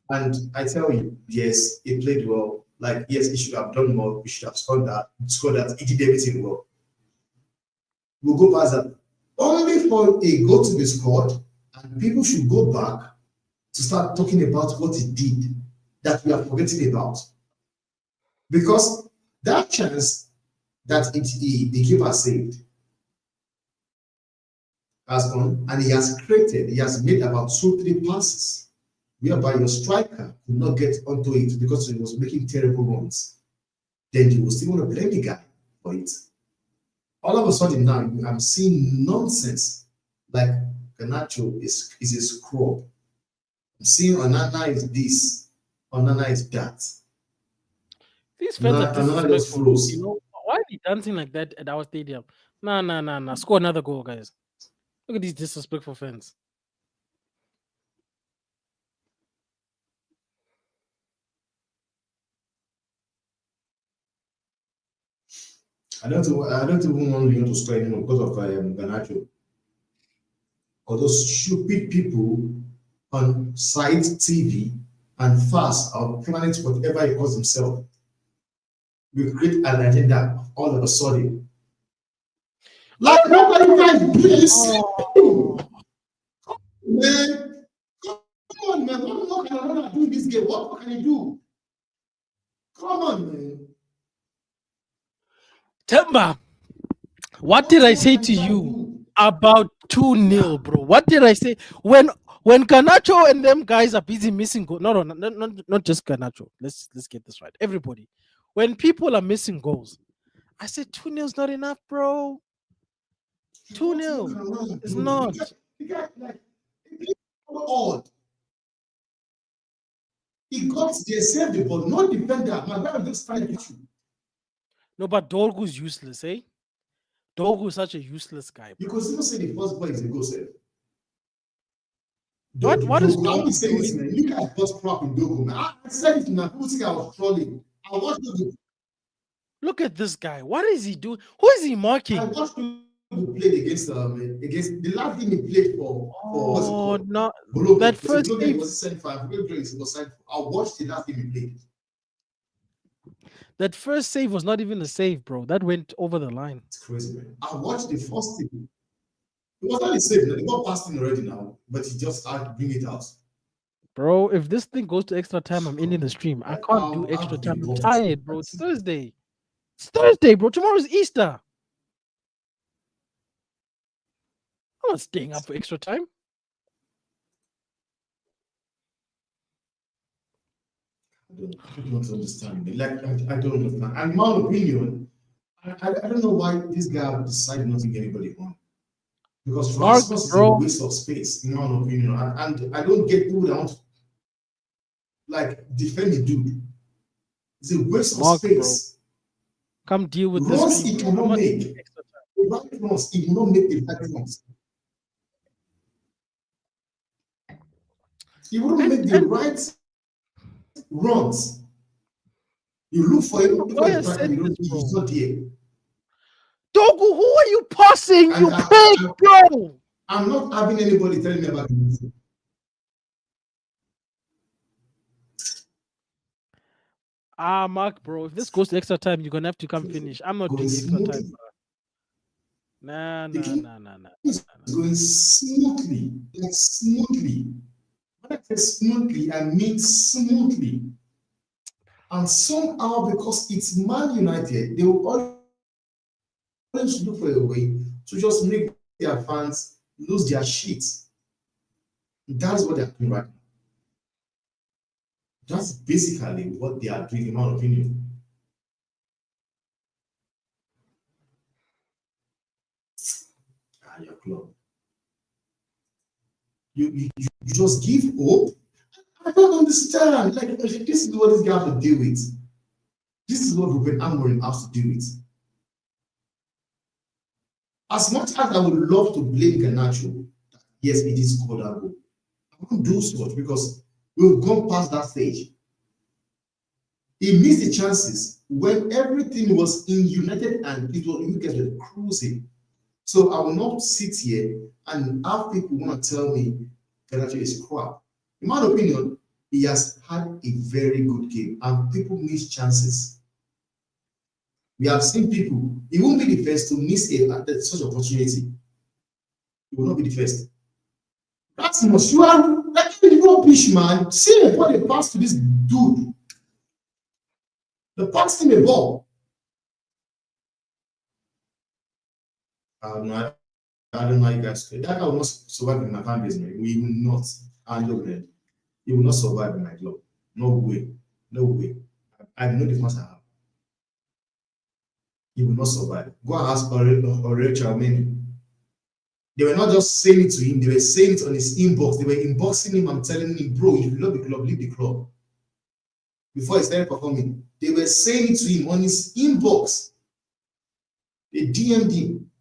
And I tell you, yes, he played well. Like, yes, he should have done more. He should have scored that. He did everything well. We'll go past that. Only for a goal to be scored, and people should go back to start talking about what he did that we are forgetting about. Because that chance that the keeper saved has gone, and he has made about 2-3 passes whereby your striker could not get onto it because he was making terrible runs. Then you will still want to blame the guy for it. All of a sudden now, I'm seeing nonsense like Garnacho is a scrub. I'm seeing Onana is this, Onana is that. These fans are Onana just disrespectful. flows. You know why are they dancing like that at our stadium? Nah. Score another goal, guys. Look at these disrespectful fans. I don't even want Lyon to score anymore because of Garnacho. Or those stupid people on site TV and fast or planet whatever he calls himself. We create an agenda all of a sudden. Like what are you guys doing? Man, come on, man. What more can I do in this game? What more can I do? Come on, man. Temba, what did I say to you about 2-0, bro? What did I say when Garnacho and them guys are busy missing goals? No, not just Garnacho. Let's get this right. Everybody, when people are missing goals, I said 2-0 is not enough, bro. 2-0 is not. The guy, like, odd. He got there, saved the ball, not defender. My guy was just trying to hit you. No, but Dorgu's useless, eh? Dorgu is such a useless guy. You could still say the first ball is a goal save. What is Dogu? Dorgu saying this, man. You guys got crap in Dogu, man. I said it, man. People think I was trolling. I watched Dogu. Look at this guy. What is he doing? Who is he marking? I watched Dogu play against the last game he played for what's it called? No, Bologna. that first save. Was sent for. I watched the last game he played. That first save was not even a save, bro. That went over the line. It's crazy, man. I watched the first thing. It was not a save. They got past him already now, but he just had to bring it out. Bro, if this thing goes to extra time, I'm ending the stream. I can't do extra time. I'm tired, bro. It's Thursday. It's Thursday, bro. Tomorrow's Easter. I'm not staying up for extra time. I don't understand. Like, I don't understand. And my opinion, I don't know why this guy decided not to get anybody on. Because Rasmus is a waste of space, in my opinion. And I don't get people that want to defend the dude. It's a waste of space. Bro. Come deal with runs this. He cannot make. The right runs, he will not make the right runs. He wouldn't make the right runs. You look for him, he's not there. Dogu, who are you passing? You pig, bro. I'm not having anybody telling me about this. Mark, bro, if this goes to extra time, you're gonna have to come finish. I'm not doing extra time, bro. Nah. It's going smoothly, like smoothly. When I say smoothly, I mean smoothly. And somehow, because it's Man United, they will always look for a way to just make their fans lose their shit. That's what they're doing right now. That's basically what they are doing, in my opinion. Your club. You just give hope. I don't understand. Like, this is what this guy has to deal with. This is what Ruben Amorim has to deal with. As much as I would love to blame Garnacho, yes, it is scored that goal. I won't do so much because we've gone past that stage. He missed the chances when everything was in United and it was you guys were cruising. So I will not sit here and have people want to tell me Garnacho is crap. In my opinion, he has had a very good game and people miss chances. We have seen people, he won't be the first to miss such opportunity. He will not be the first. That's most you are like rubbish, man. See what they pass to this dude. They passed him a ball. I don't know how you guys that guy will not survive in my fan base, man. We will not handle it. He will not survive in my club. No way. No way. I know the fans I have. He will not survive. Go and ask Aurel Chouameni. They were not just saying it to him, they were saying it on his inbox. They were inboxing him and telling him, bro, if you love the club, leave the club. Before he started performing, they were saying it to him on his inbox. They DM'd him.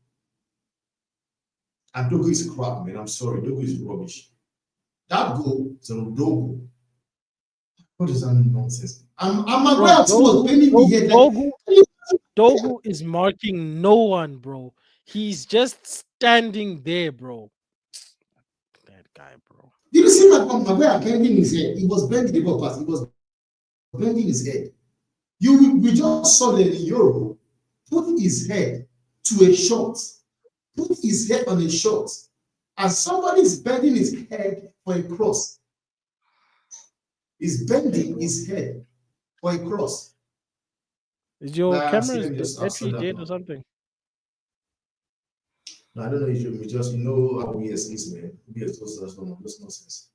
And Dogo is crap, man. I'm sorry. Dogo is rubbish. That goal is on Dogo. What is that nonsense? I'm aware of bending the head. Dogo is marking no one, bro. He's just standing there, bro. That guy, bro. Did you see that Maguire bending his head? He was bending the ball pass. He was bending his head. We just saw that in Europe put his head to a shot. Put his head on a shot. And somebody is bending his head for a cross. He's bending his head for a cross. Is your camera battery dead or something? No, I don't know if you just know how BS is, man. BS does that one. That's nonsense.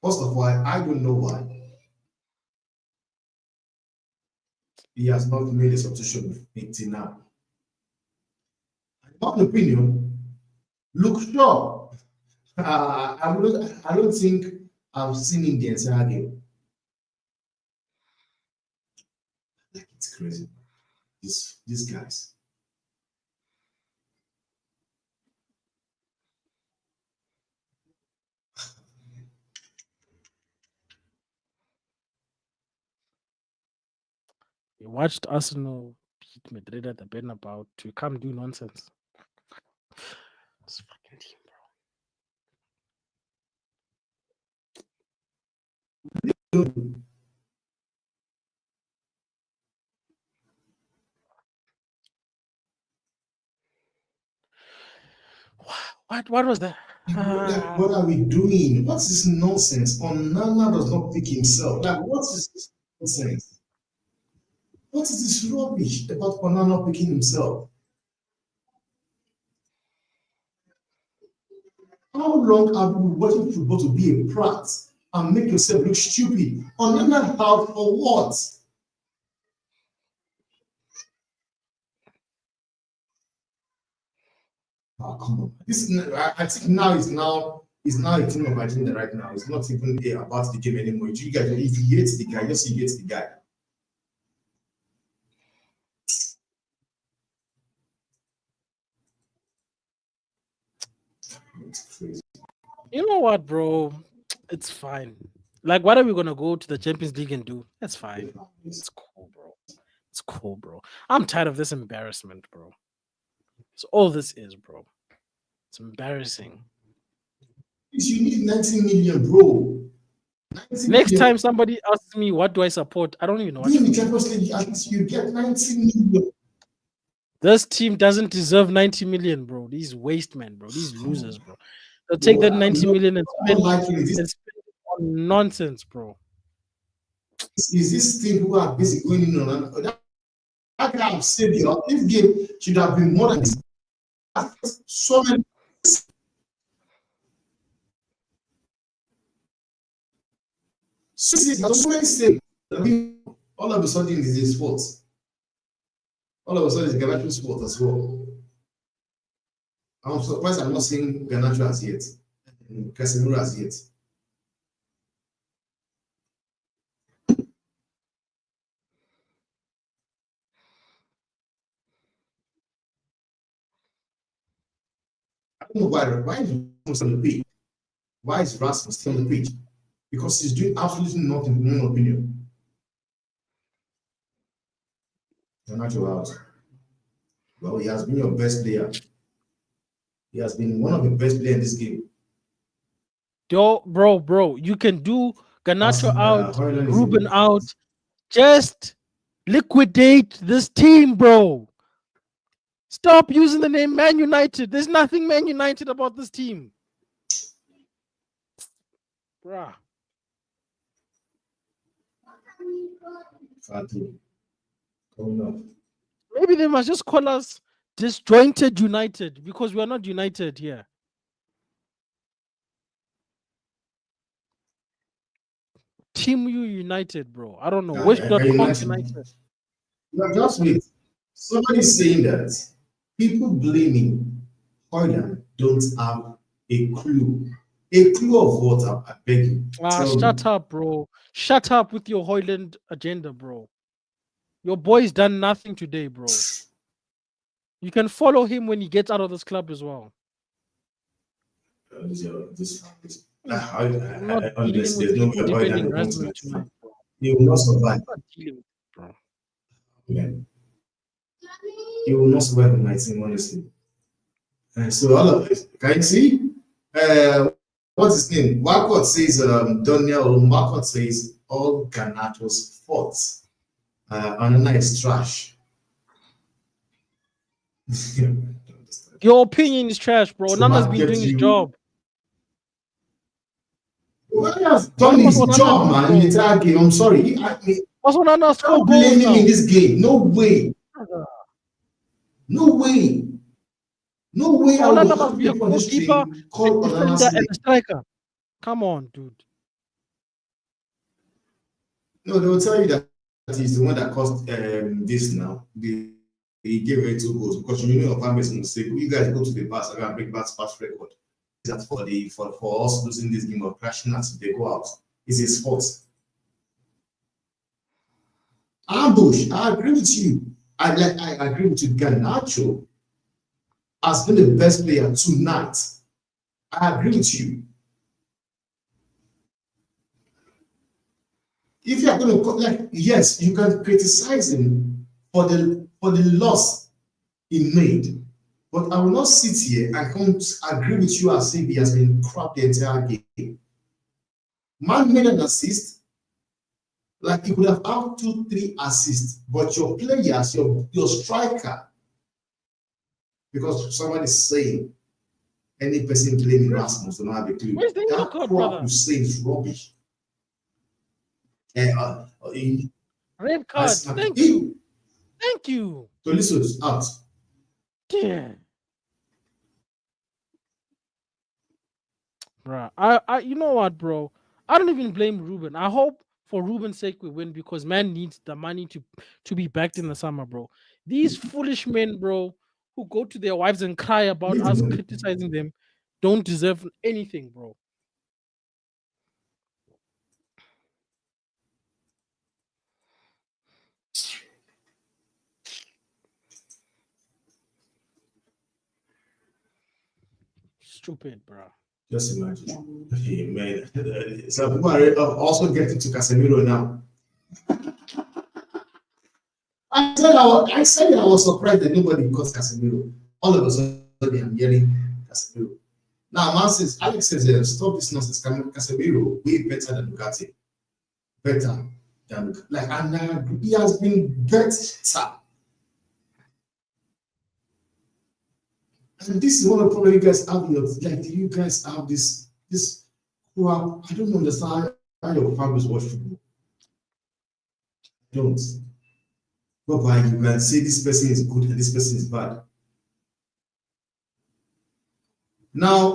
First of all, I don't know why he has not made a substitution until now. In my opinion, look sure. I don't think I've seen him the entire game. Like it's crazy. These guys. You watched Arsenal beat Madrid at the Bernabeu to come do nonsense. This fucking team, bro. What was that? Like, what are we doing? What's this nonsense? Onana does not pick himself. Like, what is this nonsense? What is this rubbish about Onana picking himself? How long have you been watching football to be a prat and make yourself look stupid? Onana out for what? Oh, come on. I think now is a thing of agenda right now. It's not even about the game anymore. You guys, if you hate the guy, just you hate the guy. It's crazy. You know what, bro? It's fine. Like, what are we gonna go to the Champions League and do? That's fine. It's cool, bro. It's cool, bro. I'm tired of this embarrassment, bro. It's all this is, bro. It's embarrassing. You need 90 million, bro. 90 Next million. Time somebody asks me what do I support, I don't even know what. In the Champions League, at least you get 90 million. This team doesn't deserve 90 million, bro. These waste men, bro. These losers, bro. They'll take that 90 million and spend it on nonsense, bro. Is this thing who are busy going in on that guy have saved you? This game should have been more than this. So many. So many things. All of a sudden, it's his fault. All of a sudden, it's Garnacho's fault as well. I'm surprised I'm not seeing Garnacho as yet. Casemiro as yet. don't know why is Rasmus on the pitch? Why is Rasmus still on the pitch? Because he's doing absolutely nothing, in my opinion. Garnacho out. Well, he has been your best player. He has been one of the best players in this game. Yo, bro, you can do Garnacho out, Ruben Højlund out. Just liquidate this team, bro. Stop using the name Man United. There's nothing Man United about this team. Bruh. Fatu. Coming up. Maybe they must just call us Disjointed United because we are not united here. Team U United, bro. I don't know. Yeah, Wish.com United. United. No, just wait. Somebody's saying that people blaming Højlund don't have a clue. A clue of what? I beg you. Shut up, bro. Shut up with your Højlund agenda, bro. Your boy's done nothing today, bro. You can follow him when he gets out of this club as well. Honestly, there's no way Højlund tonight. He will not survive. Bro. Man. He will not survive in my team, honestly. So all of it. Can you see? What's his name? Walcott says Daniel Walcott says all Garnacho's faults. Anana is trash. Your opinion is trash, bro. Nana's been doing his job. Well, he has done his job, man, in the entire game. I'm sorry. What's what Nana's Stop blaming him in this game. No way. No way. No way. Onana must be a goalkeeper, a defender, and a striker. Come on, dude. No, they will tell you that he's the one that caused this now. He gave away 2 goals because you know your is mistake. You guys go to the pass and break pass record. That's for us losing this game or crashing as they go out. It's his fault. Ambush, I agree with you. I agree with you. Garnacho has been the best player tonight. I agree with you. If you are going to yes, you can criticize him for the loss he made, but I will not sit here and come to agree with you as if he has been crap the entire game. Man made an assist. Like he could have had 2-3 assists, but your players, your striker, because someone is saying any person blaming Rasmus will not have a clue. That crap you say is rubbish. Red card. Thank you. Thank you. Toliso's out. Yeah. Bro, I you know what, bro? I don't even blame Ruben. I hope for Ruben's sake we win because man needs the money to be backed in the summer, bro. These foolish men, bro, who go to their wives and cry about us criticizing them, don't deserve anything, bro. Stupid, bro. Just imagine. Hey, man. So people are also getting to Casemiro now. I said I was surprised that nobody calls Casemiro. All of a sudden, I'm hearing Casemiro. Now, man says, Alex says, stop this nonsense. Casemiro way better than Ducati. Better than, and he has been better. And this is one of the problems you guys have. Like, do you guys have this crap? I don't understand how your families watch football. I don't. But you can say this person is good and this person is bad. Now,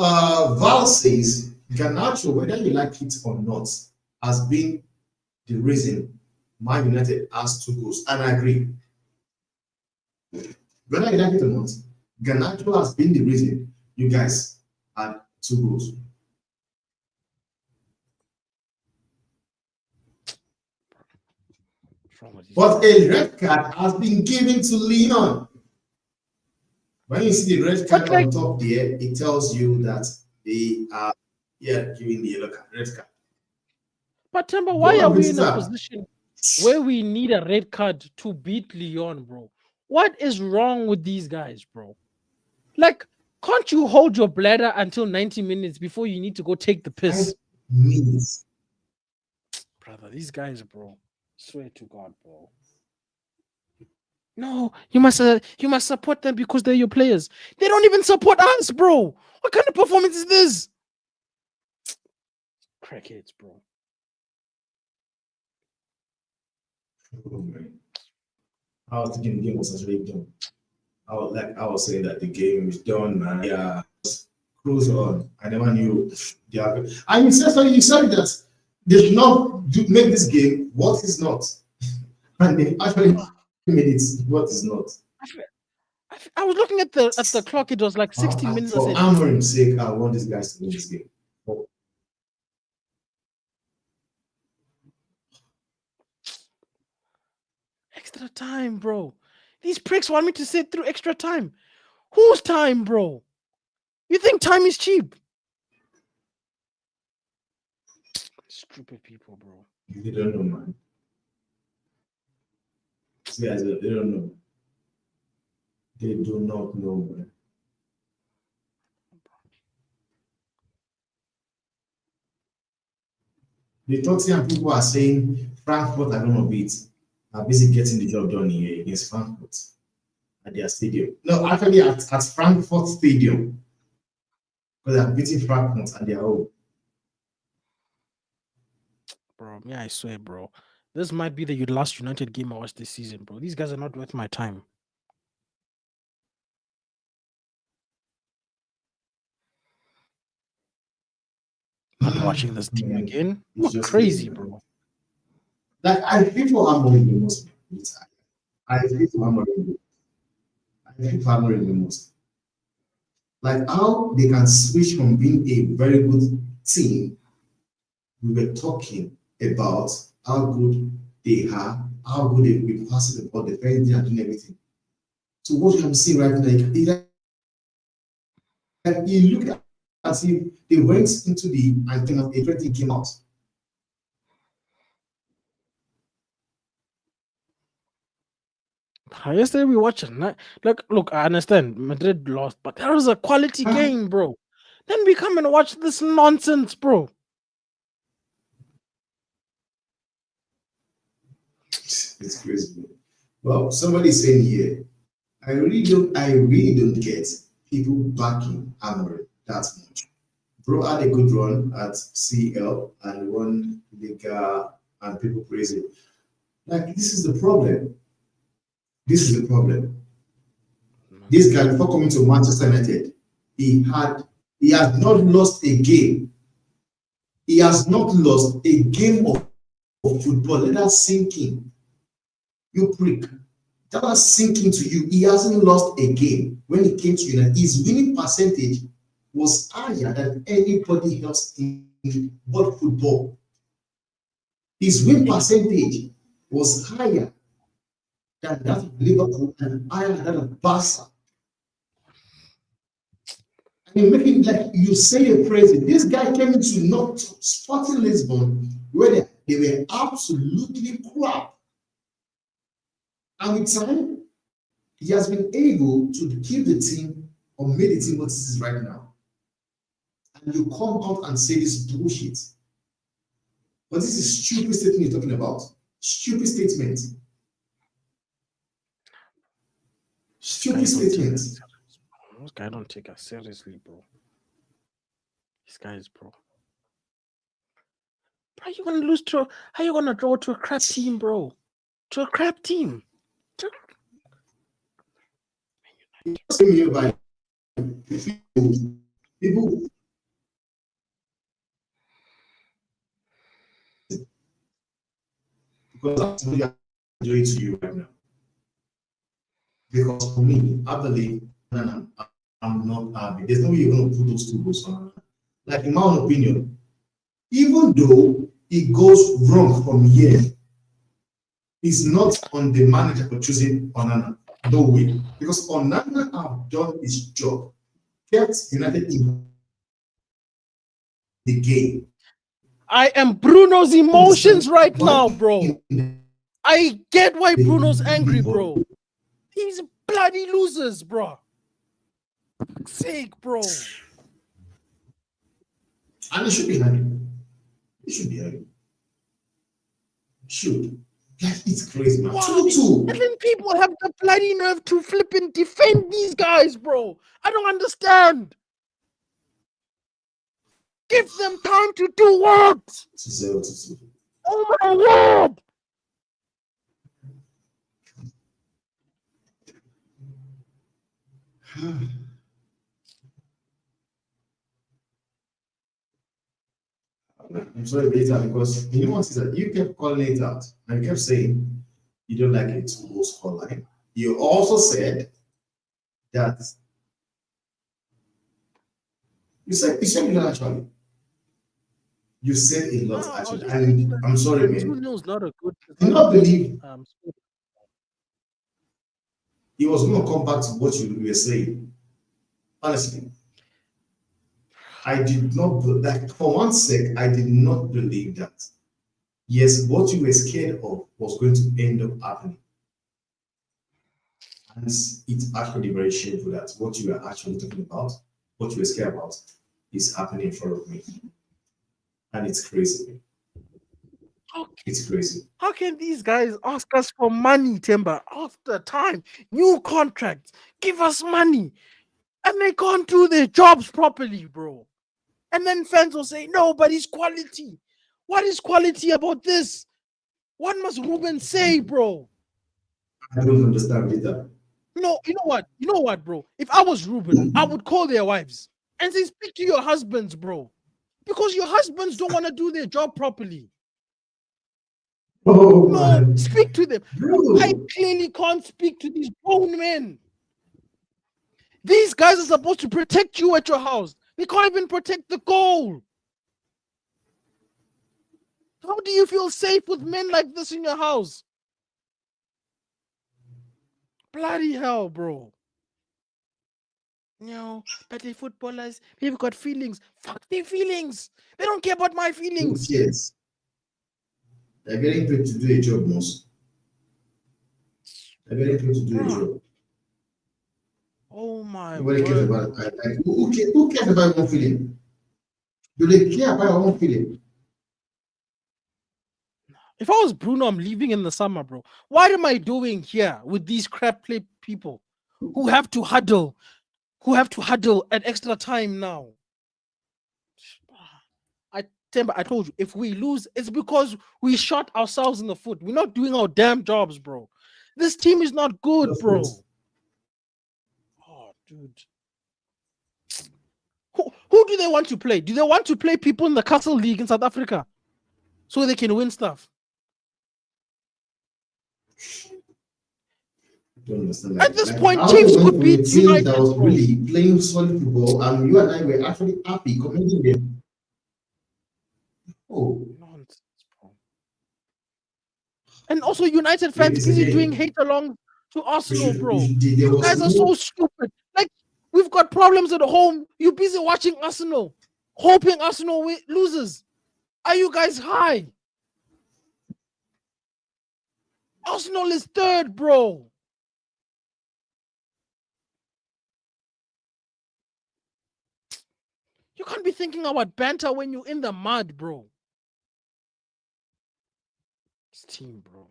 Val says, Garnacho, whether you like it or not, has been the reason Man United has 2 goals. And I agree. Whether you like it or not, Garnacho has been the reason you guys had 2 goals. But a red card has been given to Lyon. When you see the red card But like, on top there, it tells you that they are giving the yellow card, red card. but Temba, why Go are and we beat in it a up. position where we need a red card to beat Lyon, bro? What is wrong with these guys, bro? Like, can't you hold your bladder until 90 minutes before you need to go take the 5 piss? minutes. Brother, these guys, bro. Swear to God, bro. No, you must support them because they're your players. They don't even support us, bro. What kind of performance is this? Crackheads, bro. Oh, man. I was thinking the game was actually done. I was saying that the game is done, man. Yeah, cruise on. I never knew. Yeah, and you said that they should not make this game what is not, and they actually made it what is not. I was looking at the clock. It was like 60 minutes. I For said, Amorim's sake, I want these guys to win this game. extra time, bro. These pricks want me to sit through extra time. Whose time, bro? You think time is cheap? Stupid people, bro. They don't know, man. These guys, they don't know. They do not know, man. The Tottenham people are saying Frankfurt are going to beat. Are busy getting the job done here against Frankfurt at their stadium. No, actually at Frankfurt Stadium. Because they're beating Frankfurt at their home. Bro, yeah, I swear, bro. This might be the last United game I watched this season, bro. These guys are not worth my time. I'm watching this team again. What crazy, bro. Like, I feel for Amorim the most. I feel for Amorim. I feel for Amorim the most. Like, how they can switch from being a very good team. We were talking about how good they are, how good they've been passing the ball, defending and doing everything. So what I'm seeing right now, you look as if they went into the antenna of everything came out. Yesterday we watched it. Look, I understand Madrid lost, but that was a quality game, bro. Then we come and watch this nonsense, bro. It's crazy. Well, somebody's saying here, I really don't get people backing Amorim that much. Bro had a good run at CL and won Liga, and people praise it. Like, this is the problem. This is the problem. This guy, before coming to Manchester United, he has not lost a game. He has not lost a game of football. Let that sink in. You prick. That was sinking to you. He hasn't lost a game when he came to United. His winning percentage was higher than anybody else in world football. His win percentage was higher than that of Liverpool and higher than that of Barca. I mean, making like you say a phrase. This guy came into not Sporting Lisbon where they were absolutely crap. And with time, he has been able to keep the team or made the team what it is right now. And you come out and say this bullshit. But this is stupid statement you're talking about. Stupid statement. Stupid statement. This guy don't take us seriously, bro. These guys, bro. Bro, you gonna lose to? How you gonna draw to a crap team, bro? To a crap team. People because that's what I'm doing to you right now. Because for me, I believe and I'm not happy. There's no way you're going to put those two goals on. Like, in my own opinion, even though it goes wrong from here, it's not on the manager for choosing Onana. No way. Because Onana have done his job. Kept United in the game. I am Bruno's emotions Understand right why now, bro. I get why Bruno's angry, bro. These bloody losers, bro. For sake, bro. And it should be happy. It should be happy. Should. Like, it's crazy, man. 2-2. And then people have the bloody nerve to flip and defend these guys, bro. I don't understand. Give them time to do what? 2-0. Oh my word! I'm sorry later because you know what is that you kept calling it out and you kept saying you don't like it to go score line. You also said that you said it actually. You said a lot actually, and I'm sorry, man. 2-0 is not a good. Do not believe he was going to come back to what you were saying. Honestly, I did not, like, for one sec, I did not believe that. Yes, what you were scared of was going to end up happening. And it's actually very shameful that what you were actually talking about, what you were scared about, is happening in front of me. And it's crazy. It's crazy. How can these guys ask us for money, Timber, after time? New contracts, give us money. And they can't do their jobs properly, bro. And then fans will say, no, but it's quality. What is quality about this? What must Ruben say, bro? I don't understand either. You know what? You know what, bro? If I was Ruben, I would call their wives and say, speak to your husbands, bro. Because your husbands don't want to do their job properly. Oh, No, man. speak to them. Bro. I clearly can't speak to these grown men. These guys are supposed to protect you at your house. They can't even protect the goal. How do you feel safe with men like this in your house? Bloody hell, bro. No, but the footballers, they've got feelings. Fuck their feelings. They don't care about my feelings. Yes. They're getting paid to do a job, most. They're getting paid to do a job. Oh my Nobody word. cares about it. Who cares about your own feeling? Do they care about your own feeling? If I was Bruno, I'm leaving in the summer, bro. What am I doing here with these crap play people who have to huddle at extra time now? I told you, if we lose, it's because we shot ourselves in the foot. We're not doing our damn jobs, bro. This team is not good, bro. Oh, dude. Who do they want to play? Do they want to play people in the Castle League in South Africa so they can win stuff? I don't understand. At this point, Chiefs could beat United. That was really playing solid football, and you and I were actually happy commending them. Oh, nonsense, bro. And also, United fans busy doing hate along to Arsenal, bro. You guys are so stupid. Like, we've got problems at home. You're busy watching Arsenal, hoping Arsenal loses. Are you guys high? Arsenal is third, bro. You can't be thinking about banter when you're in the mud, bro. This team, bro.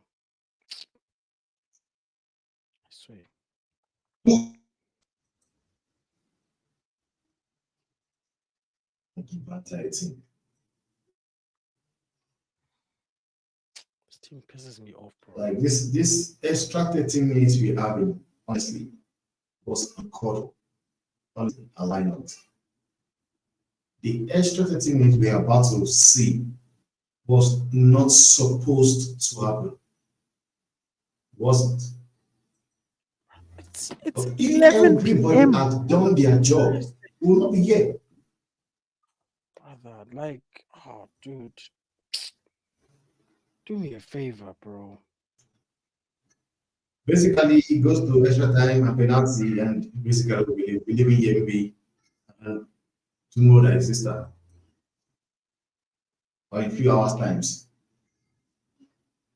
I swear. This team pisses me off, bro. Like this extra 13 minutes we're having, honestly, was uncalled on a lineup. The extra 13 minutes we are about to see was not supposed to happen. Wasn't. It's 11 p.m. Had done their job. We will not be here. Brother, like, oh, dude. Do me a favor, bro. Basically, it goes to extra time and penalty, and basically we live in here maybe tomorrow that is sister or in a few hours times.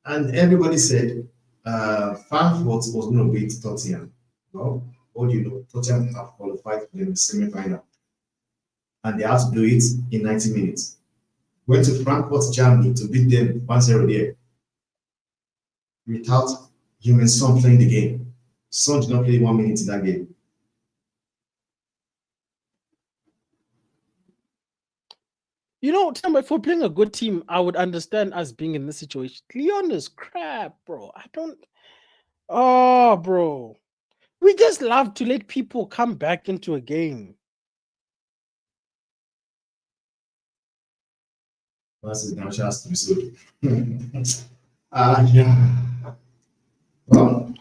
And everybody said Frankfurt was going to beat Tottenham. Well, what do you know? Tottenham have qualified for the semi-final, and they had to do it in 90 minutes. Went to Frankfurt, Germany to beat them 1-0 there without human Son playing the game. Son did not play 1 minute in that game. You know, if we're playing a good team, I would understand us being in this situation. Lyon is crap, bro. I don't. Oh, bro. We just love to let people come back into a game. That's now just to be so. Yeah. Well,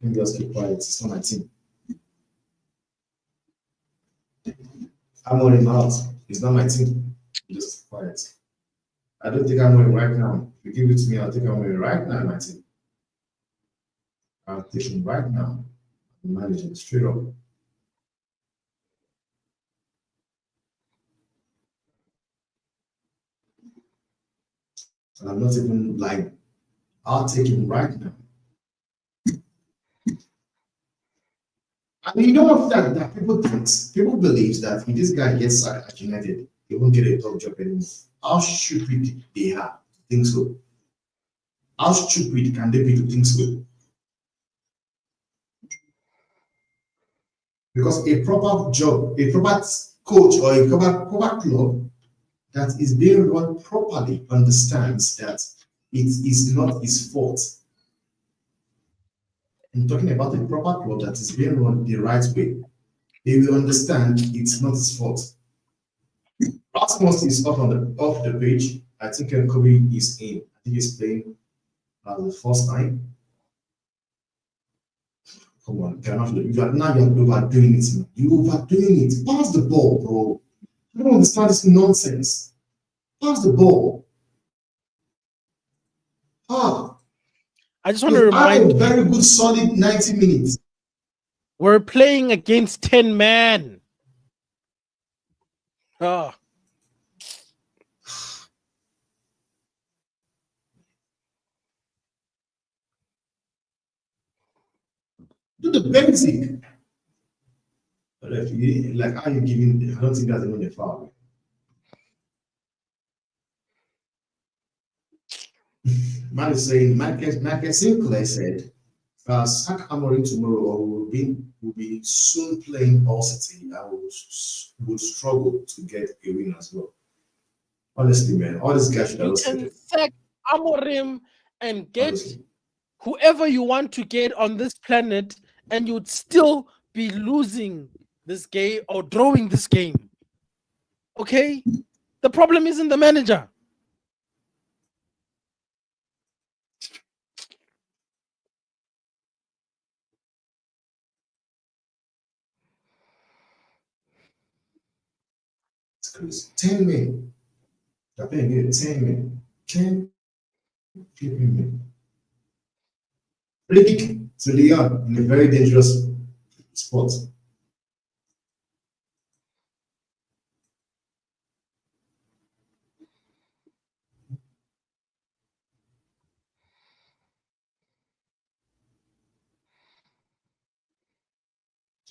let me just keep quiet. It's not my team. I'm on him out. It's not my team. Just keep quiet. I don't think I'm on right now. If you give it to me, I'll take him right now in my team. I'll take him right now. I'm managing straight up. And I'm not even lying. I'll take him right now. And you know what that people think? People believe that if this guy gets sacked at United, he won't get a top job anymore. How stupid they are to think so? How stupid can they be to think so? Because a proper job, a proper coach, or a proper club that is being run properly understands that it is not his fault. I'm talking about a proper club that is being run the right way. They will understand it's not his fault. Rasmus is off the pitch. I think Kobe is in. I think he's playing the first time. Come on, you're overdoing it. Man. You're overdoing it. Pass the ball, bro. I don't understand this nonsense. Pass the ball. I just want to remind you, very good, solid 90 minutes. We're playing against 10 men. Oh. Do the basic. But if you, like, how you giving? I don't think that's even a foul. Man is saying, Michael Sinclair said, sack Amorim tomorrow or will be soon playing all City and would struggle to get a win as well. Honestly, man, all these guys should have can sack Amorim and get whoever you want to get on this planet, and you'd still be losing this game or drawing this game. Okay? The problem isn't the manager. It's crazy. 10 men. I think 10 men. 10 men. Free kick to Lyon in a very dangerous spot.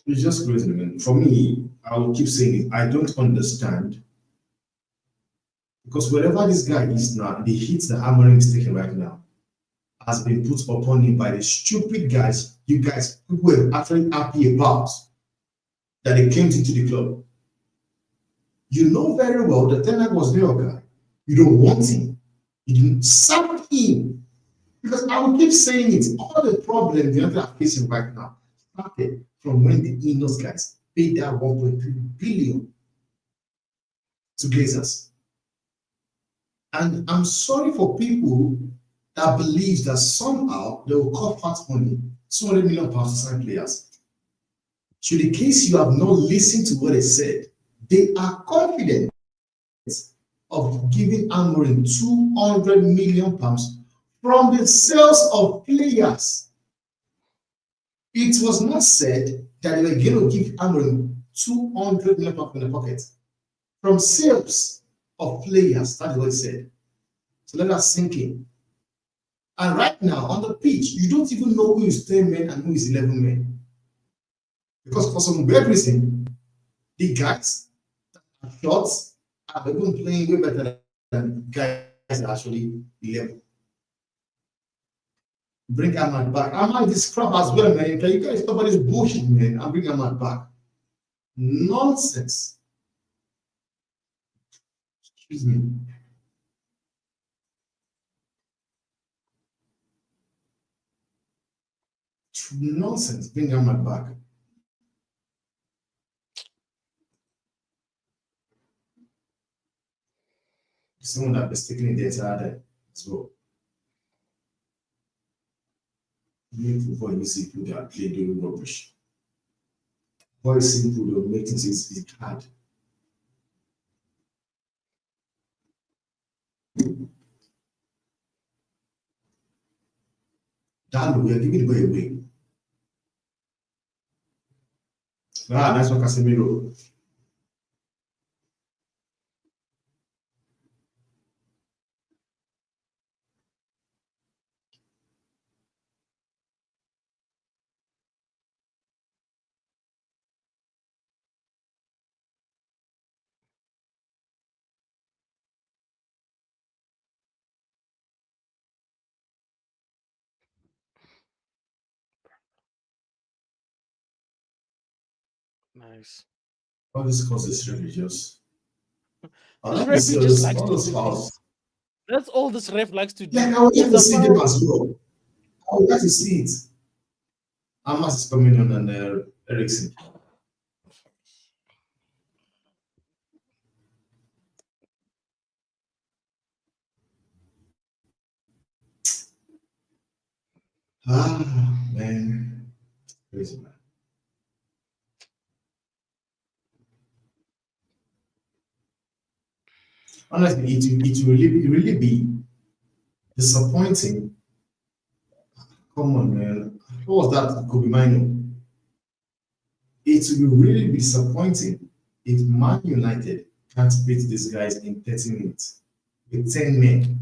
It's just crazy, man. For me, I will keep saying it. I don't understand. Because wherever this guy is now, the hits that Amorim is taking right now has been put upon him by the stupid guys, you guys, people were actually happy about that they came into the club. You know very well that Ten Hag was your guy. You don't want him. You didn't sack him. Because I will keep saying it. All the problems the United are facing right now started from when the Ineos guys paid that 1.3 billion to Glazers. And I'm sorry for people that believe that somehow they will cut fat money, 200 million pounds to sign players. So in case you have not listened to what they said, they are confident of giving Amorim 200 million pounds from the sales of players. It was not said that they were going to give Amorim 200 million pounds in the pocket from sales of players. That's what he said. So let us sink in. And right now on the pitch, you don't even know who is 10 men and who is 11 men. Because for some weird reason, the guys that are short are even playing way better than guys that are actually 11. Bring Ahmad back. Ahmad is crap as well, man. Can you guys stop all this bullshit, man, and bring Ahmad back? Nonsense. Excuse me. Nonsense. Bring Ahmad back. Someone that mistakenly the entire day as well. New football, you see people that play doing rubbish. Very simple, they'll make things easy, hard. That we are giving the boy away. Ah, nice one, Casemiro. Nice. All this causes religious. This referee just likes all to those do fouls. this. That's all this ref likes to do. Like I would like to It's a see them foul. as well. I would like to see it. Hamas is coming on and Ericsson. Ah, man. Crazy, man. Honestly, it will really be disappointing. Come on, man. What was that, Kobe Mino? It will really be disappointing if Man United can't beat these guys in 30 minutes with 10 men.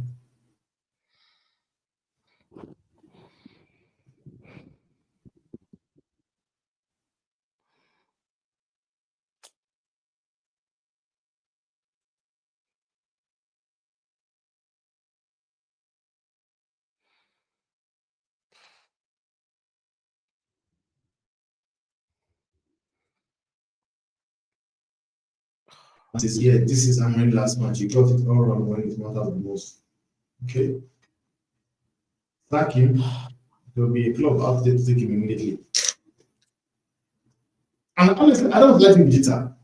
Yeah, this is Amorim's last match. He got it all wrong when it matters the most. Okay? Sack him. There will be a club out there to take him immediately. And honestly, I don't let him jitter.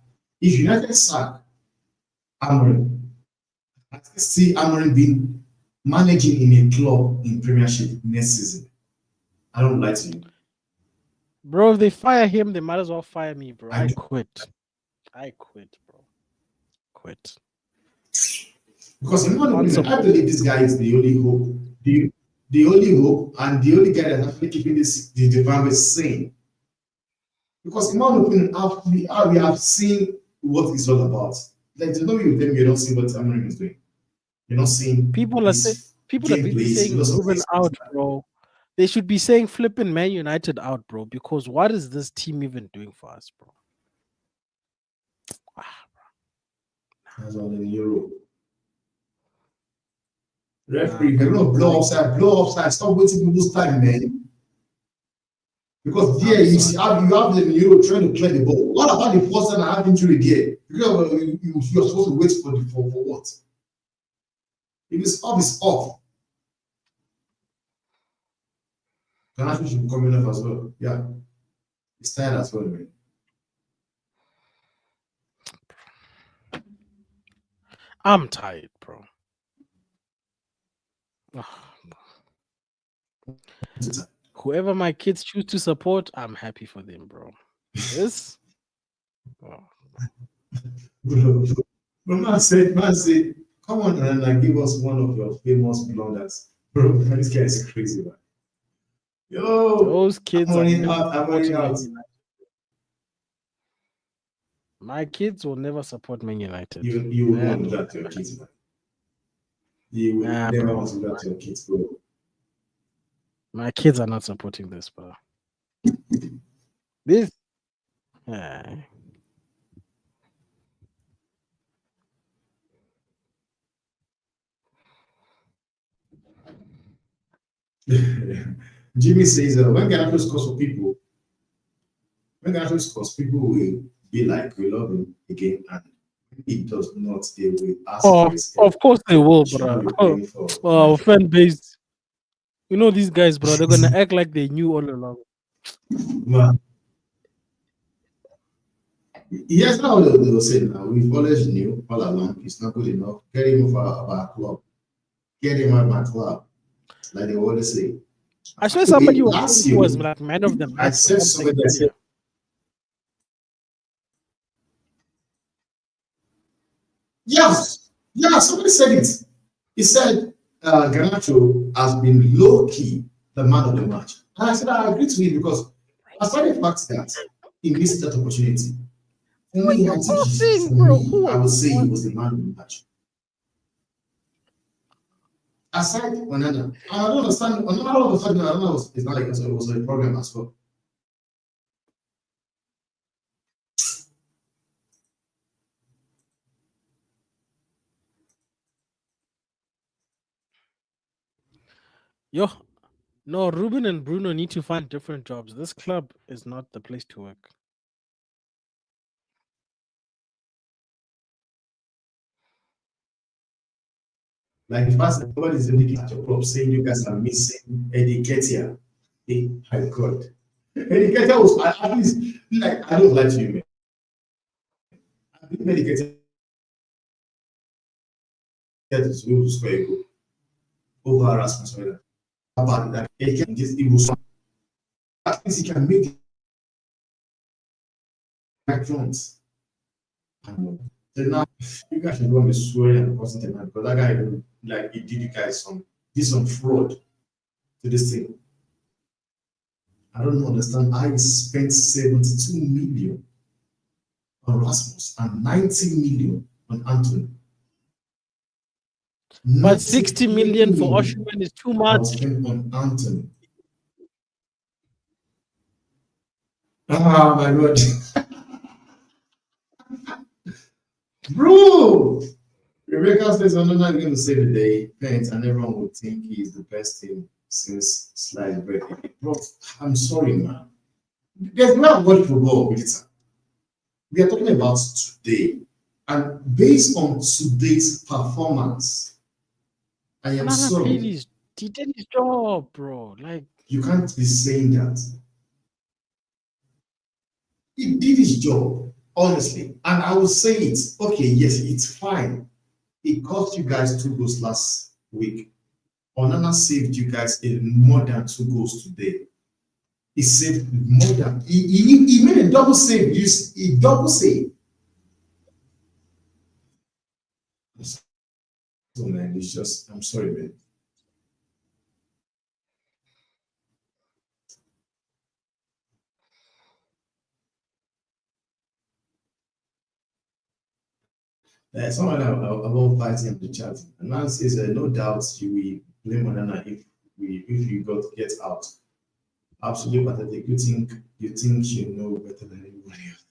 If United sack Amorim, I still see Amorim being managing in a club in Premiership next season. I don't lie to you. Bro, if they fire him, they might as well fire me, bro. I I do. quit. I quit, bro. Quit. Because in my opinion, I Responsible. believe this guy is the only hope. The only hope and the only guy that's actually keeping the virus sane. Because in my opinion, we have seen what it's all about. Like there's no way with them you don't see what Amorim is doing. You're not seeing People are busy saying gameplays. Ruben out, bro. They should be saying flipping Man United out, bro. Because what is this team even doing for us, bro? That's all in Europe. Referee, they're gonna blow offside. Stop wasting people's time, man. Because there you have them in Europe trying to clear the ball. What about the person that have injury there? You're supposed to wait for what? If it's off, it's off. Ganache should be coming off as well. Yeah. It's tired as well, man. I'm tired, bro. Whoever my kids choose to support, I'm happy for them, bro. This. But man said, come on and give us one of your famous blunders. Bro, this guy is crazy, man. Yo, Those kids are running never out. I'm running supporting Man out. United. My kids will never support Man United. You will Man, want that to your kids, man. You will nah, never bro. want to do that to your kids, bro. My kids are not supporting this, bro. This. ah. Jimmy says, when Ghana scores for people, when Ghana scores, people will be like, we love him again, and it does not, they will ask for his head. Of course they will, Should bro. be praying for Fan base. You know these guys, bro. They're gonna act like they knew all along. Man. Yes, now they will say now. We've always knew all along it's not good enough. Get him for our club. Get him out of my club. Like they always say. I swear somebody was last saying year, he was like man of the I match or said something. something that said, yes, yeah, somebody said it. He said Garnacho has been low key the man of the match. And I said I agree to it because aside the fact that he missed that opportunity, for me, I think Saying, for bro, me, I would say he was the man of the match. Aside Onana, I don't understand. Onana all of a sudden, Onana was it's not like it was a problem as well. Yo, no, Ruben and Bruno need to find different jobs. This club is not the place to work. Like the fact that nobody's looking at your club saying you guys are missing Eddie Ketia. Hey, my God. Eddie Ketia was at least like I don't lie to you, man. I believe Eddie Ketia is going to score a goal over Rasmus. About that, Eddie Ketia it was at least he can make the right runs. So now you guys should go and be swearing and causing them because that guy like he did you guys some fraud to this thing. I don't understand how he spent 72 million on Rasmus and 90 million on Anthony. But 60 million for Osimhen is too much. Spent on Anthony. Ah, my God. Bro! Rebecca says, I'm not going to say the day, Pence, and everyone would think he's the best team since sliced bread. Bro, I'm sorry, man. There's no what football with it. We are talking about today. And based on today's performance, I am sorry. He did his job, bro. Like you can't be saying that. He did his job, honestly. And I will say it. Okay, yes, it's fine. It cost you guys 2 goals last week. Onana saved you guys more than 2 goals today. He saved more than he made a double save. He double save. So man, it's just I'm sorry, man. Someone about fighting in the chat. And man says, no doubt you will blame Onana if you get out. Absolutely pathetic. You think you know better than anybody else,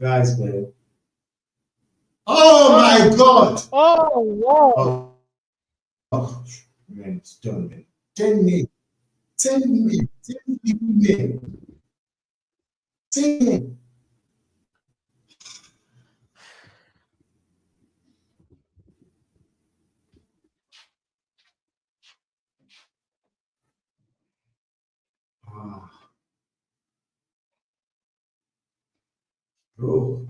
guys, man. Oh my God! Oh wow! Oh man, it's done, man. 10 men, 10 men, 10 people men, 10 men. Ah, bro.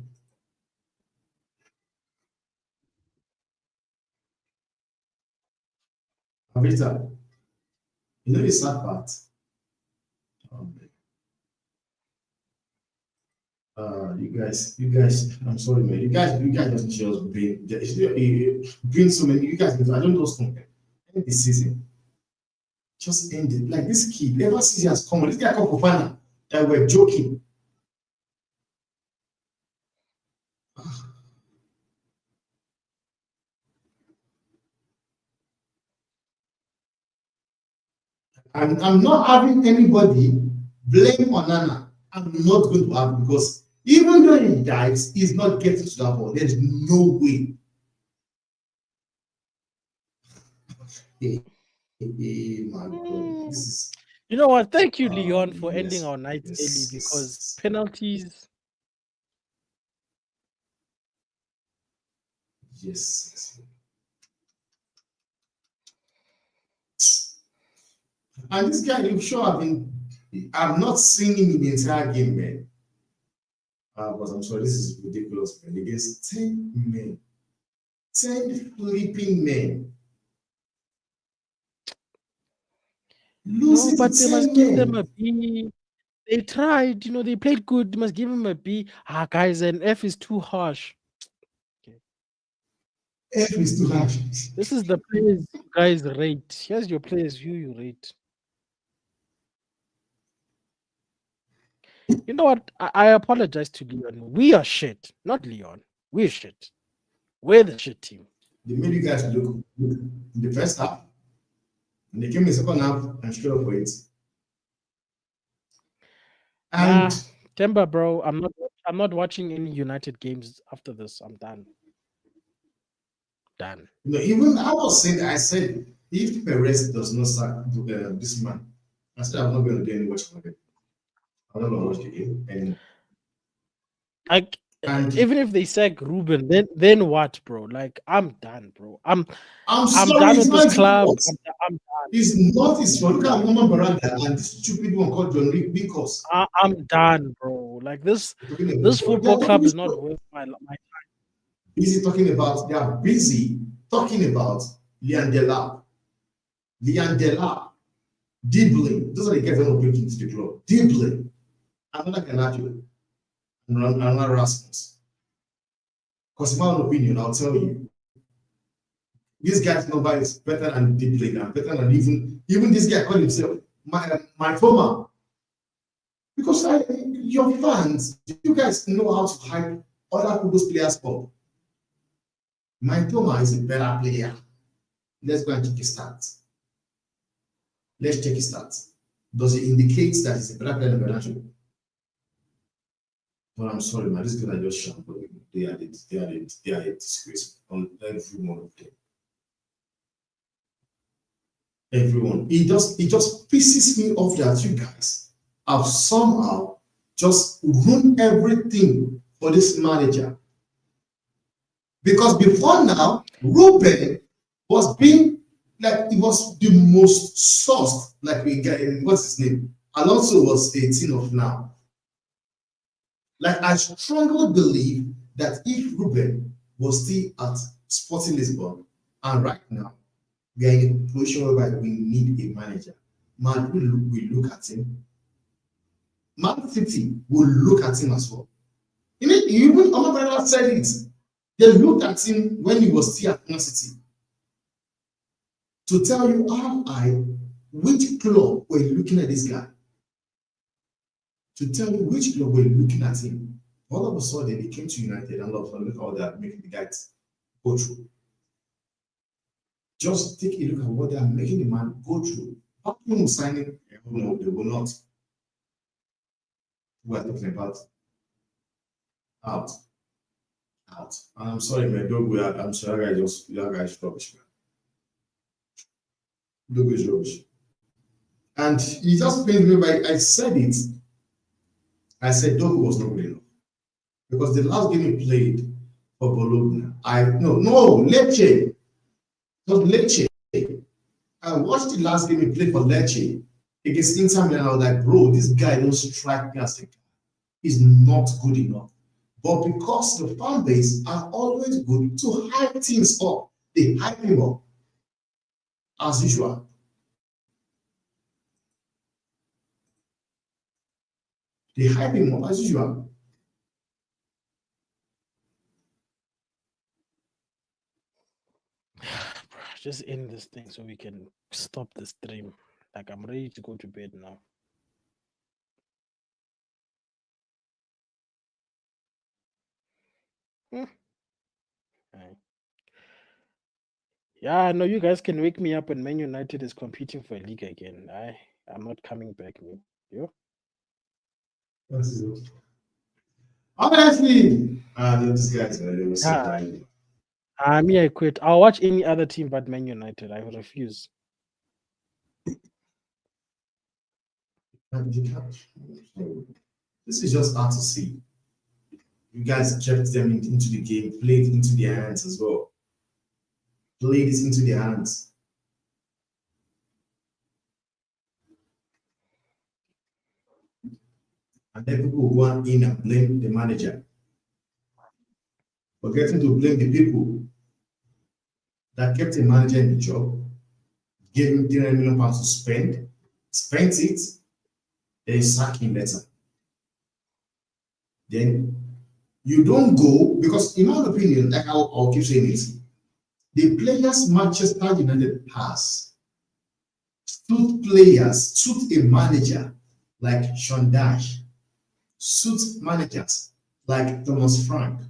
Avita, you know the sad part? You guys, I'm sorry, man. You guys just bring so many. You guys, I don't know something. End the season. just ended. Like this kid, ever since he has come on, this guy called Fofana, that we're joking. I'm not having anybody blame Onana. I'm not going to have, because even though he dives, he's not getting to that ball. There's no way. Hey, my God, this is. You know what? Thank you, Lyon, for ending Yes, our night early, because yes. penalties. Yes. And this guy, you sure I've not seen him in the entire game, man. But I'm sorry, this is ridiculous, man. Against 10 men, 10 flipping men. No, Losing but to they must 10 give them a men. B. They tried, they played good. They must give them a B. Guys, an F is too harsh. Okay. F is too harsh. This is the players you guys rate. Here's your players you rate. You know what? I apologize to Leon. We are shit, not Leon. We're shit. We're the shit team. They made you guys look good in the first half. And they came in the second half and straight up for it. And Nah, Temba, bro. I'm not watching any United games after this. I'm done. Done. even I was saying, I said, if Perez does not sack this man, I said I'm not going to do any watching of it. I'm not going to watch the game anymore. Like, And even if they sack Ruben, then what, bro? Like, I'm done, bro. I'm sorry, done it's with not this his club. fault. I'm done. It's not his fault. Look at Mama Baranda and this stupid one called John Rick because I'm done, bro. Like this they football are talking club is this not worth my busy talking about, they are busy talking about Lian Delap. Lian Delap. Dibbling. Those are the guys that will bring into the club. Dibbling. Another Ganacho. Another Rasmus. Because in my own opinion, I'll tell you, this guy's number is better than Dibbling and better than even this guy called himself my former. Because your fans, you guys know how to hype other people's players up. My Toma is a better player. Let's go and check his stats. Let's check his stats. Does it indicate that he's a better player than Bernardo? But I'm sorry, man. These guys are just shambling. They are a disgrace on every one of them. Everyone. It just pisses me off that you guys have somehow just ruined everything for this manager. Because before now, Ruben was being like, it was the most sourced, like we get in, what's his name? Alonso was 18 of now. Like, I strongly believe that if Ruben was still at Sporting Lisbon, and right now we are in a position whereby we need a manager, man, we look at him. Man City will look at him as well. Even Omar said it. They looked at him when he was still at Man City. To tell you which club were looking at this guy. To tell you which club were looking at him. All of a sudden, he came to United and all of a sudden, look how they are making the guy go through. Just take a look at what they are making the man go through. How can signing? No, they will not. We are talking about out. Out. And I'm sorry, man. I'm sorry, that guy is rubbish, man. Dogo is rubbish. And he just pains me by, I said it. I said Dogo was not good enough. Because the last game he played for Bologna, Lecce. It was Lecce. I watched the last game he played for Lecce against Inter Milan. I was like, bro, this guy don't strike me as a guy. He's not good enough. But because the fan base are always good to hype things up, they hype him up as usual. They hype him up as usual. Just end this thing so we can stop the stream. Like I'm ready to go to bed now. Hmm. Aye. Yeah, no, you guys can wake me up when Man United is competing for a league again. I'm not coming back, me. You? Honestly, these guys are really so Ah, funny. me, I quit. I'll watch any other team but Man United. I refuse. You can't. This is just hard to see. You guys kept them into the game, played into their hands as well. Played it into their hands. And then people go in and blame the manager, forgetting to blame the people that kept the manager in the job, gave him 300 million pounds to spend, spent it, then sack him later. Then you don't go because, in my opinion, like I'll keep saying it, the players Manchester United has suit players, suit a manager like Sean Dash, suit managers like Thomas Frank.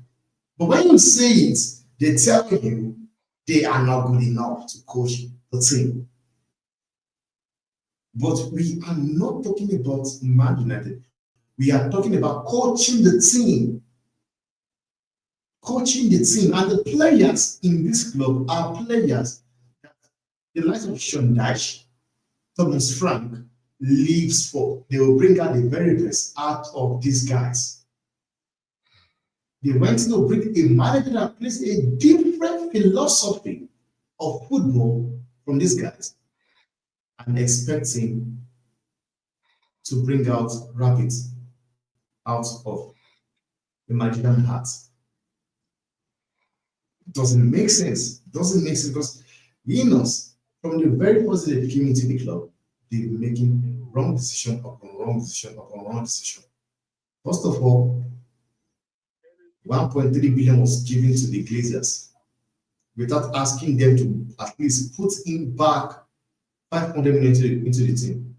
But when you say it, they tell you they are not good enough to coach the team. But we are not talking about Man United. We are talking about coaching the team. Coaching the team. And the players in this club are players that the likes of Sean Dash, Thomas Frank lives for. They will bring out the very best out of these guys. They went to bring a manager that plays a different philosophy of football from these guys and expecting to bring out rabbits out of the Nigerian heart. Doesn't make sense. Doesn't make sense because Winners, from the very first day they came into the club, they've been making wrong decision upon wrong decision upon wrong decision. First of all, 1.3 billion was given to the Glazers without asking them to at least put in back 500 million into the team.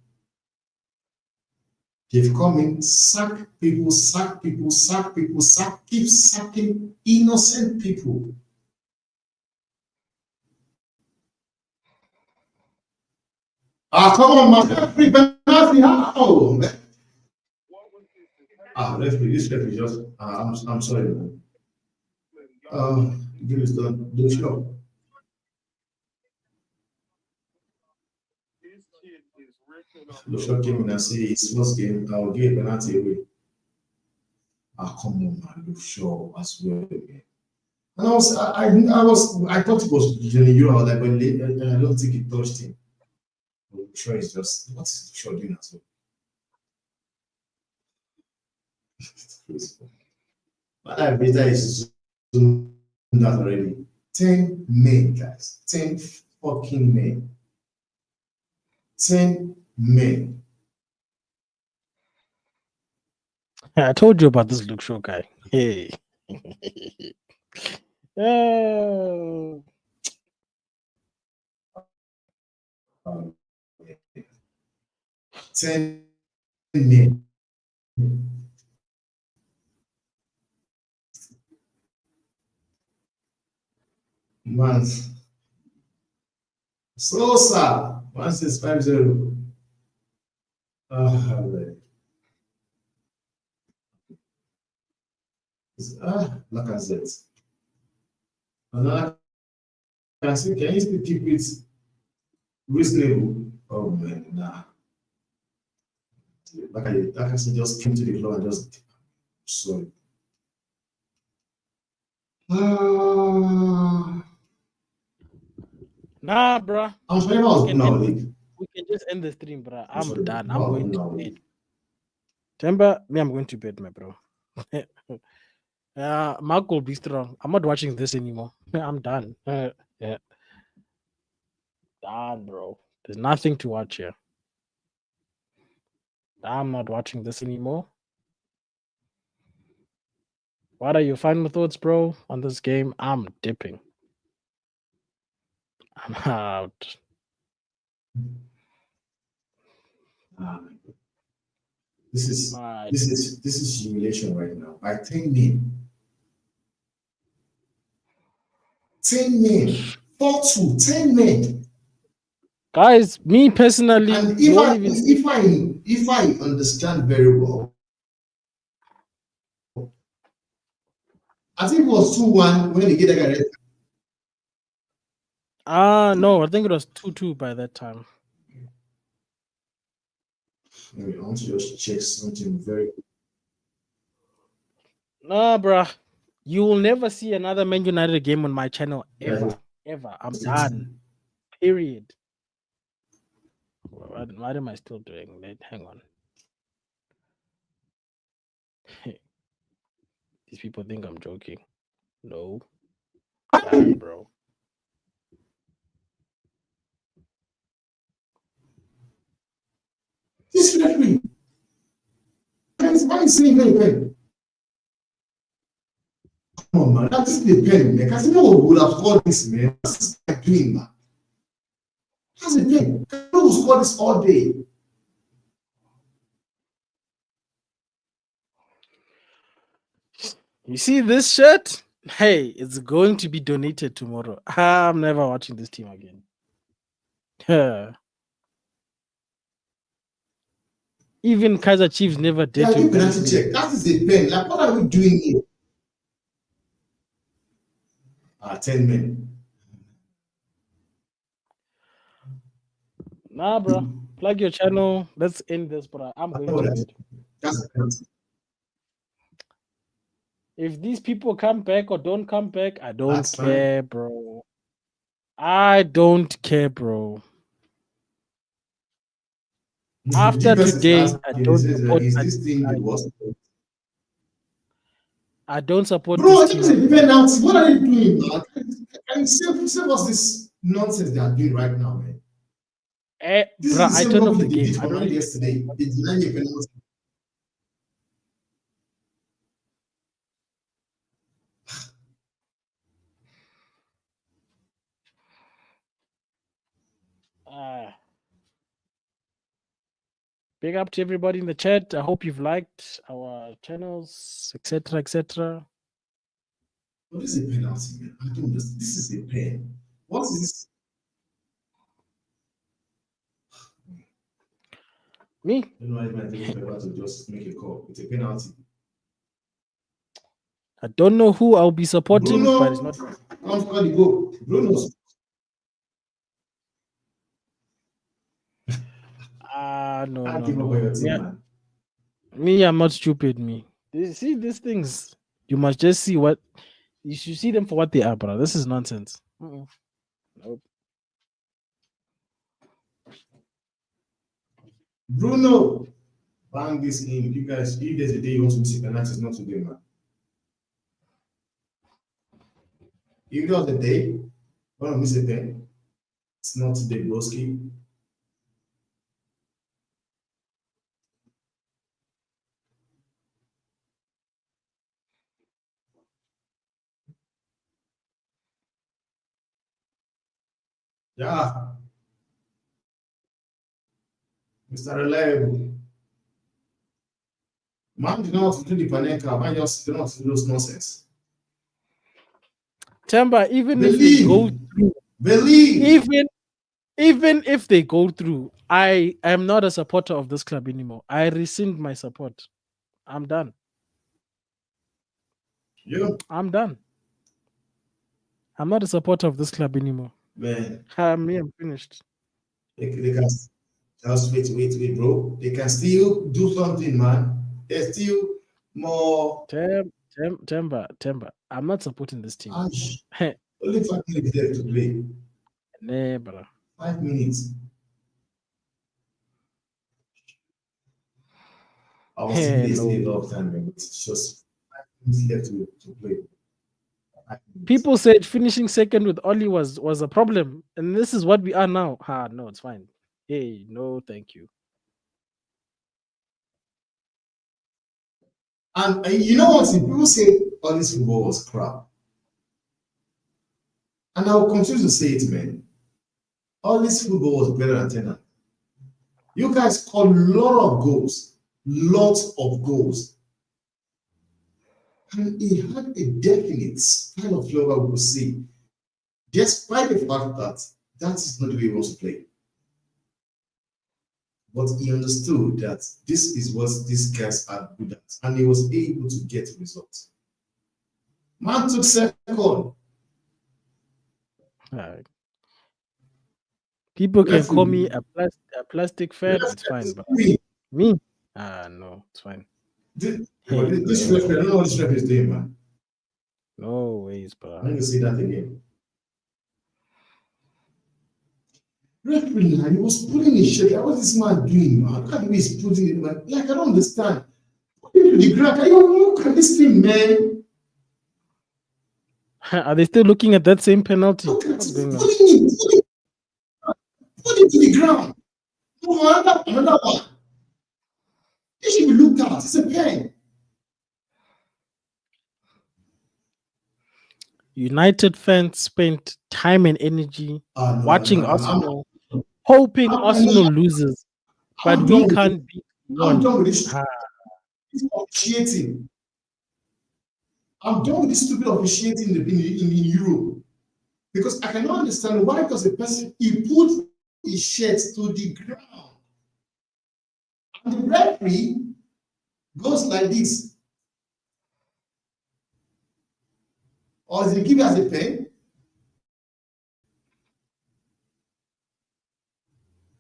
They've come in, sack people, sack people, sack people, keep sacking innocent people. Come on, man. Referee, penalty. How? Referee, this referee just. I'm sorry, man. Give this done. Do show. Lushon came in and said his first game, I'll give a penalty away. Come on, man. Lushon as well, man. And I thought it was Johnny Euro, like, but I don't think it touched him. Lushon is just, what is Lushon doing as well? But I bet that is zoomed out already. 10 men, guys. 10 fucking men. 10 men. I told you about this Luke Shaw guy. Hey. Oh. 10 men. Man. Sosa. 1650. Lacazette. Another can you still keep it reasonable? Oh man, nah. Like I said, just came to the club and just sorry. Nah, bruh. I'm sorry about now, league. We can just end the stream, bruh. I'm sorry, done. no, I'm going no, to bed. Remember, me, I'm going to bed, my bro. Mark will be strong. I'm not watching this anymore. I'm done. Yeah. Done, bro. There's nothing to watch here. I'm not watching this anymore. What are your final thoughts, bro, on this game? I'm dipping. I'm out. Ah, this is All right. this is humiliation right now. By 10 men. 10 men. 4-2, 10 men. Guys, me personally, And don't even say if I understand very well, I think it was 2-1 when they get that guy red. no, I think it was 2-2 by that time. I want to just check something very. Nah, bruh. You will never see another Man United game on my channel ever. Yeah, Ever. I'm done. Period. What am I still doing? Hang on. These people think I'm joking. No. Done, bro. This referee. Why is saying very pen? Come on, man. That is the pen, man. Casemiro would have scored this, man. That's like doing, man. That's the pen. Casemiro will score this all day. You see this shirt? Hey, it's going to be donated tomorrow. I'm never watching this team again. Even Kaiser Chiefs never did Yeah, to you can embarrass actually me. check. That is a pen. Like, what are we doing here? 10 men. Nah, bro. Plug your channel. Let's end this, bro. I'm going to bed. That's a penalty. If these people come back or don't come back, I don't That's care, bro. I don't care, bro. After today, I don't support. Is this thing the worst? I don't support Bro, this this team. is a penalty. What are they doing, man? Can you save us this nonsense they are doing right now, man? This Bro, is the I same turned off rubbish the they game. did I for don't Man even yesterday. They denied a penalty. Big up to everybody in the chat. I hope you've liked our channels, etc., etc. What is a penalty, man? I don't understand. This is a pen. What is this? Me? I don't know why man taking forever to just make a call. It's a penalty. I don't know who I'll be supporting, but it's Bruno, not. come for the goal. Bruno's. No. Me, I'm not stupid. Me. See these things. You must just see what you should see them for what they are, bro. This is nonsense. Nope. Bruno, bang this in. You guys, if there's a day you want to miss a penalty, it's not today, man. If there was a day you want to miss a pen, it's not today, broski. Yeah. Mr. Reliable. Man did not do the Panenka. Man just did not do those nonsense. Temba, even Believe. if they go through, Believe. even if they go through, I am not a supporter of this club anymore. I rescind my support. I'm done. Yeah. I'm done. I'm not a supporter of this club anymore. Man. I'm finished. They can just wait, bro. They can still do something, man. There's still more. Temba. I'm not supporting this team. Only 5 minutes left to play. Nah, bro. 5 minutes. I was still a lot of time, man. It's just 5 minutes left to play. People said finishing second with Oli was a problem, and this is what we are now. No, it's fine. Hey, no, thank you. And you know what? People say all this football was crap. And I will continue to say it, man. All this football was better than Tenant. You guys scored a lot of goals, lots of goals. And he had a definite style of flavor we could see, despite the fact that that is not the way he wants to play. But he understood that this is what these guys are good at, and he was able to get results. Man took second. People can call me a plastic fan. It's fine, but me? No, it's fine. This referee, I don't know what this referee is doing, man. No ways, bro. I need to see that again. Referee, he was pulling his shirt. What is this man doing, man? Look at the way he's putting it, man. Like, I don't understand. Put him to the ground. Can you look at this thing, man? Are they still looking at that same penalty? What's going on? Put it to the ground. No, another one. It should be looked at. It's a pen. United fans spent time and energy watching Arsenal, hoping Arsenal loses, but we can't beat I'm done with this. It's officiating. I'm done with this stupid officiating in Europe, because I cannot understand why, because the person, he put his shirt to the ground and the referee goes like this. Or does he give it as a pen?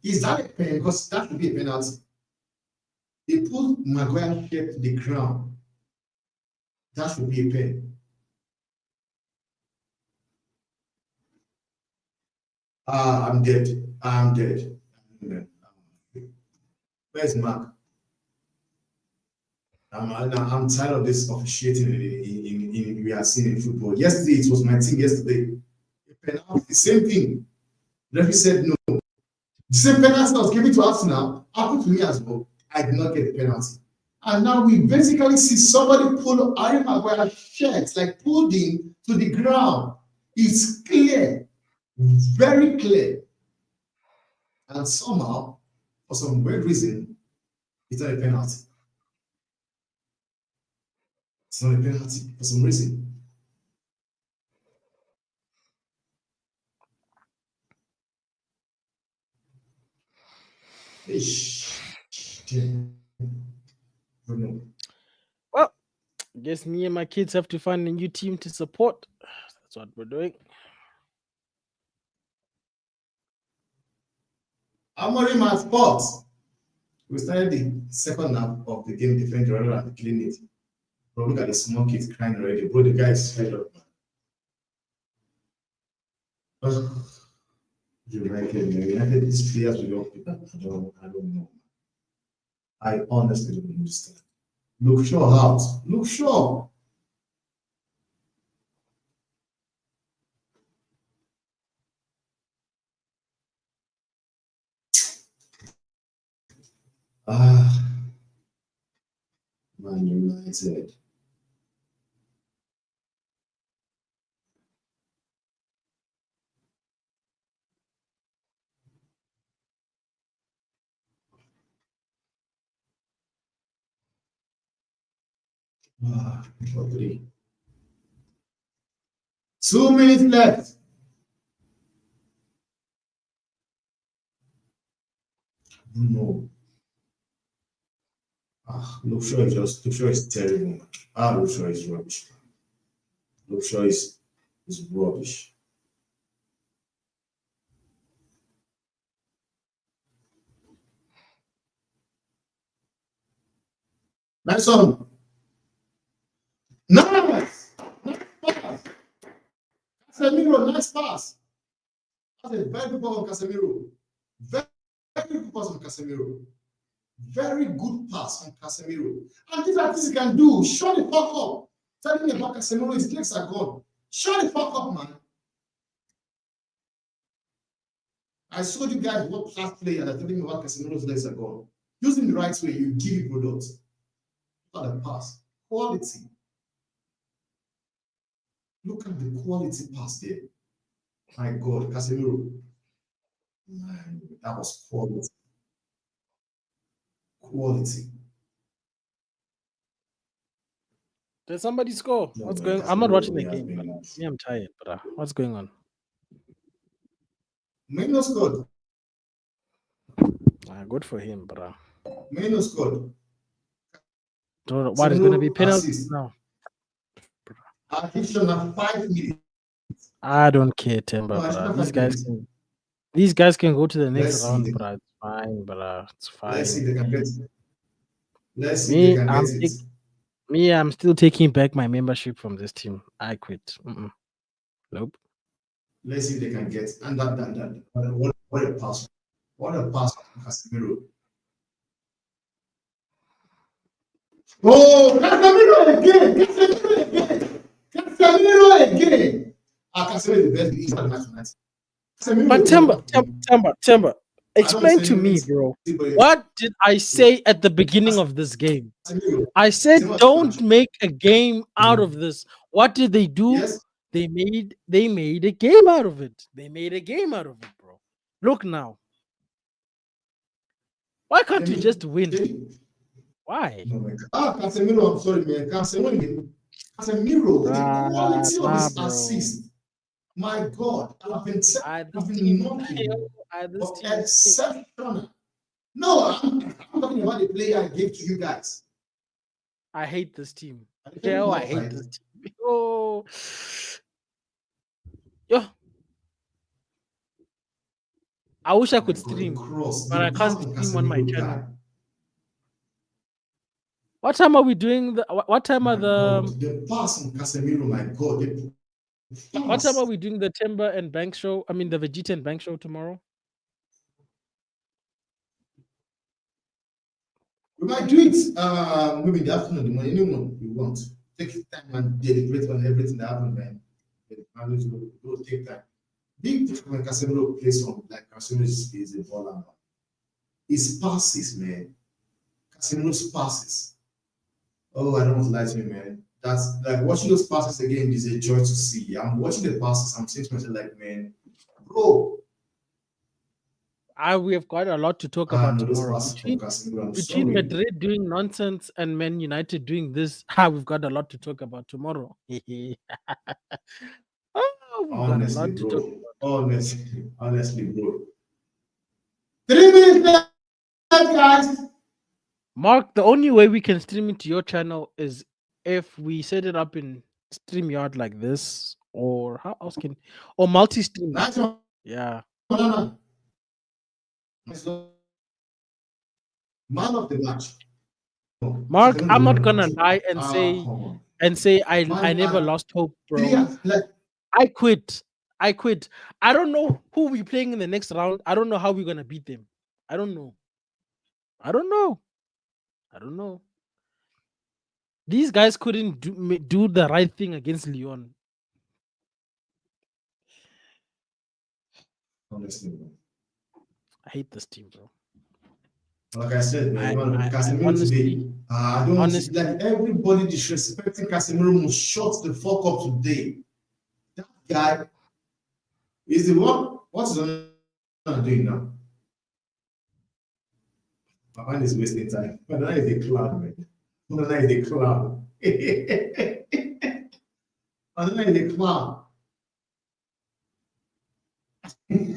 Is that a pen? Because that would be a penalty. They put Maguire's shirt to the ground. That should be a pen. I'm dead. I'm dead. Where's Mark? I'm tired of this officiating we are seeing in football. Yesterday, it was my team yesterday. The same thing. The referee said no. The same penalty that was given to Arsenal happened to me as well. I did not get the penalty. And now we basically see somebody pull Harry Maguire's shirt, like pulled him to the ground. It's clear, very clear. And somehow, for some weird reason, it's not a penalty. It's not a penalty for some reason. Well, I guess me and my kids have to find a new team to support. That's what we're doing. Amorim has fought. We started the second half of the game defending rather than killing it. Bro, look at the small kids crying already. Bro, the guy is fed up. United, these players will not pick up. I don't know. I honestly don't understand. Look Shaw out. Look Shaw. Man United. Three. 2 minutes left. No. Luke Shaw is terrible. Luke Shaw is rubbish. Luke Shaw is rubbish. Nice one. Nice. Nice pass. Casemiro, nice pass. That's a very good pass on Casemiro. Very good pass on Casemiro. Very good pass on Casemiro. And these are things he can do. Shut the fuck up. Telling me about Casemiro, his legs are gone. Shut the fuck up, man. I showed you guys what class player that telling me about Casemiro's legs are gone. Using the right way, you give it products. Look at the pass. Quality. Look at the quality pass there. My God, Casemiro. Man, that was quality. quality. Did somebody score? No, What's man, going? I'm not Casemiro watching the has game, but been. me, I'm tired, bro. What's going on? Meno scored. Good for him, bro. Meno scored. What is going to be Casemiro penalty assist. now? Additional 5 minutes. I don't care, Timber, No, bro. additional These 5 guys minutes. can. These guys can go to the next Let's see. round, bro. It's fine, bro. It's Let's see if fine. they can get it. Let's see if they Me, can get it. I'm still taking back my membership from this team. I quit. Nope. Let's see if they can get it. And what a pass. What a pass from Casemiro. Oh, Casemiro again! Casemiro again! Casemiro again! Casemiro is the best he's had match tonight. But Timber, explain to me, bro. What did I say at the beginning of this game? I said, don't make a game out of this. What did they do? Yes. They made a game out of it. They made a game out of it, bro. Look now. Why can't you just win? Why? No, man. Casemiro, I'm sorry, man. Casemiro, the quality of his assist. My God, I've been knocking. Exceptional. No, I'm talking about the player I gave to you guys. I hate this team. I hate this team. Oh, yo. I wish I could stream, but I can't stream on my channel. What time are we doing? What time are the pass on Casemiro? My God. What time are we doing the Timber and Bank show? I mean, the Vegeta and Bank show tomorrow? We might do it maybe in the afternoon, the morning, anyone you want. Take time and deliberate on everything that happened, man. Go take time. Big thing when Casemiro plays on, like Casemiro is a baller. His passes, man. Casemiro's passes. Oh, I don't want to lie to you, man. That's like watching those passes again is a joy to see. I'm watching the passes, I'm saying to myself, like, man, bro. We have got a lot to talk about tomorrow. Between Madrid doing nonsense and Man United doing this, we've got a lot to talk about tomorrow. Honestly, bro. Honestly, bro. 3 minutes left, guys. Mark, the only way we can stream it to your channel is if we set it up in StreamYard like this, or how else can, or multi-stream. Yeah. Man of the match. Mark, I'm not gonna lie and say I never lost hope, bro. I quit. I don't know who we're playing in the next round. I don't know how we're gonna beat them. I don't know. These guys couldn't do the right thing against Lyon. Honestly, I hate this team, bro. Like I said, man, Casemiro today. I don't see, like everybody disrespecting Casemiro must shut the fuck up today. That guy is the one. What's he doing now? My man is wasting time. My man is a clown, man. My man is a clown. My man is a clown. You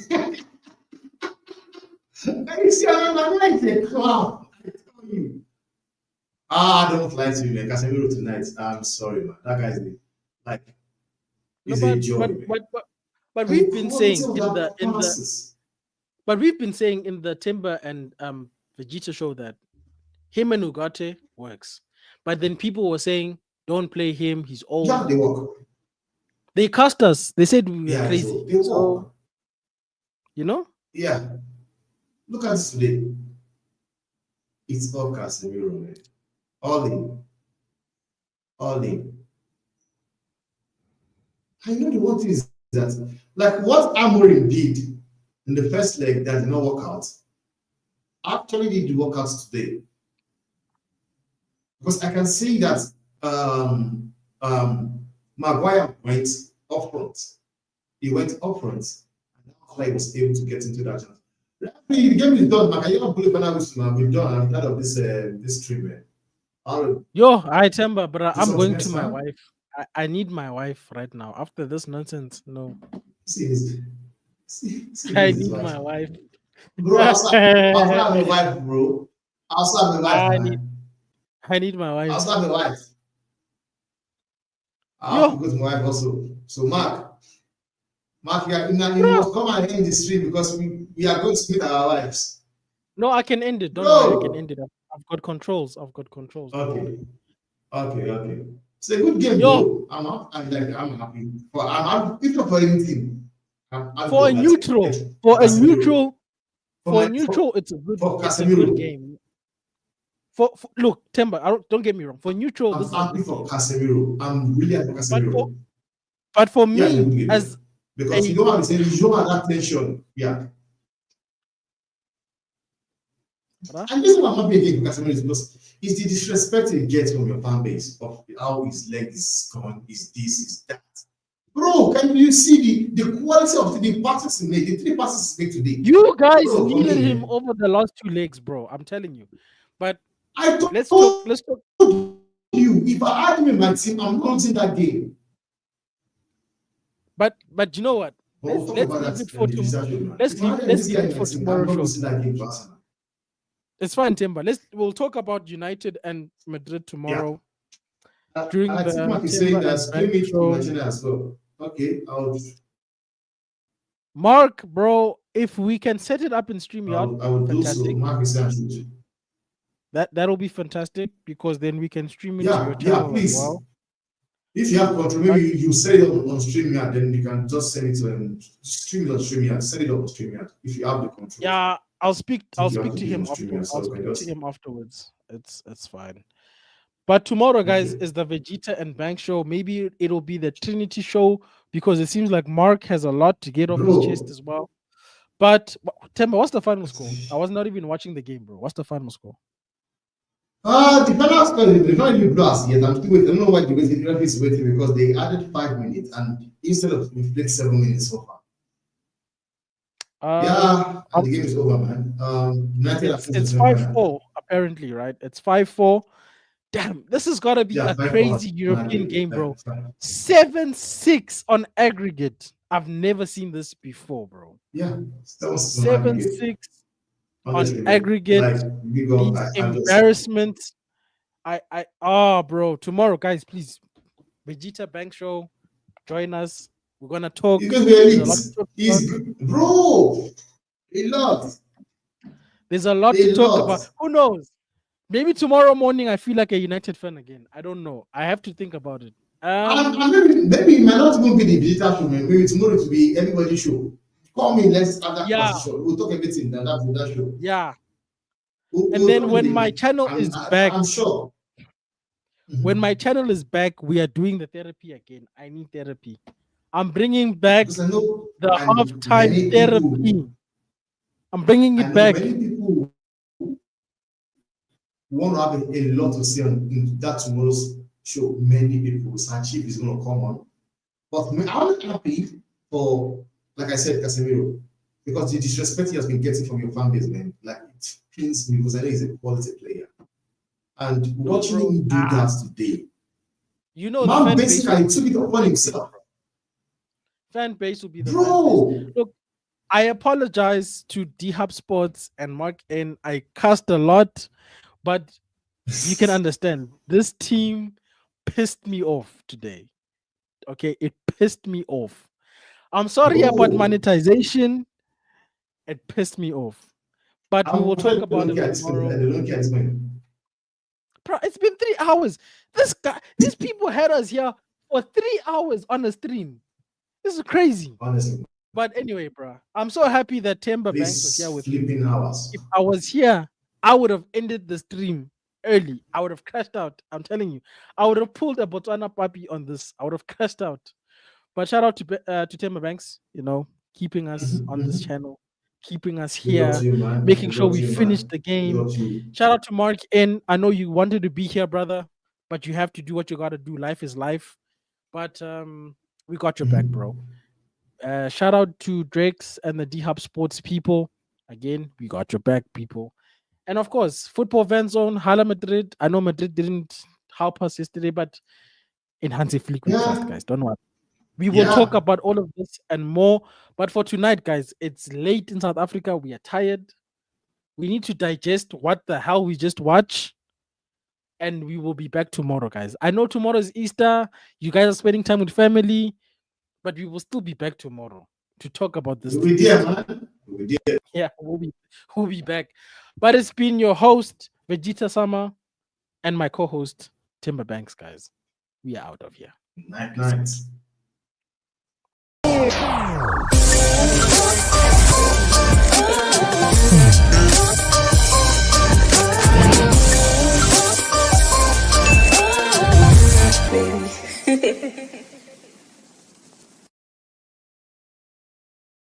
see, my man is a clown. I tell you. Don't lie to me, man. Casemiro tonight. I'm sorry, man. That guy's a joy. But we've been saying we've been saying in the Timber and Vegeta show that him and Ugarte works. But then people were saying, don't play him, he's old. Yeah, they work. They cast us. They said we were crazy. So, you know? Yeah. Look at this today. It's all Casemiro, man. All in. I know the one thing is that, like what Amorim did in the first leg that did not work out, actually did work out today. Because I can see that Maguire went up front. He went up front, and Clay was able to get into that chance. The game is done, man. Can you believe when I was man? We've done. I'm tired of this treatment. Yo, I Temba, but Do I'm something going to next my time. wife. I need my wife right now. After this nonsense, no. See this. See I this need wife. my wife. Bro, I'll slap my wife, bro. I'll slap my wife, I need man. I need my I'll wife. slap my wife. I have to Yo, go to my wife also. So Mark, you bro. must come and end the stream because we are going to meet our wives. No, I can end it. Don't worry, I can Bro! end it. I've got controls. I've got controls. Don't Okay. worry. Okay. It's a good game, Yo, though. I'm happy. If not for anything, I'm happy for for a that neutral, for Casemiro. it's For a good Casemiro. game. For look, Temba, don't get me wrong. For neutral, this I'm is a happy good for game. Casemiro. I'm really happy for But for Casemiro. but for Yeah, it's a good me game, yeah. as Because a you don't have you don't have that tension. Yeah. And this is why I'm happy again for Casemiro is because it's the disrespect he gets from your fan base of how his leg is gone, is this, is that. Bro, can you see the quality of the passes he made, the 3 passes he made today? you guys Bro, for needed me, him man, over the last 2 legs, bro. I'm telling you. But I let's talk. told Let's talk. you, if I had him in my team, I'm not losing that game. But you know what? But we'll talk Let's about leave that it in for the digital show, man. If I had let's this leave guy it in my for team, I'm tomorrow's not show. losing that game for Arsenal. It's fine, Timber. We'll talk about United and Madrid Yeah. tomorrow during I think the Mark is Timber saying that and stream Bank it in my show. channel as well. Okay, Mark, bro, if we can set it up in StreamYard, I will do so. fantastic. Mark is saying, That'll be fantastic because then we can stream it to your yeah, channel as please. well. If you have control, But maybe you set it up on StreamYard, then you can just send it to stream it on StreamYard. Set it up on StreamYard if you have the control. yeah, I'll speak I think you have to to do it on him StreamYard, I'll so we can speak to just him afterwards. It's fine. But tomorrow, guys, okay. is the Vegeta and Bank show. Maybe it'll be the Trinity show because it seems like Mark has a lot to get off his chest Bro, as well. But Temba, what's the final score? I was not even watching the game, bro. What's the final score? the final score is not even blast yet. I'm still waiting. I don't know why the referee is waiting because they added 5 minutes and instead of we played 7 minutes so far. Yeah, and the game is over, man. United are it's semi final. 5-4 apparently, right? It's 5-4. Damn, this has got to be Yeah, a 5-4 crazy European game, bro. Yeah, 7-6 on aggregate. I've never seen this before, bro. yeah, that was 7-6 on honestly, man. aggregate. Like big up, These I just embarrassments. Bro, tomorrow, guys, please. Vegeta Bank Show, join us. We're gonna talk. because we're There's a elite. lot to talk about. He's good, bro. A lot. There's a lot to talk about. Who knows? Maybe tomorrow morning I feel like a United fan again. I don't know. I have to think about it. And maybe it might not even be the digital show, man. Maybe tomorrow it will be everybody's show. Call me, let's have that conversation. We'll talk everything and that's that show. Yeah. We'll Then when my channel is back, I'm sure. When my channel is back, we are doing the therapy again. I need therapy. I'm bringing back the halftime therapy. I'm bringing it back. Many people want to have a lot to say in that tomorrow's show. Many people, Sanchif is going to come on. But I'm happy for, like I said, Casemiro, because the disrespect he has been getting from your fan base, man, like it pains me because I know he's a quality player. And watching him do that today, you know, man, basically took it upon himself. Fan base will be the fan base. Look, I apologize to D-Hub Sports and Mark N. I cussed a lot, but you can understand this team pissed me off today. Okay, it pissed me off. I'm sorry about monetization. It pissed me off. But we will talk about it tomorrow. Bro, it's been 3 hours. These people had us here for 3 hours on a stream. This is crazy. Honestly. But anyway, bro, I'm so happy that Timber Banks was here with me. Hours. If I was here, I would have ended the stream early. I would have crashed out. I'm telling you, I would have pulled a Botswana puppy on this. I would have crashed out. But shout out to Timber Banks, you know, keeping us on this channel, keeping us here, making sure we finish the game. Shout out to Mark N. I know you wanted to be here, brother, but you have to do what you got to do. Life is life. But we got your back, bro. Shout out to Drex and the D-Hub Sports people. Again, we got your back, people. And of course, football fan zone, Hala Madrid. I know Madrid didn't help us yesterday, but in Hansi Flick we trust, guys. Don't worry. We will talk about all of this and more. But for tonight, guys, it's late in South Africa. We are tired. We need to digest what the hell we just watched. And we will be back tomorrow, guys. I know tomorrow is Easter. You guys are spending time with family, but we will still be back tomorrow to talk about this. We did, man. We did. Yeah, we'll be back. But it's been your host, Vegeta Sama, and my co-host, Timber Banks, guys. We are out of here. Night. Night.